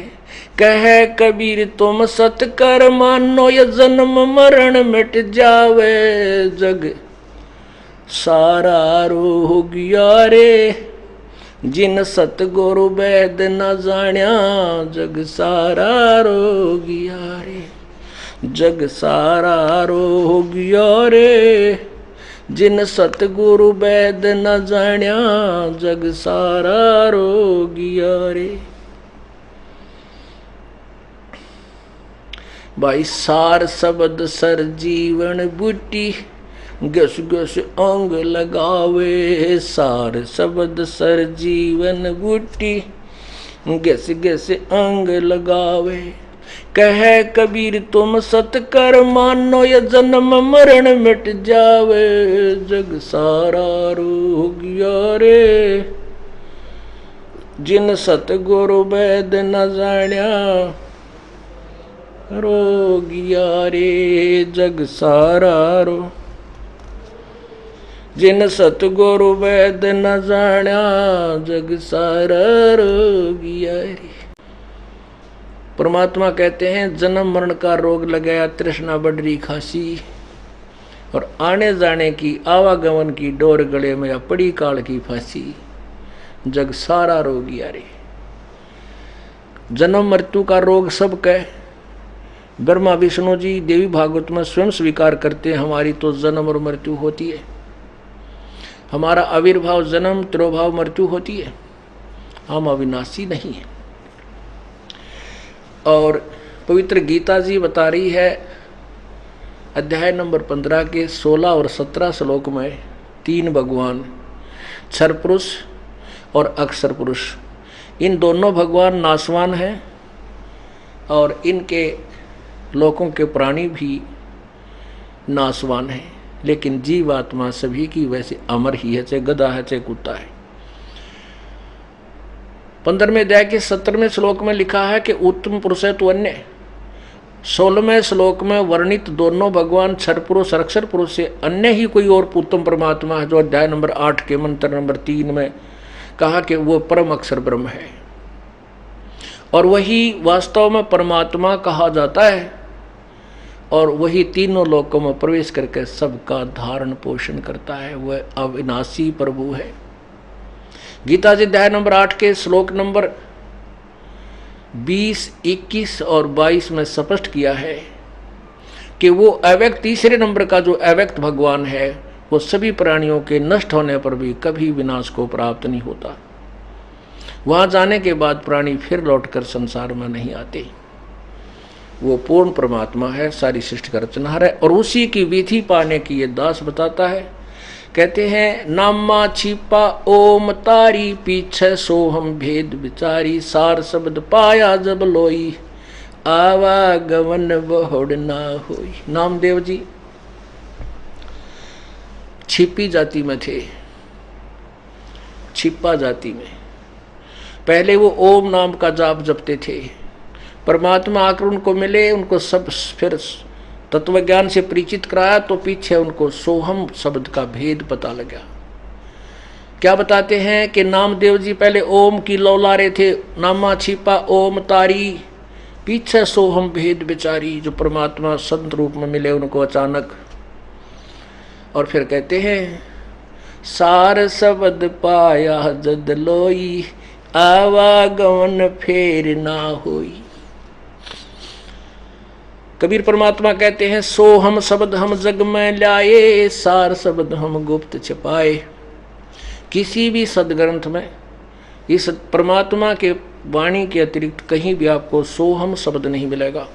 कह कबीर तुम सत कर मानो ये जन्म मरण मिट जावे। जग सारा रोगिया रे जिन सतगुरु वैद न जाण्या। जग सारा रोगिया रे। जग सारा रोगिया रे जिन सतगुरु वैद न जाण्या। जग सारा रोगिया रे। भाई सार शब्द सर जीवन बूटी गस गस अंग लगावे। सार शब्द सर जीवन बूटी गस गस अंग लगावे। कह कबीर तुम सत कर मानो ये जन्म मरण मिट जावे। जग सारा रोगिया रे जिन सतगुरु वैद न जाण्या। रोगिया रे जग सारा रो जिन सतगुरु वैद न जाण्या। जग सारा रोगिया रे। परमात्मा कहते हैं जन्म मरण का रोग लगाया तृष्णा बढ़ी खासी। और आने जाने की आवागमन की डोर गले में पड़ी काल की फांसी। जग सारा रोगिया रे। जन्म मृत्यु का रोग सब कह ब्रह्मा विष्णु जी देवी भागवत में स्वयं स्वीकार करते हैं हमारी तो जन्म और मृत्यु होती है। हमारा आविर्भाव जन्म तिरोभाव मृत्यु होती है। हम अविनाशी नहीं है। और पवित्र गीता जी बता रही है अध्याय नंबर 15 के 16 और 17 श्लोक में तीन भगवान क्षर पुरुष और अक्षर पुरुष इन दोनों भगवान नाशवान हैं। और इनके लोकों के प्राणी भी नाशवान हैं। लेकिन जीवात्मा सभी की वैसे अमर ही है, चाहे गधा है चाहे कुत्ता है। 15वें अध्याय के 17वें श्लोक में लिखा है कि उत्तम पुरुष है तो अन्य। 16वें श्लोक में वर्णित दोनों भगवान क्षर पुरुष और अक्षर पुरुष से अन्य ही कोई और उत्तम परमात्मा है जो अध्याय नंबर 8 के मंत्र नंबर 3 में कहा कि वो परम अक्षर ब्रह्म है। और वही वास्तव में परमात्मा कहा जाता है। और वही तीनों लोकों में प्रवेश करके सबका धारण पोषण करता है। वह अविनाशी प्रभु है। गीता जी अध्याय नंबर 8 के श्लोक नंबर 20, 21 और 22 में स्पष्ट किया है कि वो अव्यक्त तीसरे नंबर का जो अव्यक्त भगवान है वो सभी प्राणियों के नष्ट होने पर भी कभी विनाश को प्राप्त नहीं होता। वहां जाने के बाद प्राणी फिर लौटकर संसार में नहीं आते। वो पूर्ण परमात्मा है, सारी सृष्टि का रचनहार है। और उसी की विधि पाने की ये दास बताता है। कहते हैं नामा छिपा ओम तारी पीछे सोहम भेद विचारी। सार शब्द पाया जब लोई आवागमन बहुड़ ना होई। नामदेव जी छिपी जाति में थे, छिपा जाति में। पहले वो ओम नाम का जाप जपते थे। परमात्मा आकर उनको मिले, उनको सब फिर तत्व ज्ञान से परिचित कराया तो पीछे उनको सोहम शब्द का भेद पता लगा। क्या बताते हैं कि नामदेव जी पहले ओम की लौलारे थे। नामा छिपा ओम तारी पीछे सोहम भेद विचारी। जो परमात्मा संत रूप में मिले उनको अचानक। और फिर कहते हैं सार शब्द पाया जद लोई आवागमन फेर ना होई। कबीर परमात्मा कहते हैं, सो हम शब्द हम जग में लाए, सार शब्द हम गुप्त छिपाए। किसी भी सदग्रंथ में इस परमात्मा के वाणी के अतिरिक्त कहीं भी आपको सोहम शब्द नहीं मिलेगा।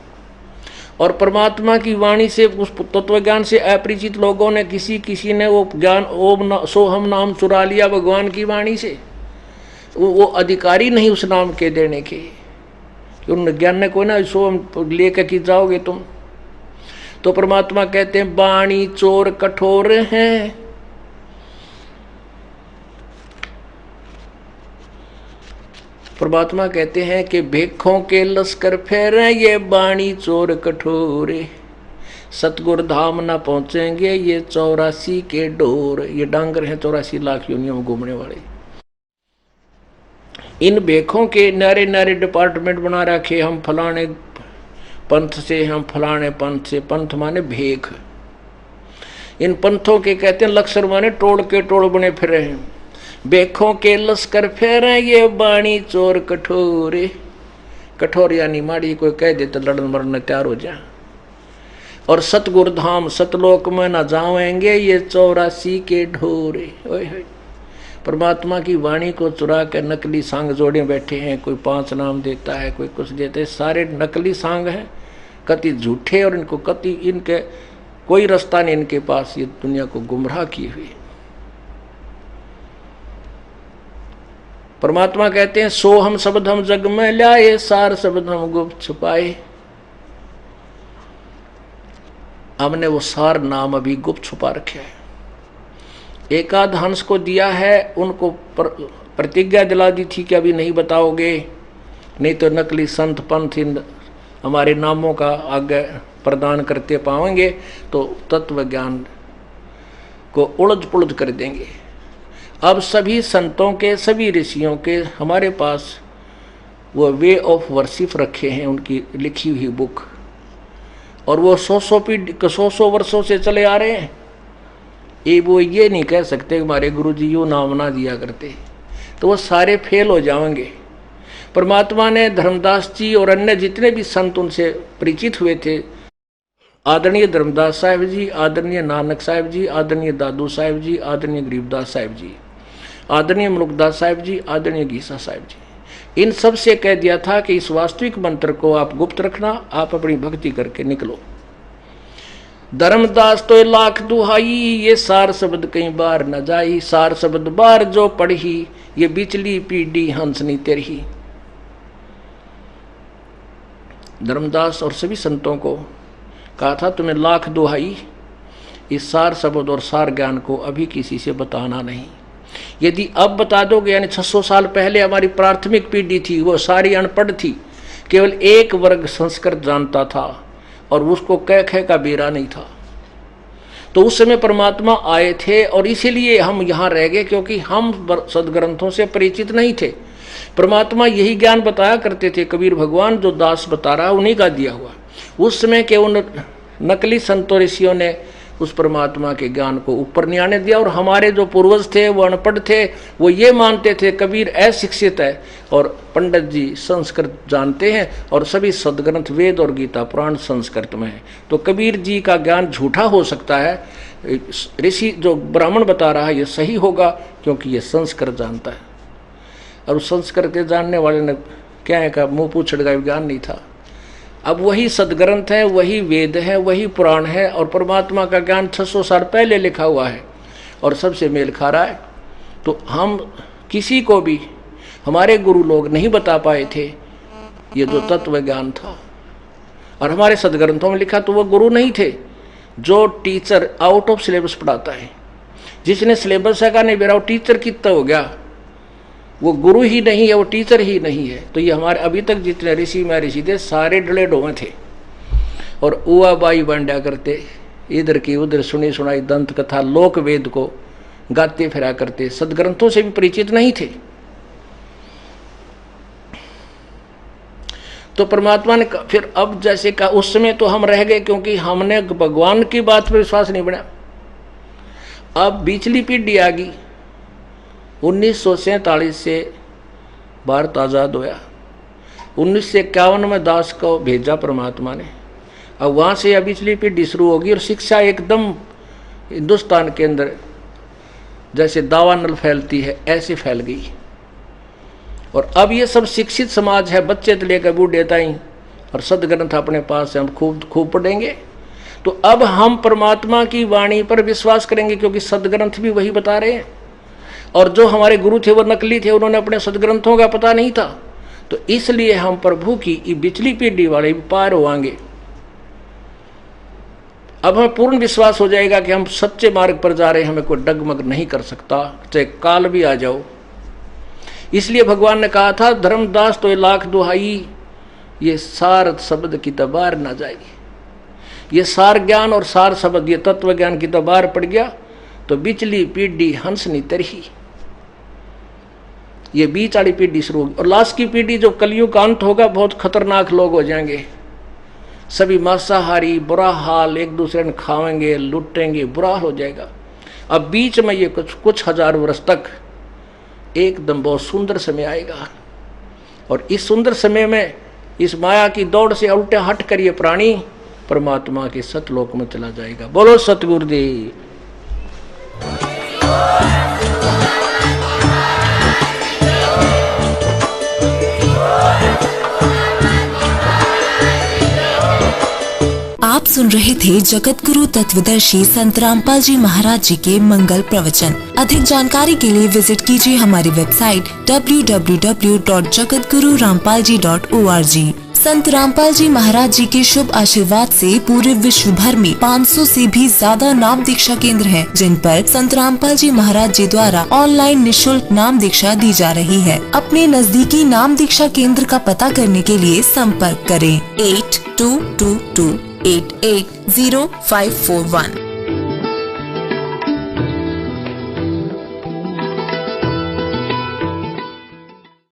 और परमात्मा की वाणी से, उस तत्व ज्ञान से अपरिचित लोगों ने किसी ने वो ज्ञान सोहम नाम चुरा लिया भगवान की वाणी से। वो अधिकारी नहीं उस नाम के देने के, कि उन ज्ञान ने कोई ना सोहम लेकर कि जाओगे तुम। तो परमात्मा कहते हैं, वाणी चोर कठोर हैं। परमात्मा कहते हैं कि भेखों के लश्कर फेरे, ये बाणी चोर कठोरे, सतगुर धाम न पहुंचेंगे ये 84 के डोर। ये डांगर हैं 84 लाख योनियों में घूमने वाले। इन भेखों के नारे नारे डिपार्टमेंट बना रखे, हम फलाने पंथ से, हम फलाने पंथ से। पंथ माने भेख। इन पंथों के कहते हैं लश्कर माने टोड़ के टोड़ बने फिरे हैं। बेखों के लश्कर फेरे, ये बाणी चोर कठोरे। कठोर यानी माड़ी, कोई कह दे तो लड़न मरने तैयार हो जा। और सतगुर धाम सतलोक में न जाएंगे ये 84 के ढोरे। ओए होए, परमात्मा की वाणी को चुरा कर नकली सांग जोड़े बैठे हैं। कोई 5 नाम देता है, कोई कुछ देते हैं, सारे नकली सांग हैं, कति झूठे। और इनको कति, इनके कोई रास्ता नहीं इनके पास, ये दुनिया को गुमराह किए हुए। परमात्मा कहते हैं, सो हम शब्द हम जग में लाए, सार शब्द हम गुप्त छुपाए। हमने वो सार नाम अभी गुप्त छुपा रखे है। एकाध हंस को दिया है, उनको प्रतिज्ञा दिला दी थी कि अभी नहीं बताओगे, नहीं तो नकली संत पंथ हमारे नामों का आगे प्रदान करते पाएंगे तो तत्व ज्ञान को उलझ पुलझ कर देंगे। अब सभी संतों के, सभी ऋषियों के हमारे पास वो वे ऑफ वर्शिप रखे हैं, उनकी लिखी हुई बुक। और वो 100 वर्षों से चले आ रहे हैं। वो ये नहीं कह सकते हमारे गुरुजी यूँ नाम ना दिया करते, तो वो सारे फेल हो जाएंगे। परमात्मा ने धर्मदास जी और अन्य जितने भी संत उनसे परिचित हुए थे, आदरणीय धर्मदास साहिब जी, आदरणीय नानक साहिब जी, आदरणीय दादू साहिब जी, आदरणीय गरीबदास साहिब जी, आदरणीय मुलुकदास साहिब जी, आदरणीय गीसा साहिब जी, इन सब से कह दिया था कि इस वास्तविक मंत्र को आप गुप्त रखना, आप अपनी भक्ति करके निकलो। धर्मदास तो लाख दुहाई, ये सार शब्द कई बार न जाई, सार शब्द बार जो पढ़ी, ये बिचली पीढ़ी हंसनी तेरही। धर्मदास और सभी संतों को कहा था, तुम्हें लाख दुहाई, इस सार शब्द और सार ज्ञान को अभी किसी से बताना नहीं। यदि अब बता दोगे, यानी 600 साल पहले हमारी प्राथमिक पीढ़ी थी, वो सारी अनपढ़ थी, केवल एक वर्ग संस्कृत जानता था और उसको कह कह का बेरा नहीं था। तो उस समय परमात्मा आए थे और इसीलिए हम यहाँ रह गए, क्योंकि हम सदग्रंथों से परिचित नहीं थे। परमात्मा यही ज्ञान बताया करते थे। कबीर भगवान जो दास बता रहा उन्हीं का दिया हुआ। उस समय के उन नकली संतों ऋषियों ने उस परमात्मा के ज्ञान को ऊपर नहीं आने दिया। और हमारे जो पूर्वज थे वो अनपढ़ थे, वो ये मानते थे कबीर अशिक्षित है और पंडित जी संस्कृत जानते हैं और सभी सदग्रंथ वेद और गीता पुराण संस्कृत में है। तो कबीर जी का ज्ञान झूठा हो सकता है, ऋषि जो ब्राह्मण बता रहा है ये सही होगा, क्योंकि ये संस्कृत जानता है। और संस्कृत के जानने वाले ने क्या है का मुँह पूछड़ का ज्ञान नहीं था। अब वही सदग्रंथ है, वही वेद है, वही पुराण है और परमात्मा का ज्ञान 600 साल पहले लिखा हुआ है और सबसे मेल खा रहा है। तो हम किसी को भी, हमारे गुरु लोग नहीं बता पाए थे ये जो तत्व ज्ञान था। और हमारे सदग्रंथों में लिखा तो वो गुरु नहीं थे। जो टीचर आउट ऑफ सिलेबस पढ़ाता है, जिसने सिलेबस का नहीं बेरा, वो टीचर कितना हो गया, वो गुरु ही नहीं है, वो टीचर ही नहीं है। तो ये हमारे अभी तक जितने ऋषि महर्षि थे सारे डले डोमे थे और उआ बाई बांडा करते, इधर की उधर सुनी सुनाई दंत कथा लोक वेद को गाते फिरा करते, सदग्रंथों से भी परिचित नहीं थे। तो परमात्मा ने फिर अब जैसे कहा, उस समय तो हम रह गए क्योंकि हमने भगवान की बात पर विश्वास नहीं बना। अब बीचली पीढ़ी आ गई। 1947 से भारत आज़ाद होया। 1951 में दास को भेजा परमात्मा ने अब वहाँ से अब पिछली पीढ़ी शुरू होगी और शिक्षा एकदम हिंदुस्तान के अंदर जैसे दावानल फैलती है ऐसे फैल गई। और अब ये सब शिक्षित समाज है, बच्चे तो लेकर बूढ़े ताईं, और सदग्रंथ अपने पास से हम खूब पढ़ेंगे। तो अब हम परमात्मा की वाणी पर विश्वास करेंगे, क्योंकि सदग्रंथ भी वही बता रहे हैं। और जो हमारे गुरु थे वो नकली थे, उन्होंने अपने सदग्रंथों का पता नहीं था। तो इसलिए हम प्रभु की बिचली पीढ़ी वाले पार होंगे। अब हमें पूर्ण विश्वास हो जाएगा कि हम सच्चे मार्ग पर जा रहे हैं, हमें कोई डगमग नहीं कर सकता, चाहे काल भी आ जाओ। इसलिए भगवान ने कहा था, धर्मदास तो लाख दुहाई, ये सार शब्द की तबार ना जाएगी। ये सार ज्ञान और सार शब्द, ये तत्व ज्ञान की तबार पड़ गया तो बिचली पीढ़ी हंसनी तरही, ये बीच वाली पीढ़ी शुरू होगी। और लास्ट की पीढ़ी जो कलयुग का अंत होगा, बहुत खतरनाक लोग हो जाएंगे, सभी मांसाहारी, बुरा हाल, एक दूसरे ने खाएंगे, लूटेंगे, बुरा हाल हो जाएगा। अब बीच में ये कुछ हजार वर्ष तक एकदम बहुत सुंदर समय आएगा। और इस सुंदर समय में इस माया की दौड़ से उल्टे हट कर ये प्राणी परमात्मा के सतलोक में चला जाएगा। बोलो सतगुरुदेव। आप सुन रहे थे जगत गुरु तत्वदर्शी संत रामपाल जी महाराज जी के मंगल प्रवचन। अधिक जानकारी के लिए विजिट कीजिए हमारी वेबसाइट www.jagatgururampalji.org। संत रामपाल जी महाराज जी के शुभ आशीर्वाद से पूरे विश्व भर में 500 से भी ज्यादा नाम दीक्षा केंद्र हैं, जिन पर संत रामपाल जी महाराज जी द्वारा ऑनलाइन निशुल्क नाम दीक्षा दी जा रही है। अपने नजदीकी नाम दीक्षा केंद्र का पता करने के लिए संपर्क करें 8222880541।